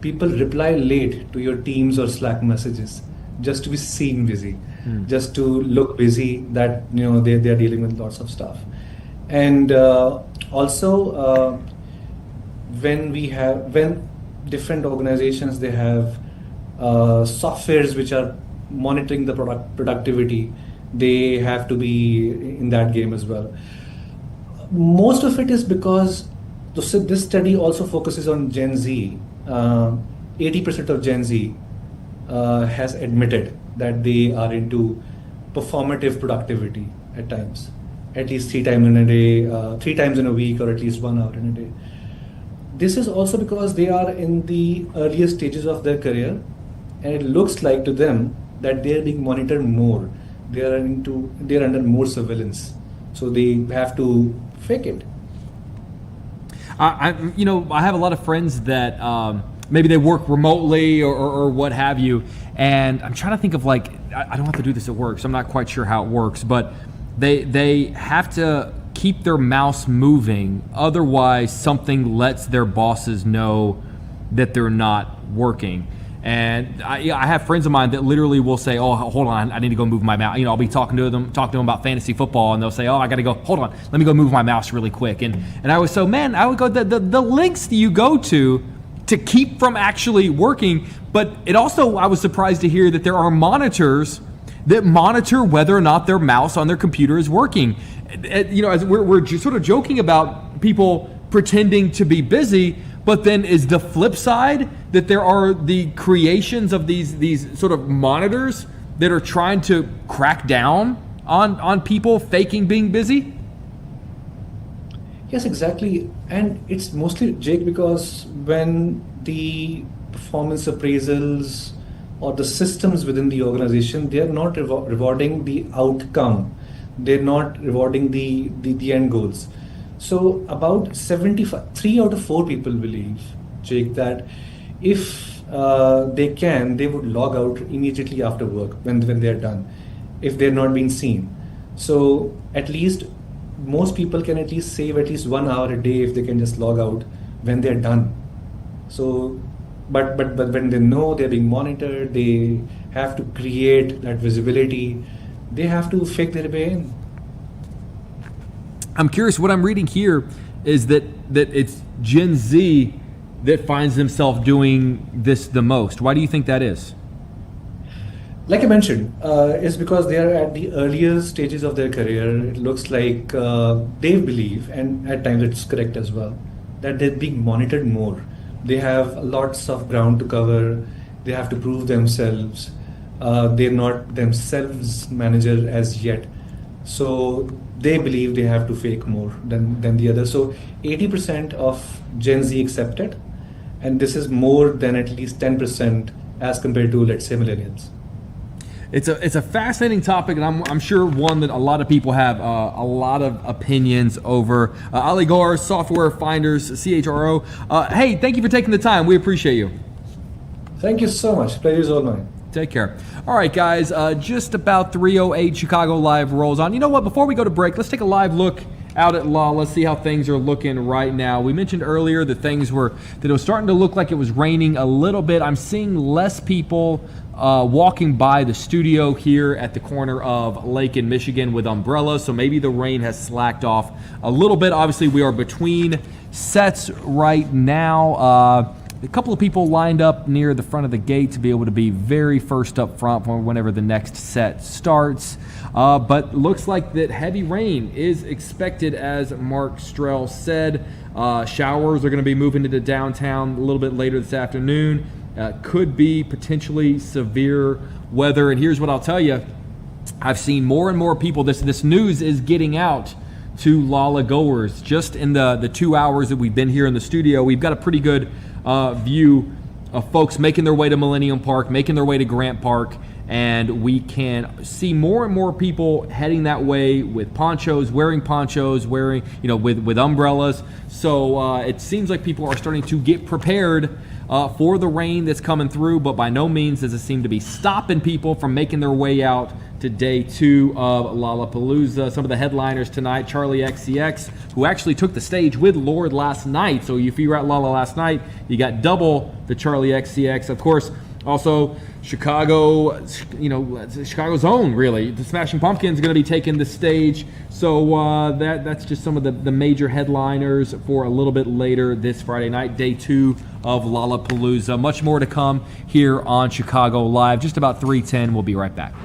people reply late to your Teams or Slack messages just to be seen busy, just to look busy, that they are dealing with lots of stuff. And also when different organizations, they have softwares which are monitoring the productivity, they have to be in that game as well. Most of it is because this study also focuses on Gen Z. 80% of Gen Z has admitted that they are into performative productivity at times, at least 3 times in a day, 3 times in a week, or at least 1 hour in a day. This is also because they are in the earliest stages of their career, and it looks like to them that they are being monitored more. They are under more surveillance, so they have to fake it. I have a lot of friends that maybe they work remotely or what have you, and I'm trying to think of, I don't have to do this at work, so I'm not quite sure how it works, but they have to keep their mouse moving, otherwise something lets their bosses know that they're not working. And I have friends of mine that literally will say, "Oh, hold on, I need to go move my mouse." I'll be talking to them about fantasy football, and they'll say, "Oh, I got to go. Hold on, let me go move my mouse really quick." And I was I would go the lengths that you go to keep from actually working. But it also, I was surprised to hear that there are monitors that monitor whether or not their mouse on their computer is working. As we're just sort of joking about people pretending to be busy. But then is the flip side that there are the creations of these sort of monitors that are trying to crack down on people faking being busy? Yes, exactly. And it's mostly, Jake, because when the performance appraisals or the systems within the organization, they are not rewarding the outcome. They're not rewarding the end goals. So about 3 out of 4 people believe, Jake, that if they would log out immediately after work when they're done, if they're not being seen. So at least most people can at least save at least 1 hour a day if they can just log out when they're done. So, but when they know they're being monitored, they have to create that visibility. They have to fake their way in. I'm curious, what I'm reading here is that it's Gen Z that finds themselves doing this the most. Why do you think that is? Like I mentioned, it's because they are at the earlier stages of their career. It looks like they believe, and at times it's correct as well, that they're being monitored more. They have lots of ground to cover. They have to prove themselves. They're not themselves manager as yet. So they believe they have to fake more than the others. So 80% of Gen Z accepted, and this is more than at least 10% as compared to, let's say, millennials. It's a fascinating topic, and I'm sure one that a lot of people have a lot of opinions over. Ali Gar, Software Finders, CHRO. Hey, thank you for taking the time. We appreciate you. Thank you so much. Pleasure's all mine. Take care. All right, guys, just about 3:08 Chicago Live rolls on. You know what? Before we go to break, let's take a live look out at Law. Let's see how things are looking right now. We mentioned earlier that it was starting to look like it was raining a little bit. I'm seeing less people walking by the studio here at the corner of Lake and Michigan with umbrellas, so maybe the rain has slacked off a little bit. Obviously, we are between sets right now. A couple of people lined up near the front of the gate to be able to be very first up front for whenever the next set starts. But looks like that heavy rain is expected, as Mark Strell said. Showers are going to be moving into downtown a little bit later this afternoon. Could be potentially severe weather. And here's what I'll tell you. I've seen more and more people. This news is getting out to Lala goers. Just in the 2 hours that we've been here in the studio, we've got a pretty good view of folks making their way to Millennium Park, making their way to Grant Park, and we can see more and more people heading that way with ponchos, wearing with umbrellas. So it seems like people are starting to get prepared for the rain that's coming through, but by no means does it seem to be stopping people from making their way out to day 2 of Lollapalooza. Some of the headliners tonight: Charlie XCX, who actually took the stage with Lorde last night. So if you were at Lolla last night, you got double the Charlie XCX. Of course, also Chicago's own, really. The Smashing Pumpkins are going to be taking the stage. So that's just some of the major headliners for a little bit later this Friday night, day 2 of Lollapalooza. Much more to come here on Chicago Live. Just about 3:10. We'll be right back.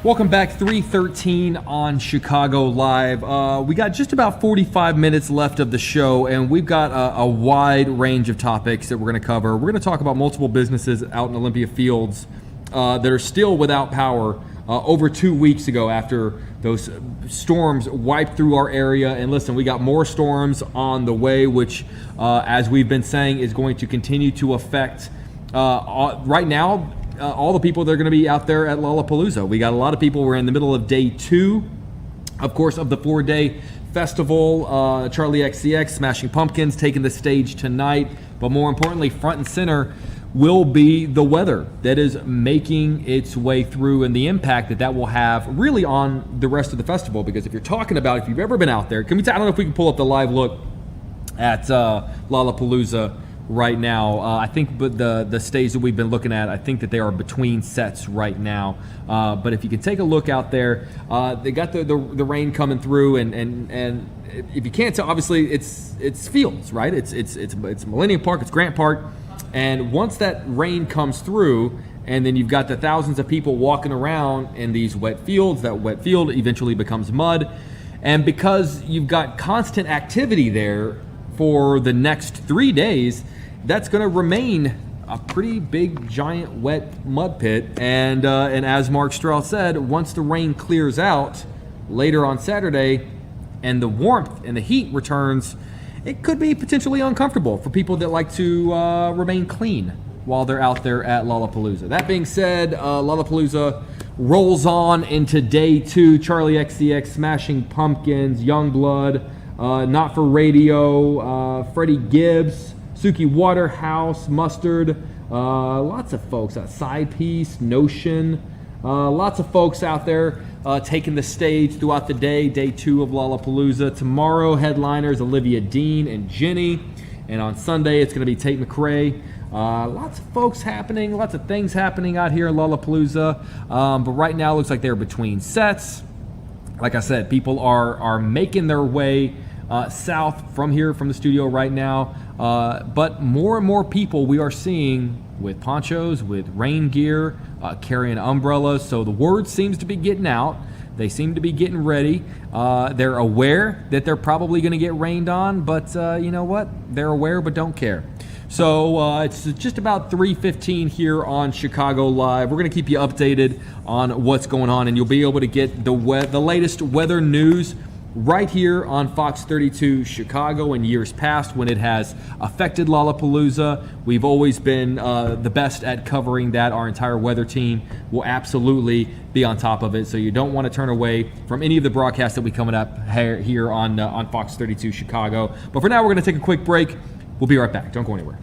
Welcome back, 313 on Chicago Live. We got just about 45 minutes left of the show, and we've got a wide range of topics that we're going to cover. We're going to talk about multiple businesses out in Olympia Fields that are still without power over 2 weeks ago after those storms wiped through our area. And listen, we got more storms on the way, which, as we've been saying, is going to continue to affect right now all the people that are going to be out there at Lollapalooza. We got a lot of people. We're in the middle of day 2, of course, of the 4-day festival. Charlie XCX, Smashing Pumpkins, taking the stage tonight. But more importantly, front and center will be the weather that is making its way through and the impact that that will have really on the rest of the festival. Because if you're talking about, if you've ever been out there, I don't know if we can pull up the live look at Lollapalooza right now. I think the stage that we've been looking at, I think that they are between sets right now. But if you can take a look out there, they got the rain coming through, and if you can't tell, obviously it's fields, right? It's Millennium Park, it's Grant Park, and once that rain comes through, and then you've got the thousands of people walking around in these wet fields, that wet field eventually becomes mud, and because you've got constant activity there for the next 3 days, that's going to remain a pretty big, giant, wet mud pit. And as Mark Strauss said, once the rain clears out later on Saturday and the warmth and the heat returns, it could be potentially uncomfortable for people that like to remain clean while they're out there at Lollapalooza. That being said, Lollapalooza rolls on into day 2. Charlie XCX, Smashing Pumpkins, Youngblood, Not For Radio, Freddie Gibbs, Suki Waterhouse, Mustard, lots of folks, Side Piece, Notion, lots of folks out there taking the stage throughout the day, day 2 of Lollapalooza. Tomorrow, headliners Olivia Dean and Jenny, and on Sunday it's going to be Tate McRae. Lots of folks happening, lots of things happening out here in Lollapalooza, but right now it looks like they're between sets. Like I said, people are making their way south from here, from the studio right now, but more and more people we are seeing with ponchos, with rain gear, carrying umbrellas. So the word seems to be getting out. They seem to be getting ready. They're aware that they're probably going to get rained on, but you know what? They're aware but don't care. So it's just about 3:15 here on Chicago Live. We're going to keep you updated on what's going on, and you'll be able to get the latest weather news right here on Fox 32 Chicago. In years past, when it has affected Lollapalooza, we've always been the best at covering that. Our entire weather team will absolutely be on top of it, so you don't want to turn away from any of the broadcasts that we coming up here on Fox 32 Chicago. But for now, we're going to take a quick break. We'll be right back. Don't go anywhere.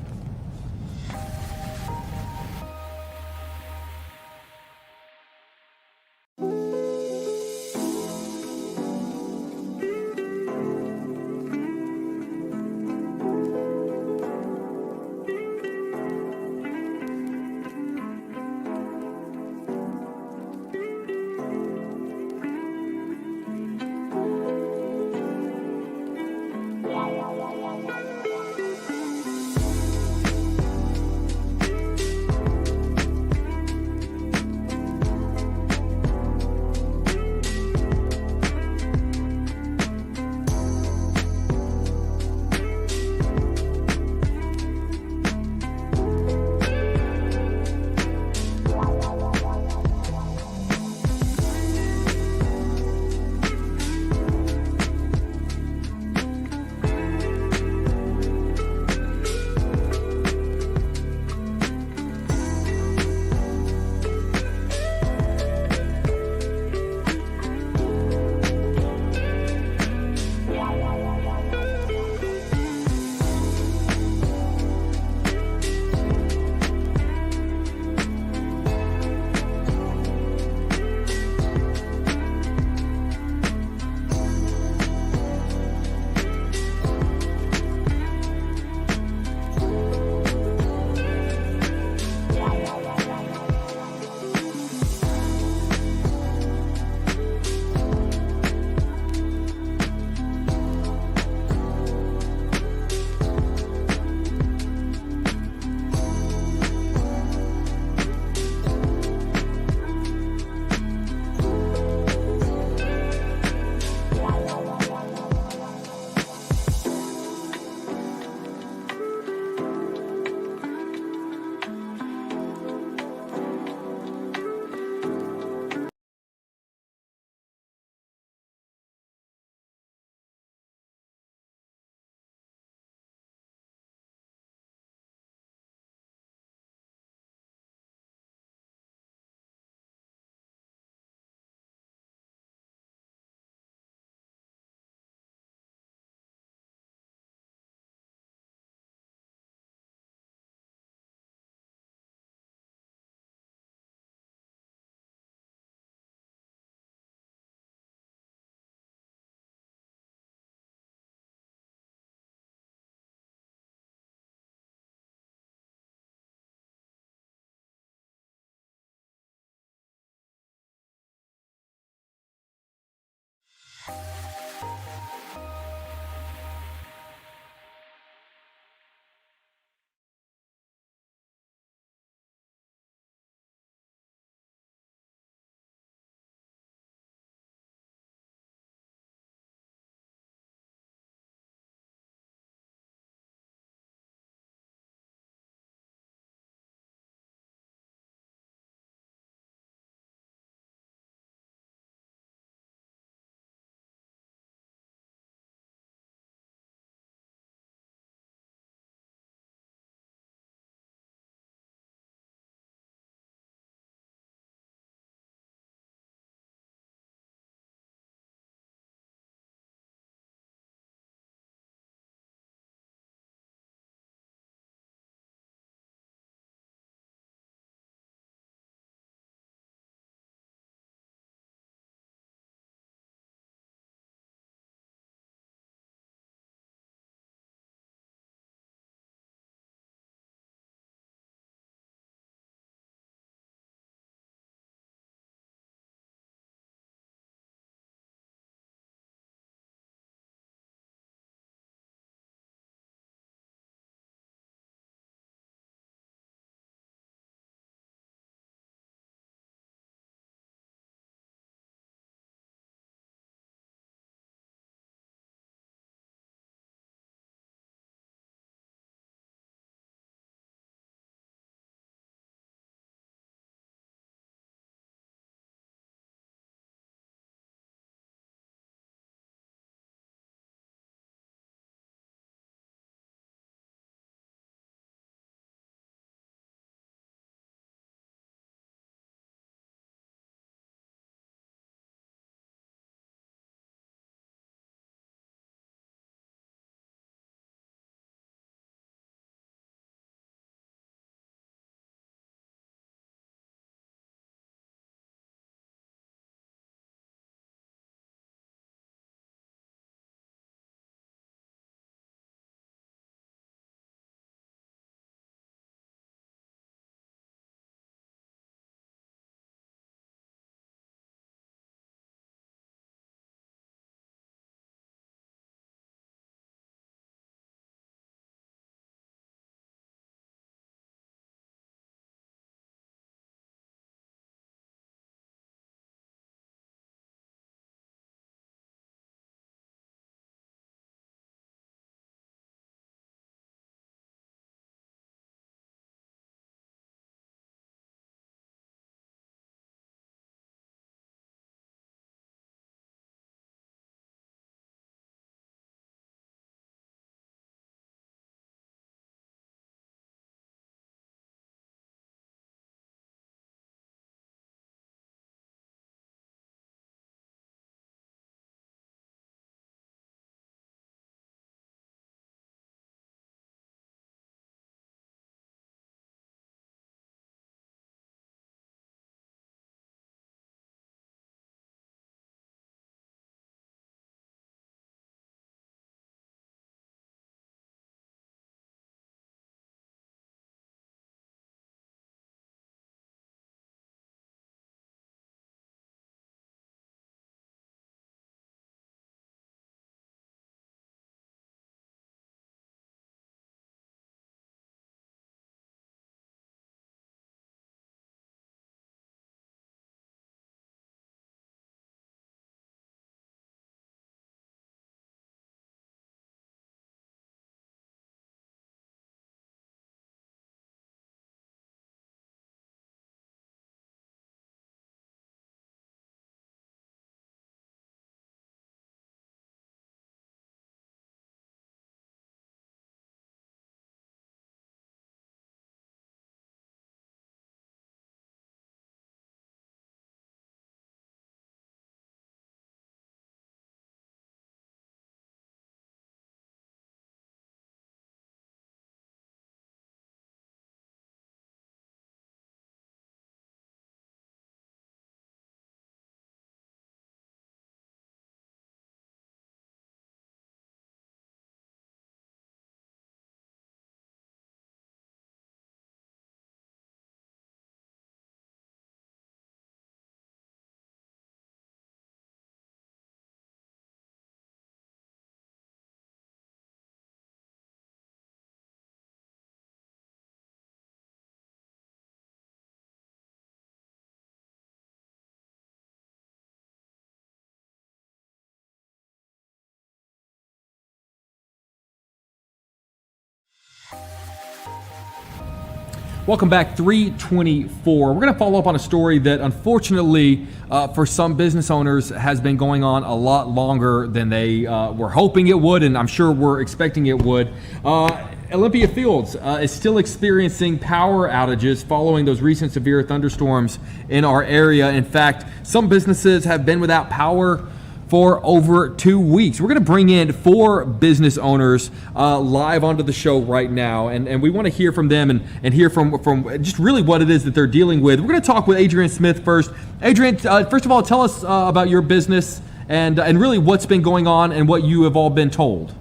Welcome back, 324. We're going to follow up on a story that unfortunately for some business owners has been going on a lot longer than they were hoping it would, and I'm sure we're expecting it would. Olympia Fields is still experiencing power outages following those recent severe thunderstorms in our area. In fact, some businesses have been without power for over 2 weeks. We're going to bring in 4 business owners live onto the show right now, and we want to hear from them and hear from just really what it is that they're dealing with. We're going to talk with Adrian Smith first. Adrian, first of all, tell us about your business and really what's been going on and what you have all been told.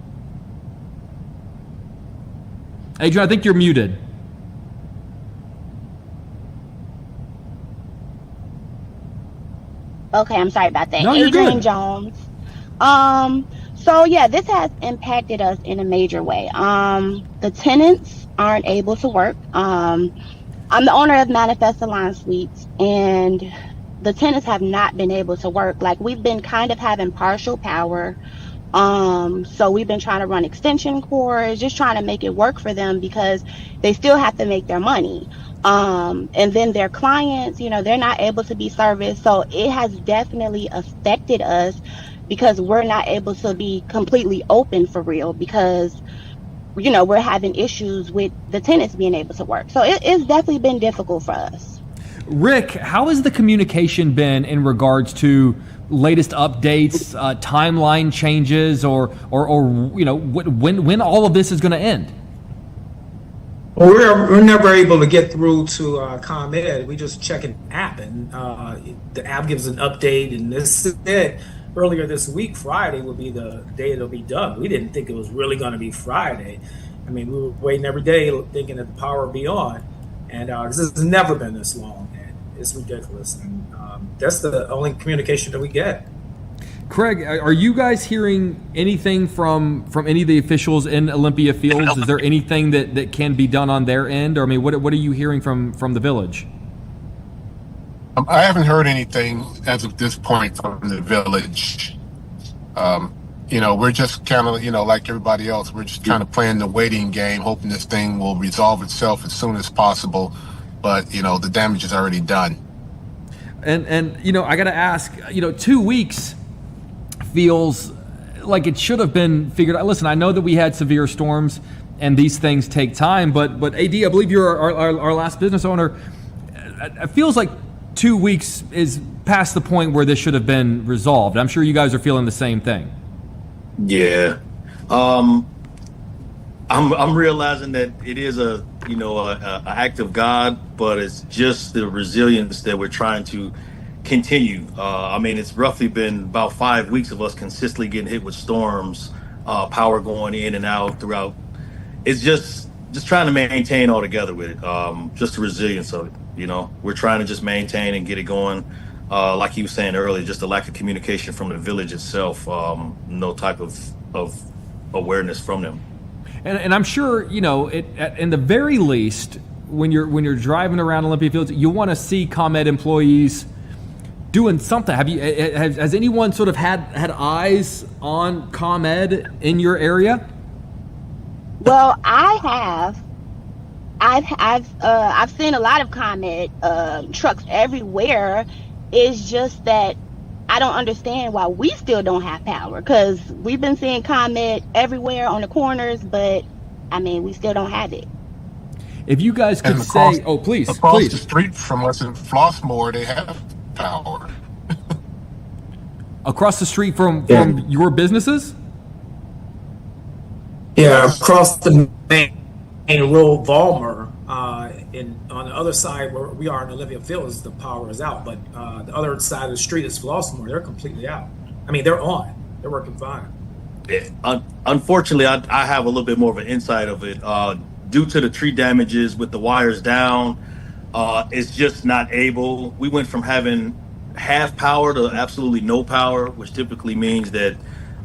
Adrian, I think you're muted. Okay, I'm sorry about that. No, you're Adrian good. Jones. So yeah, this has impacted us in a major way. The tenants aren't able to work. I'm the owner of Manifest Alliance Suites, and the tenants have not been able to work. Like, we've been kind of having partial power. So we've been trying to run extension cords, just trying to make it work for them because they still have to make their money. And then their clients, they're not able to be serviced. So it has definitely affected us because we're not able to be completely open for real because, we're having issues with the tenants being able to work. So it's definitely been difficult for us. Rick, how has the communication been in regards to latest updates, timeline changes, or when all of this is going to end? Well, we're never able to get through to ComEd. We just check an app, and the app gives an update. And this said earlier this week, Friday will be the day it'll be done. We didn't think it was really going to be Friday. I mean, we were waiting every day thinking that the power would be on, and this has never been this long. And it's ridiculous, and that's the only communication that we get. Craig, are you guys hearing anything from any of the officials in Olympia Fields? Is there anything that can be done on their end? Or, I mean, what are you hearing from the village? I haven't heard anything as of this point from the village. We're just kind of, like everybody else, we're just kind of playing the waiting game, hoping this thing will resolve itself as soon as possible. But, the damage is already done. And I got to ask, 2 weeks feels like it should have been figured out. Listen, I know that we had severe storms and these things take time, but AD, I believe you're our last business owner. It feels like 2 weeks is past the point where this should have been resolved. I'm sure you guys are feeling the same thing. Yeah. I'm realizing that it is a act of God, but it's just the resilience that we're trying to continue. It's roughly been about 5 weeks of us consistently getting hit with storms, power going in and out throughout. It's just trying to maintain all together with it. Just the resilience of it. We're trying to just maintain and get it going. Like you were saying earlier, just the lack of communication from the village itself. No type of awareness from them. And I'm sure, in the very least, when you're driving around Olympia Fields, you want to see ComEd employees doing something. Has anyone sort of had eyes on ComEd in your area? Well, I have. I've seen a lot of ComEd trucks everywhere. It's just that I don't understand why we still don't have power, because we've been seeing ComEd everywhere on the corners, but we still don't have it. If you guys could say, please. The street from us in Flossmoor, they have power. Across the street from your businesses? Yeah, across the main road, Valmer, and on the other side where we are in Olympia Fields, the power is out. But the other side of the street is Flossmoor. They're completely out. They're on. They're working fine. Unfortunately, I have a little bit more of an insight of it. Due to the tree damages with the wires down, it's just not able. We went from having half power to absolutely no power, which typically means that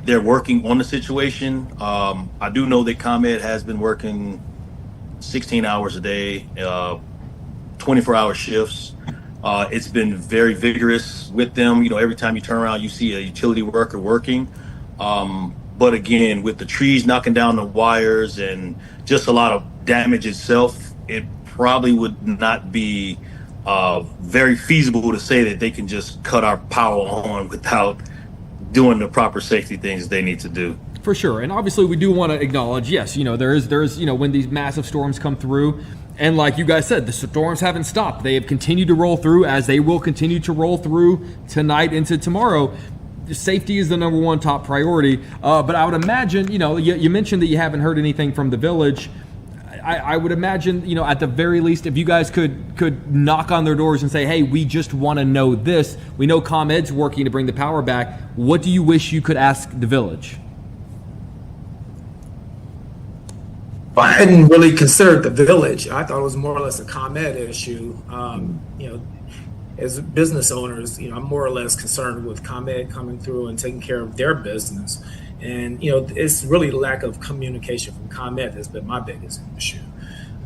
they're working on the situation. I do know that ComEd has been working 16 hours a day, 24-hour shifts. It's been very vigorous with them. Every time you turn around, you see a utility worker working. But again, with the trees knocking down the wires and just a lot of damage itself, it probably would not be very feasible to say that they can just cut our power on without doing the proper safety things they need to do. For sure. And obviously we do want to acknowledge, yes, there is, when these massive storms come through, and like you guys said, the storms haven't stopped. They have continued to roll through, as they will continue to roll through tonight into tomorrow. Safety is the number one top priority. But I would imagine, you mentioned that you haven't heard anything from the village. I would imagine, at the very least, if you guys could knock on their doors and say, hey, we just want to know this. We know ComEd's working to bring the power back. What do you wish you could ask the village? I hadn't really considered the village. I thought it was more or less a ComEd issue. As business owners, I'm more or less concerned with ComEd coming through and taking care of their business. And, it's really lack of communication from ComEd that's been my biggest issue.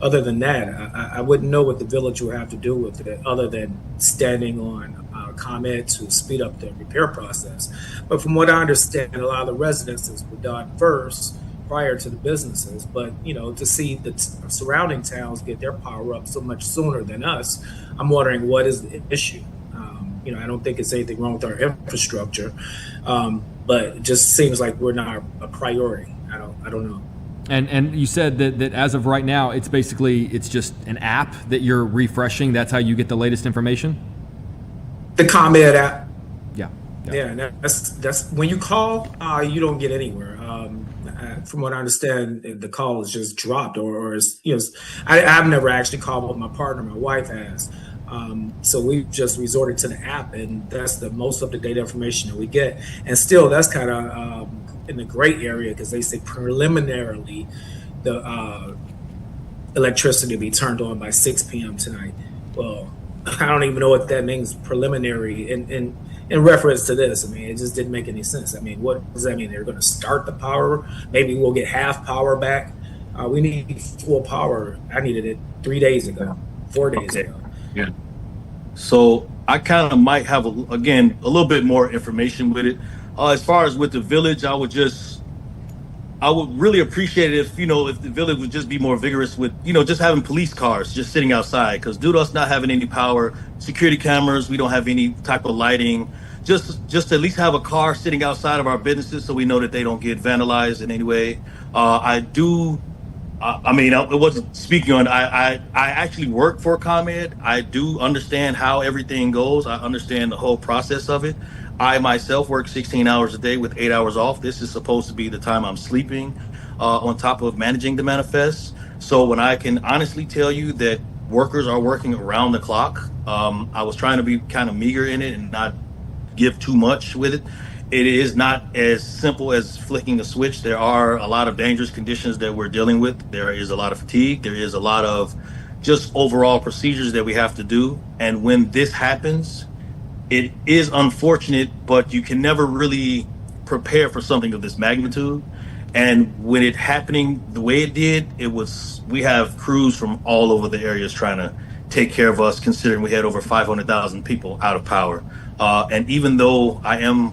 Other than that, I wouldn't know what the village would have to do with it other than standing on ComEd to speed up the repair process. But from what I understand, a lot of the residences were done first prior to the businesses. But, to see the surrounding towns get their power up so much sooner than us, I'm wondering what is the issue. I don't think it's anything wrong with our infrastructure, but it just seems like we're not a priority. I don't know. And you said that as of right now, it's just an app that you're refreshing. That's how you get the latest information? The ComEd app. Yeah. Yeah, that's when you call, you don't get anywhere. From what I understand, the call is just dropped, or is, I've never actually called with my partner. My wife has. So we've just resorted to the app, and that's the most up-to-date information that we get. And still, that's kind of in the gray area, because they say preliminarily the electricity will be turned on by 6 p.m. tonight. Well, I don't even know what that means, preliminary, in reference to this. I mean, it just didn't make any sense. I mean, what does that mean? They're going to start the power? Maybe we'll get half power back. We need full power. I needed it 3 days ago, 4 days ago. Yeah. So I kind of might have, a little bit more information with it. As far as with the village, I would really appreciate it if the village would just be more vigorous with, just having police cars just sitting outside. Because due to us not having any power, security cameras, we don't have any type of lighting. Just at least have a car sitting outside of our businesses so we know that they don't get vandalized in any way. It wasn't speaking on, I actually work for ComEd. I do understand how everything goes. I understand the whole process of it. I myself work 16 hours a day with 8 hours off. This is supposed to be the time I'm sleeping, on top of managing the manifest. So when I can honestly tell you that workers are working around the clock, I was trying to be kind of meager in it and not give too much with it. It is not as simple as flicking a switch. There are a lot of dangerous conditions that we're dealing with. There is a lot of fatigue. There is a lot of just overall procedures that we have to do. And when this happens, it is unfortunate, but you can never really prepare for something of this magnitude. And when it happening the way it did, we have crews from all over the areas trying to take care of us, considering we had over 500,000 people out of power. And even though I am,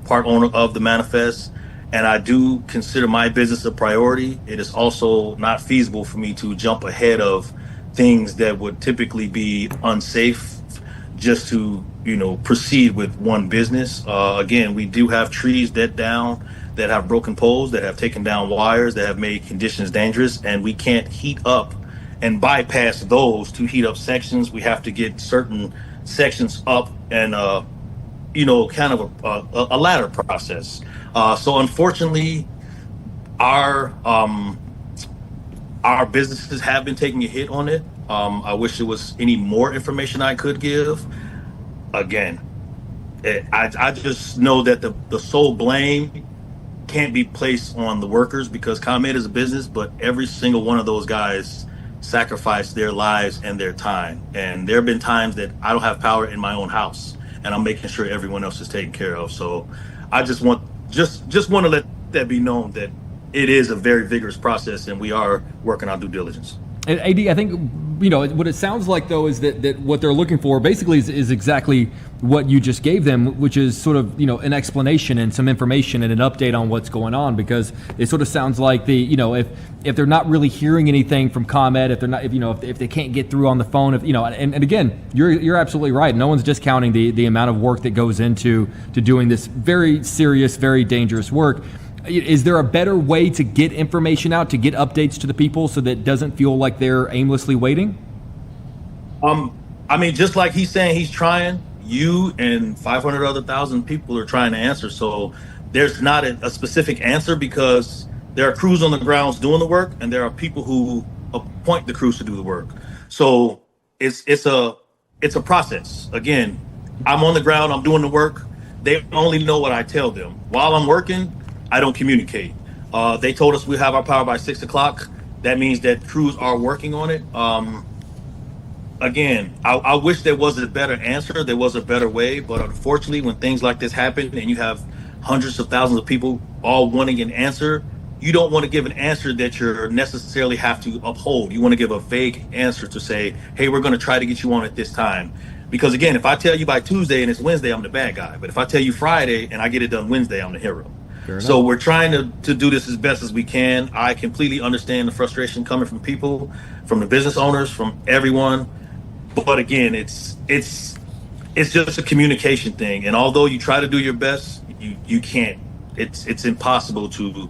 part owner of the manifest, and I do consider my business a priority, it is also not feasible for me to jump ahead of things that would typically be unsafe just to, proceed with one business. Again, we do have trees down that have broken poles, that have taken down wires, that have made conditions dangerous, and we can't heat up and bypass those to heat up sections. We have to get certain sections up and kind of a ladder process. So unfortunately, our businesses have been taking a hit on it. I wish there was any more information I could give. Again, I just know that the sole blame can't be placed on the workers, because ComEd is a business, but every single one of those guys sacrificed their lives and their time. And there have been times that I don't have power in my own house, and I'm making sure everyone else is taken care of. So I just want to let that be known that it is a very vigorous process, and we are working on due diligence. And AD, I think what it sounds like though is that what they're looking for basically is exactly what you just gave them, which is sort of an explanation and some information and an update on what's going on, because it sort of sounds like if they're not really hearing anything from ComEd, if they can't get through on the phone, and again, you're absolutely right. No one's discounting the amount of work that goes into doing this very serious, very dangerous work. Is there a better way to get information out, to get updates to the people so that it doesn't feel like they're aimlessly waiting? I mean, just like he's saying he's trying, you and 500 other thousand people are trying to answer. So there's not a specific answer, because there are crews on the grounds doing the work, and there are people who appoint the crews to do the work. So it's a process. Again, I'm on the ground, I'm doing the work. They only know what I tell them. While I'm working, I don't communicate. They told us we have our power by 6 o'clock. That means that crews are working on it. Again, I wish there was a better answer, there was a better way, but unfortunately, when things like this happen and you have hundreds of thousands of people all wanting an answer, you don't want to give an answer that you necessarily have to uphold. You want to give a vague answer to say, hey, we're going to try to get you on at this time. Because again, if I tell you by Tuesday and it's Wednesday, I'm the bad guy. But if I tell you Friday and I get it done Wednesday, I'm the hero. So we're trying to do this as best as we can. I completely understand the frustration coming from people, from the business owners, from everyone. But again, it's just a communication thing. And although you try to do your best, you can't. It's impossible to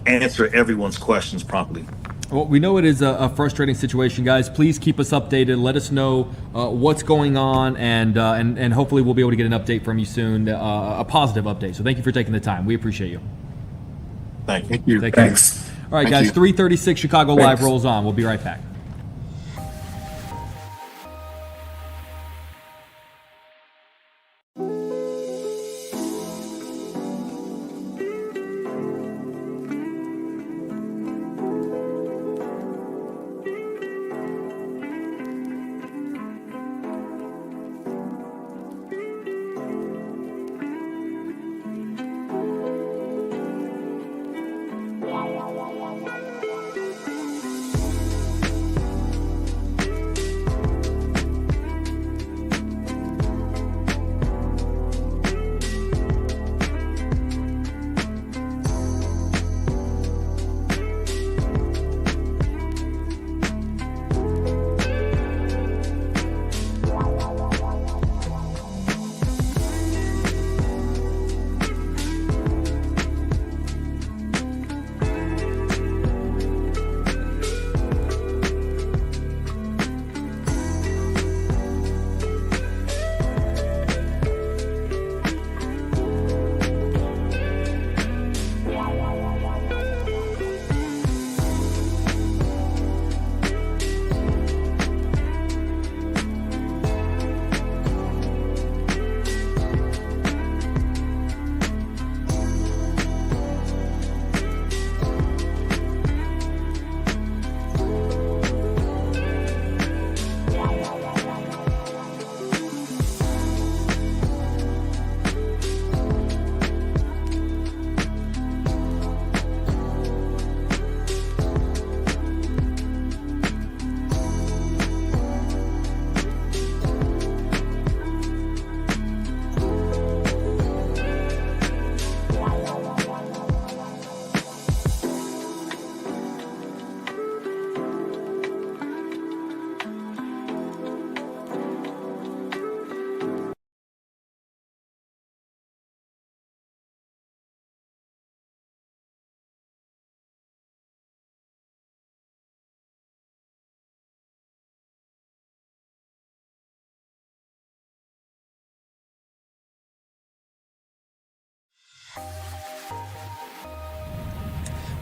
answer everyone's questions promptly. Well, we know it is a frustrating situation, guys. Please keep us updated. Let us know what's going on, and hopefully we'll be able to get an update from you soon, a positive update. So thank you for taking the time. We appreciate you. Thank you. Thanks. All right, guys, 3:36 Chicago Live rolls on. We'll be right back.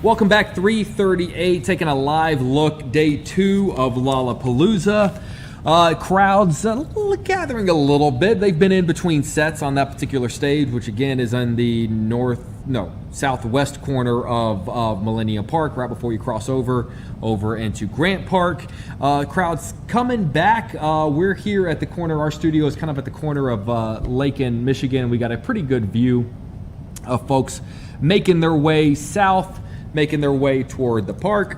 Welcome back, 3:38, taking a live look, day 2 of Lollapalooza. Crowds gathering a little bit. They've been in between sets on that particular stage, which again is in the southwest corner of Millennium Park, right before you cross over into Grant Park. Crowds coming back. We're here at the corner. Our studio is kind of at the corner of Lake in Michigan. We got a pretty good view of folks making their way south, making their way toward the park,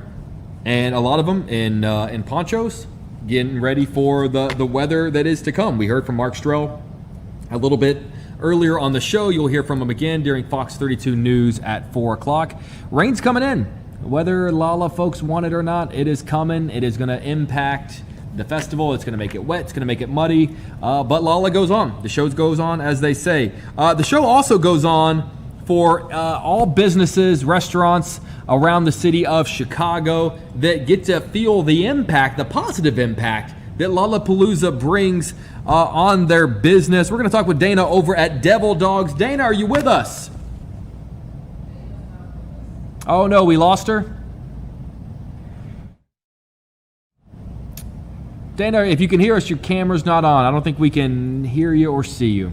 and a lot of them in ponchos, getting ready for the weather that is to come. We heard from Mark Strell a little bit earlier on the show. You'll hear from him again during Fox 32 News at 4 o'clock. Rain's coming in. Whether Lala folks want it or not, it is coming. It is going to impact the festival. It's going to make it wet. It's going to make it muddy. But Lala goes on. The show goes on, as they say. The show also goes on for all businesses, restaurants around the city of Chicago that get to feel the impact, the positive impact that Lollapalooza brings on their business. We're going to talk with Dana over at Devil Dogs. Dana, are you with us? Oh no, we lost her. Dana, if you can hear us, your camera's not on. I don't think we can hear you or see you.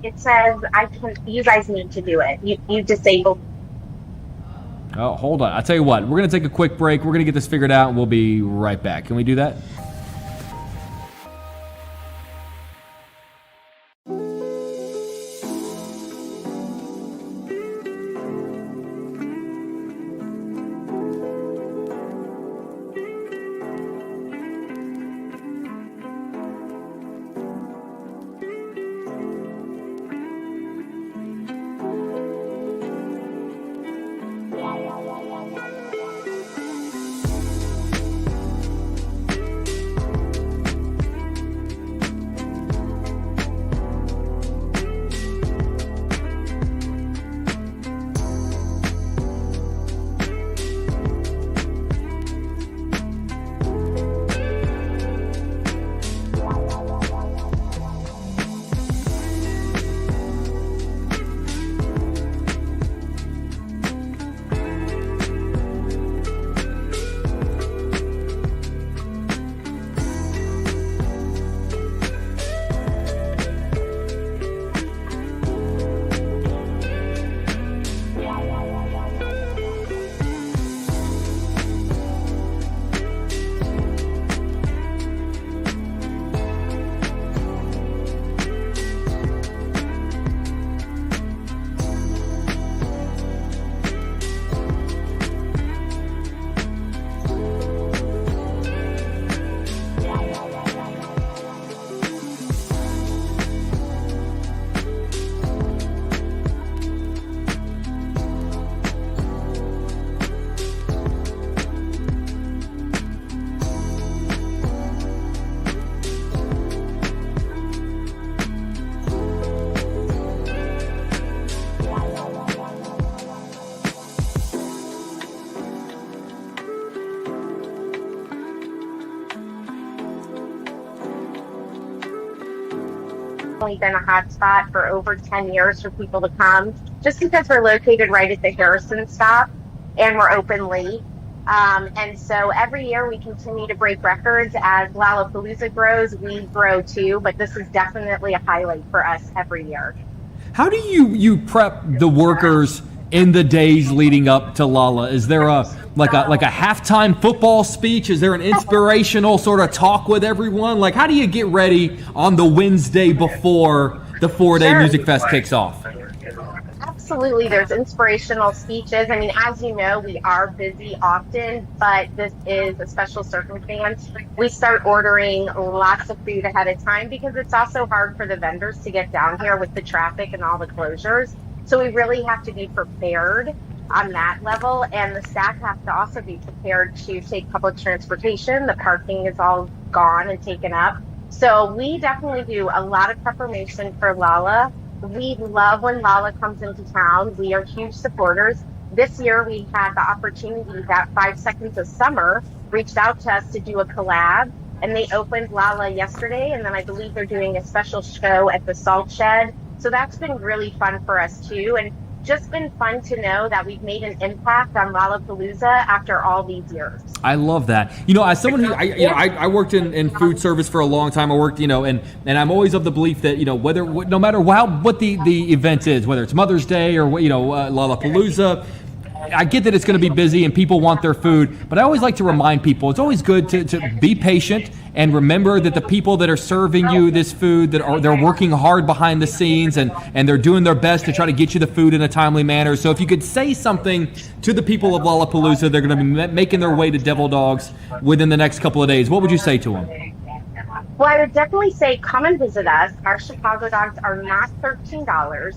It says you guys need to do it. You disabled. Oh, hold on. I'll tell you what. We're going to take a quick break. We're going to get this figured out, and we'll be right back. Can we do that? Been a hot spot for over 10 years for people to come, just because we're located right at the Harrison stop and we're open late. And so every year we continue to break records. As Lollapalooza grows, we grow too, but this is definitely a highlight for us every year. How do you prep the workers in the days leading up to Lala? Is there a halftime football speech? Is there an inspirational sort of talk with everyone? Like, how do you get ready on the Wednesday before the 4-day music fest kicks off? Absolutely, there's inspirational speeches. I mean, as you know, we are busy often, but this is a special circumstance. We start ordering lots of food ahead of time because it's also hard for the vendors to get down here with the traffic and all the closures. So we really have to be prepared on that level, and the staff have to also be prepared to take public transportation. The parking is all gone and taken up. So we definitely do a lot of preparation for Lala. We love when Lala comes into town. We are huge supporters. This year we had the opportunity that 5 Seconds of Summer reached out to us to do a collab, and they opened Lala yesterday, and then I believe they're doing a special show at the Salt Shed. So that's been really fun for us too, and just been fun to know that we've made an impact on Lollapalooza after all these years. I love that. You know, as someone who I worked in food service for a long time. I worked, and I'm always of the belief that no matter what the event is, whether it's Mother's Day or Lollapalooza, I get that it's going to be busy and people want their food, but I always like to remind people it's always good to be patient and remember that the people that are serving you this food, they're working hard behind the scenes and they're doing their best to try to get you the food in a timely manner. So if you could say something to the people of Lollapalooza, they're going to be making their way to Devil Dogs within the next couple of days, what would you say to them? Well, I would definitely say come and visit us. Our Chicago dogs are not $13.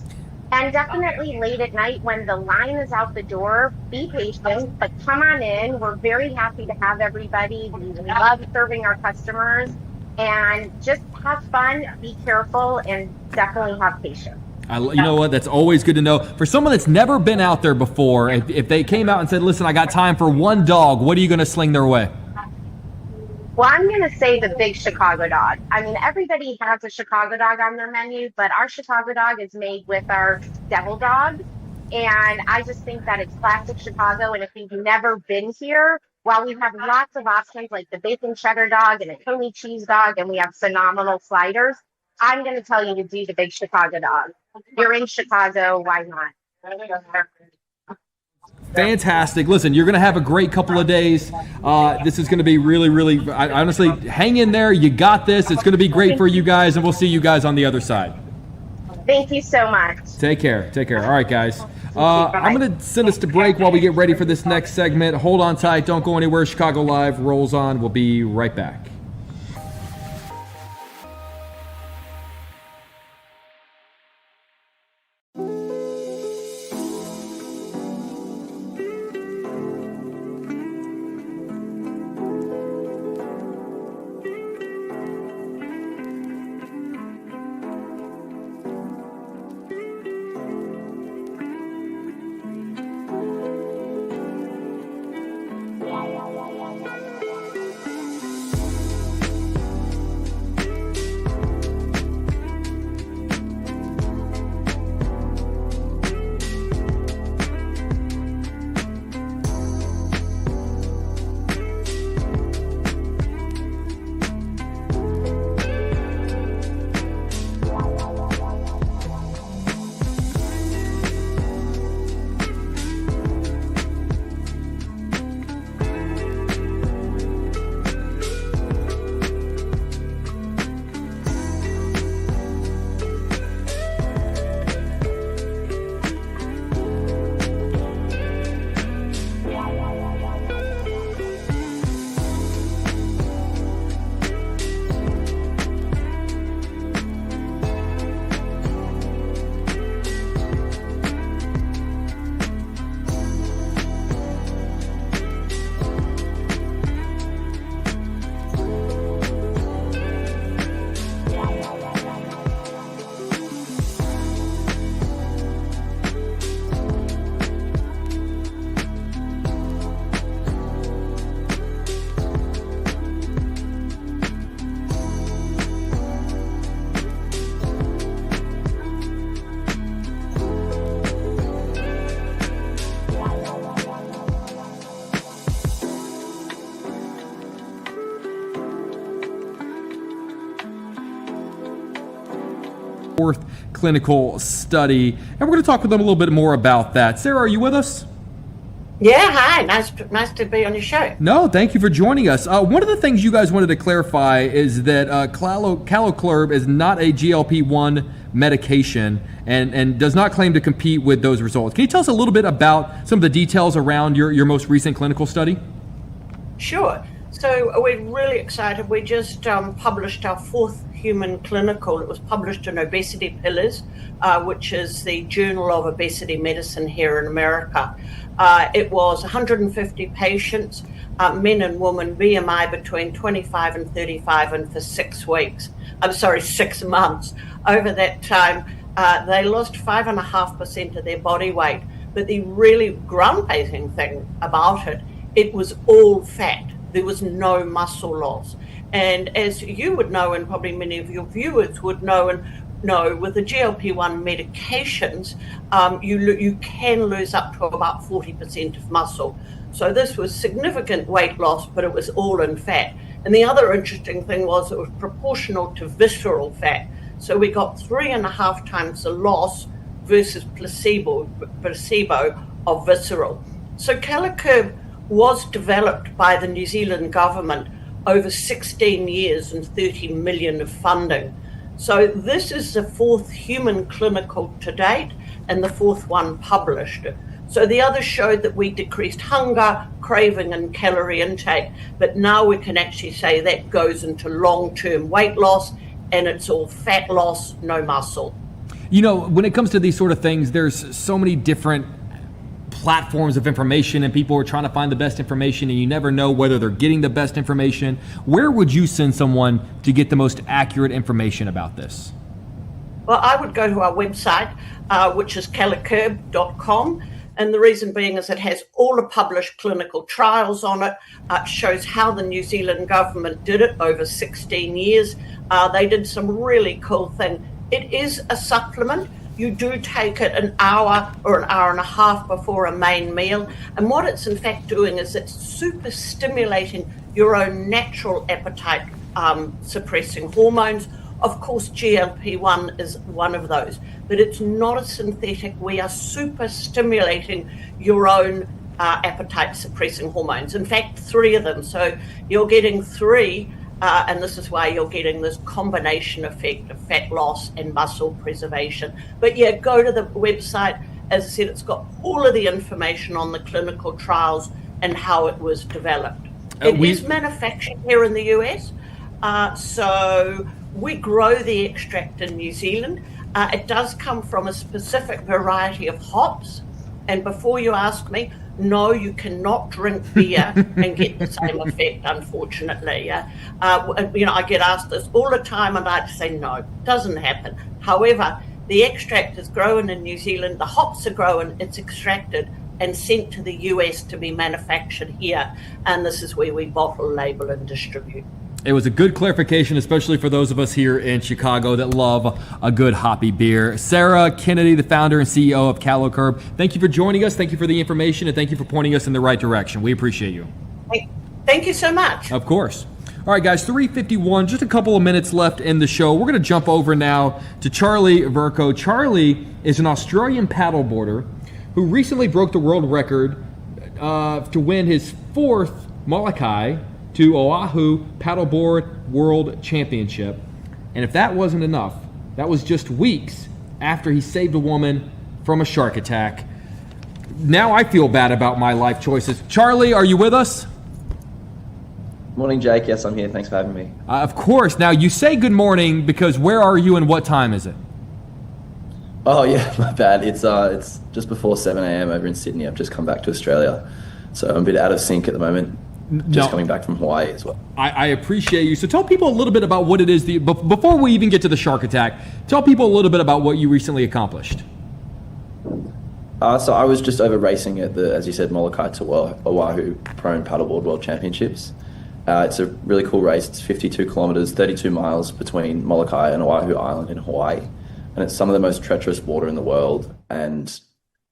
And definitely late at night when the line is out the door, be patient, but come on in. We're very happy to have everybody. We love serving our customers. And just have fun, be careful, and definitely have patience. You know what? That's always good to know. For someone that's never been out there before, if they came out and said, listen, I got time for one dog, what are you going to sling their way? Well, I'm going to say the big Chicago dog. I mean, everybody has a Chicago dog on their menu, but our Chicago dog is made with our Devil Dogs. And I just think that it's classic Chicago. And if you've never been here, while we have lots of options like the bacon cheddar dog and a Tony cheese dog, and we have phenomenal sliders, I'm going to tell you to do the big Chicago dog. You're in Chicago, why not? Fantastic. Listen, you're going to have a great couple of days. This is going to be really, really, honestly, hang in there. You got this. It's going to be great for you guys, and we'll see you guys on the other side. Thank you so much. Take care. Take care. All right, guys. I'm going to send us to break while we get ready for this next segment. Hold on tight. Don't go anywhere. Chicago Live rolls on. We'll be right back. Fourth clinical study, and we're going to talk with them a little bit more about that. Sarah, are you with us? Yeah, hi. Nice to be on your show. No, thank you for joining us. One of the things you guys wanted to clarify is that Caloclerb is not a GLP-1 medication and does not claim to compete with those results. Can you tell us a little bit about some of the details around your most recent clinical study? Sure. So we're really excited. We just published our fourth human clinical. It was published in Obesity Pillars, which is the Journal of Obesity Medicine here in America. It was 150 patients, men and women, BMI between 25 and 35, and for 6 months. Over that time, they lost 5.5% of their body weight. But the really groundbreaking thing about it, it was all fat. There was no muscle loss. And as you would know, and probably many of your viewers would know, with the GLP-1 medications, you can lose up to about 40% of muscle. So this was significant weight loss, but it was all in fat. And the other interesting thing was it was proportional to visceral fat. So we got 3.5 times the loss versus placebo of visceral. So ChicagoLIVE was developed by the New Zealand government over 16 years and 30 million of funding. So this is the fourth human clinical to date and the fourth one published. So the others showed that we decreased hunger, craving, and calorie intake, but now we can actually say that goes into long-term weight loss, and it's all fat loss, no muscle. You know, when it comes to these sort of things, there's so many different platforms of information, and people are trying to find the best information, and you never know whether they're getting the best information. Where would you send someone to get the most accurate information about this? Well, I would go to our website, which is ChicagoLIVE.com. And the reason being is it has all the published clinical trials on it. It shows how the New Zealand government did it over 16 years. They did some really cool thing. It is a supplement. You do take it an hour or an hour and a half before a main meal. And what it's in fact doing is it's super stimulating your own natural appetite suppressing hormones. Of course, GLP-1 is one of those, but it's not a synthetic. We are super stimulating your own appetite suppressing hormones. In fact, 3 of them. So you're getting 3, and this is why you're getting this combination effect of fat loss and muscle preservation. But yeah, go to the website. As I said, it's got all of the information on the clinical trials and how it was developed. It is manufactured here in the US. So we grow the extract in New Zealand. It does come from a specific variety of hops. And before you ask me, no, you cannot drink beer and get the same effect, unfortunately. I get asked this all the time, and I say, no, it doesn't happen. However, the extract is grown in New Zealand, the hops are grown, it's extracted and sent to the US to be manufactured here. And this is where we bottle, label, and distribute. It was a good clarification, especially for those of us here in Chicago that love a good hoppy beer. Sarah Kennedy, the founder and CEO of ChicagoLIVE, thank you for joining us. Thank you for the information, and thank you for pointing us in the right direction. We appreciate you. Thank you so much. Of course. All right, guys, 3:51, just a couple of minutes left in the show. We're going to jump over now to Charlie Verco. Charlie is an Australian paddleboarder who recently broke the world record to win his 4th Molokai to Oahu Paddleboard World Championship. And if that wasn't enough, that was just weeks after he saved a woman from a shark attack. Now I feel bad about my life choices. Charlie, are you with us? Morning, Jake. Yes, I'm here. Thanks for having me. Of course. Now, you say good morning because where are you and what time is it? Oh, yeah, my bad. It's just before 7 a.m. over in Sydney. I've just come back to Australia. So I'm a bit out of sync at the moment. Just coming back from Hawaii as well. I appreciate you. So tell people a little bit about what it is, before we even get to the shark attack, tell people a little bit about what you recently accomplished. So I was just over racing at the, as you said, Molokai to Oahu Prone Paddleboard World Championships. It's a really cool race. It's 52 kilometers, 32 miles between Molokai and Oahu Island in Hawaii. And it's some of the most treacherous water in the world. And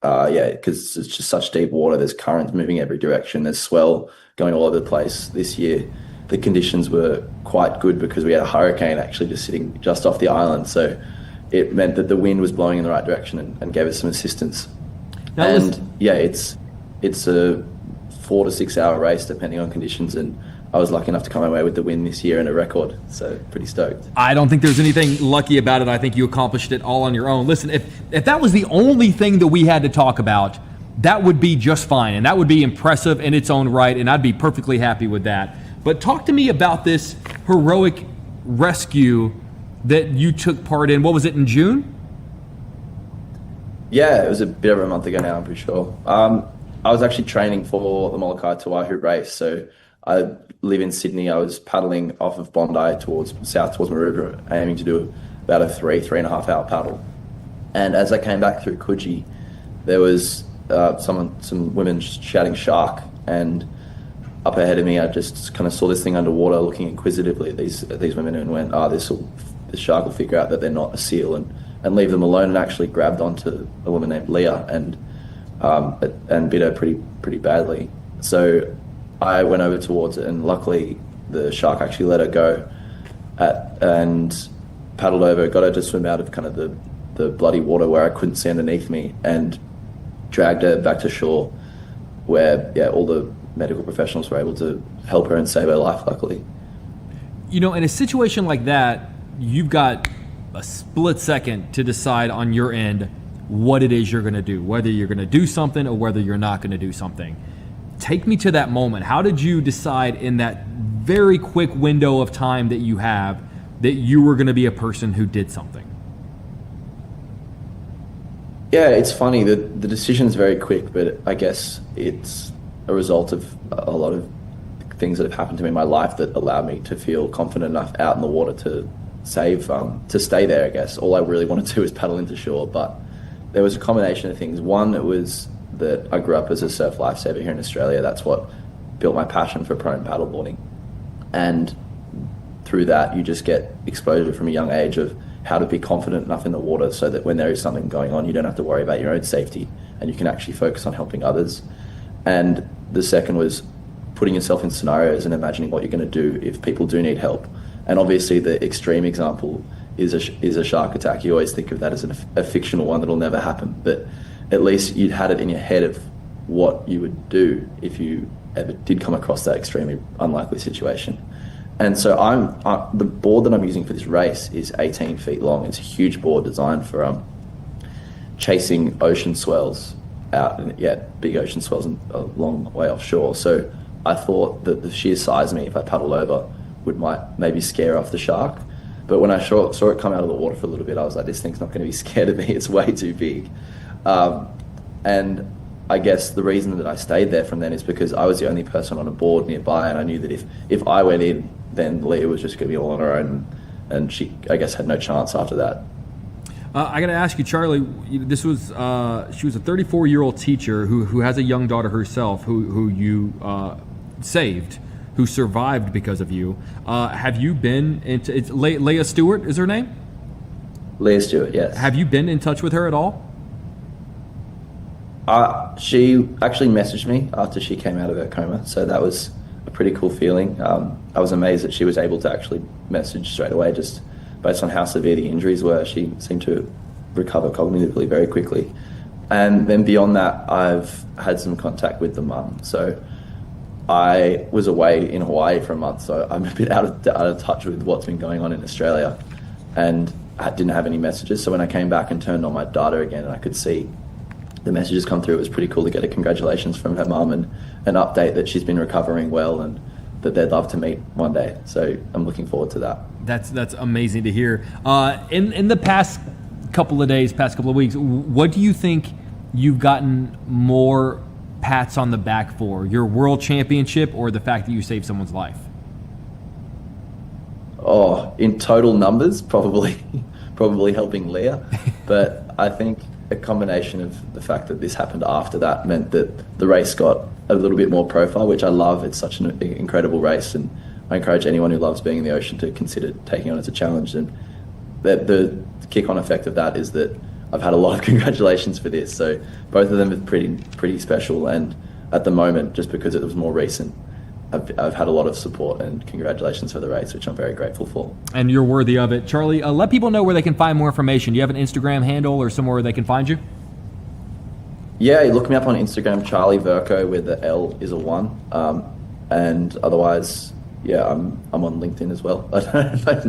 because it's just such deep water, there's currents moving every direction. There's swell going all over the place. This year, the conditions were quite good because we had a hurricane actually just sitting just off the island. So it meant that the wind was blowing in the right direction and gave us some assistance. It's a 4 to 6 hour race depending on conditions, and I was lucky enough to come away with the win this year and a record, so pretty stoked. I don't think there's anything lucky about it. I think you accomplished it all on your own. Listen, if that was the only thing that we had to talk about, that would be just fine, and that would be impressive in its own right, and I'd be perfectly happy with that. But talk to me about this heroic rescue that you took part in. What was it, in June? Yeah, it was a bit over a month ago now, I'm pretty sure. I was actually training for the Molokai to Oahu race, so I live in Sydney. I was paddling off of Bondi towards Maroubra, aiming to do about a 3.5 hour paddle. And as I came back through Coogee, there was some women shouting shark, and up ahead of me, I just kind of saw this thing underwater, looking inquisitively at these women, and went, this shark will figure out that they're not a seal and leave them alone. And actually grabbed onto a woman named Leah and bit her pretty badly. So I went over towards it, and luckily the shark actually let her go and paddled over, got her to swim out of kind of the bloody water where I couldn't see underneath me, and dragged her back to shore. where all the medical professionals were able to help her and save her life, luckily. You know, in a situation like that, you've got a split second to decide on your end what it is you're going to do, whether you're going to do something or whether you're not going to do something. Take me to that moment. How did you decide in that very quick window of time that you have that you were going to be a person who did something? Yeah, it's funny. The decision's very quick, but I guess it's a result of a lot of things that have happened to me in my life that allowed me to feel confident enough out in the water to to stay there, I guess. All I really wanted to do was paddle into shore, but there was a combination of things. One, it was that I grew up as a surf lifesaver here in Australia. That's what built my passion for prone paddleboarding. And through that, you just get exposure from a young age of how to be confident enough in the water so that when there is something going on, you don't have to worry about your own safety and you can actually focus on helping others. And the second was putting yourself in scenarios and imagining what you're going to do if people do need help. And obviously the extreme example is a shark attack. You always think of that as a fictional one that'll never happen, but at least you'd had it in your head of what you would do if you ever did come across that extremely unlikely situation. And so the board that I'm using for this race is 18 feet long. It's a huge board designed for chasing ocean swells out, and big ocean swells a long way offshore. So I thought that the sheer size of me, if I paddled over, might maybe scare off the shark. But when I saw it come out of the water for a little bit, I was like, this thing's not going to be scared of me. It's way too big. And I guess the reason that I stayed there from then is because I was the only person on a board nearby, and I knew that if I went in, then Leah was just going to be all on her own, and she, I guess, had no chance after that. I got to ask you, Charlie. This was she was a 34-year-old teacher who has a young daughter herself, who you saved, who survived because of you. Have you been into? It's Leah Stewart is her name. Leah Stewart, yes. Have you been in touch with her at all? She actually messaged me after she came out of her coma, so that was a pretty cool feeling. I was amazed that she was able to actually message straight away, just based on how severe the injuries were. She seemed to recover cognitively very quickly. And then beyond that, I've had some contact with the mum. So I was away in Hawaii for a month, so I'm a bit out of touch with what's been going on in Australia, and I didn't have any messages. So when I came back and turned on my data again and I could see the messages come through, it was pretty cool to get a congratulations from her mum and an update that she's been recovering well and that they'd love to meet one day. So I'm looking forward to that. That's amazing to hear. In the past couple of days, past couple of weeks, what do you think you've gotten more pats on the back for? Your world championship or the fact that you saved someone's life? Oh, in total numbers, probably helping Leah. But I think a combination of the fact that this happened after that meant that the race got a little bit more profile, which I love. It's such an incredible race, and I encourage anyone who loves being in the ocean to consider taking on as a challenge. And the kick-on effect of that is that I've had a lot of congratulations for this. So both of them are pretty special. And at the moment, just because it was more recent, I've had a lot of support and congratulations for the race, which I'm very grateful for. And you're worthy of it. Charlie, let people know where they can find more information. Do you have an Instagram handle or somewhere where they can find you? Yeah, look me up on Instagram, Charlie Verco, where the L is a 1. And otherwise, yeah, I'm on LinkedIn as well.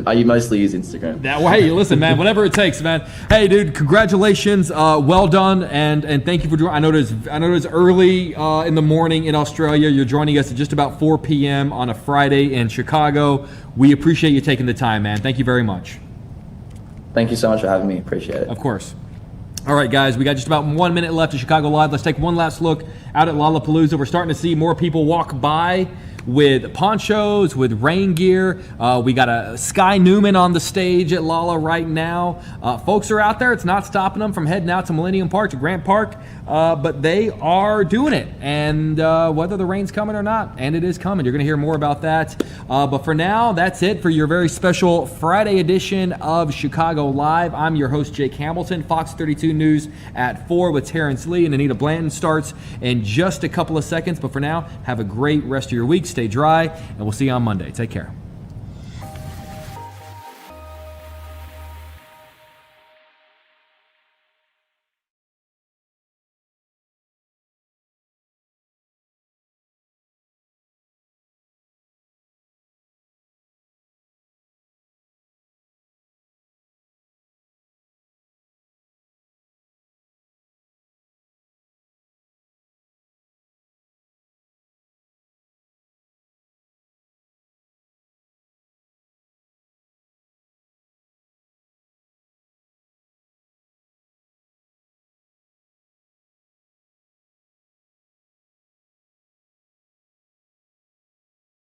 I mostly use Instagram. That way, listen, man, whatever it takes, man. Hey, dude, congratulations, well done, and thank you for joining. I know it's early in the morning in Australia. You're joining us at just about 4 p.m. on a Friday in Chicago. We appreciate you taking the time, man. Thank you very much. Thank you so much for having me. Appreciate it. Of course. All right, guys, we got just about 1 minute left of Chicago Live. Let's take one last look out at Lollapalooza. We're starting to see more people walk by with ponchos, with rain gear. We got a Sky Newman on the stage at Lolla right now. Folks are out there. It's not stopping them from heading out to Millennium Park, to Grant Park, but they are doing it. And whether the rain's coming or not, and it is coming, you're going to hear more about that. But for now, that's it for your very special Friday edition of Chicago Live. I'm your host, Jake Hamilton. Fox 32 News at 4 with Terrence Lee and Anita Blanton starts in just a couple of seconds. But for now, have a great rest of your week. Stay dry, and we'll see you on Monday. Take care.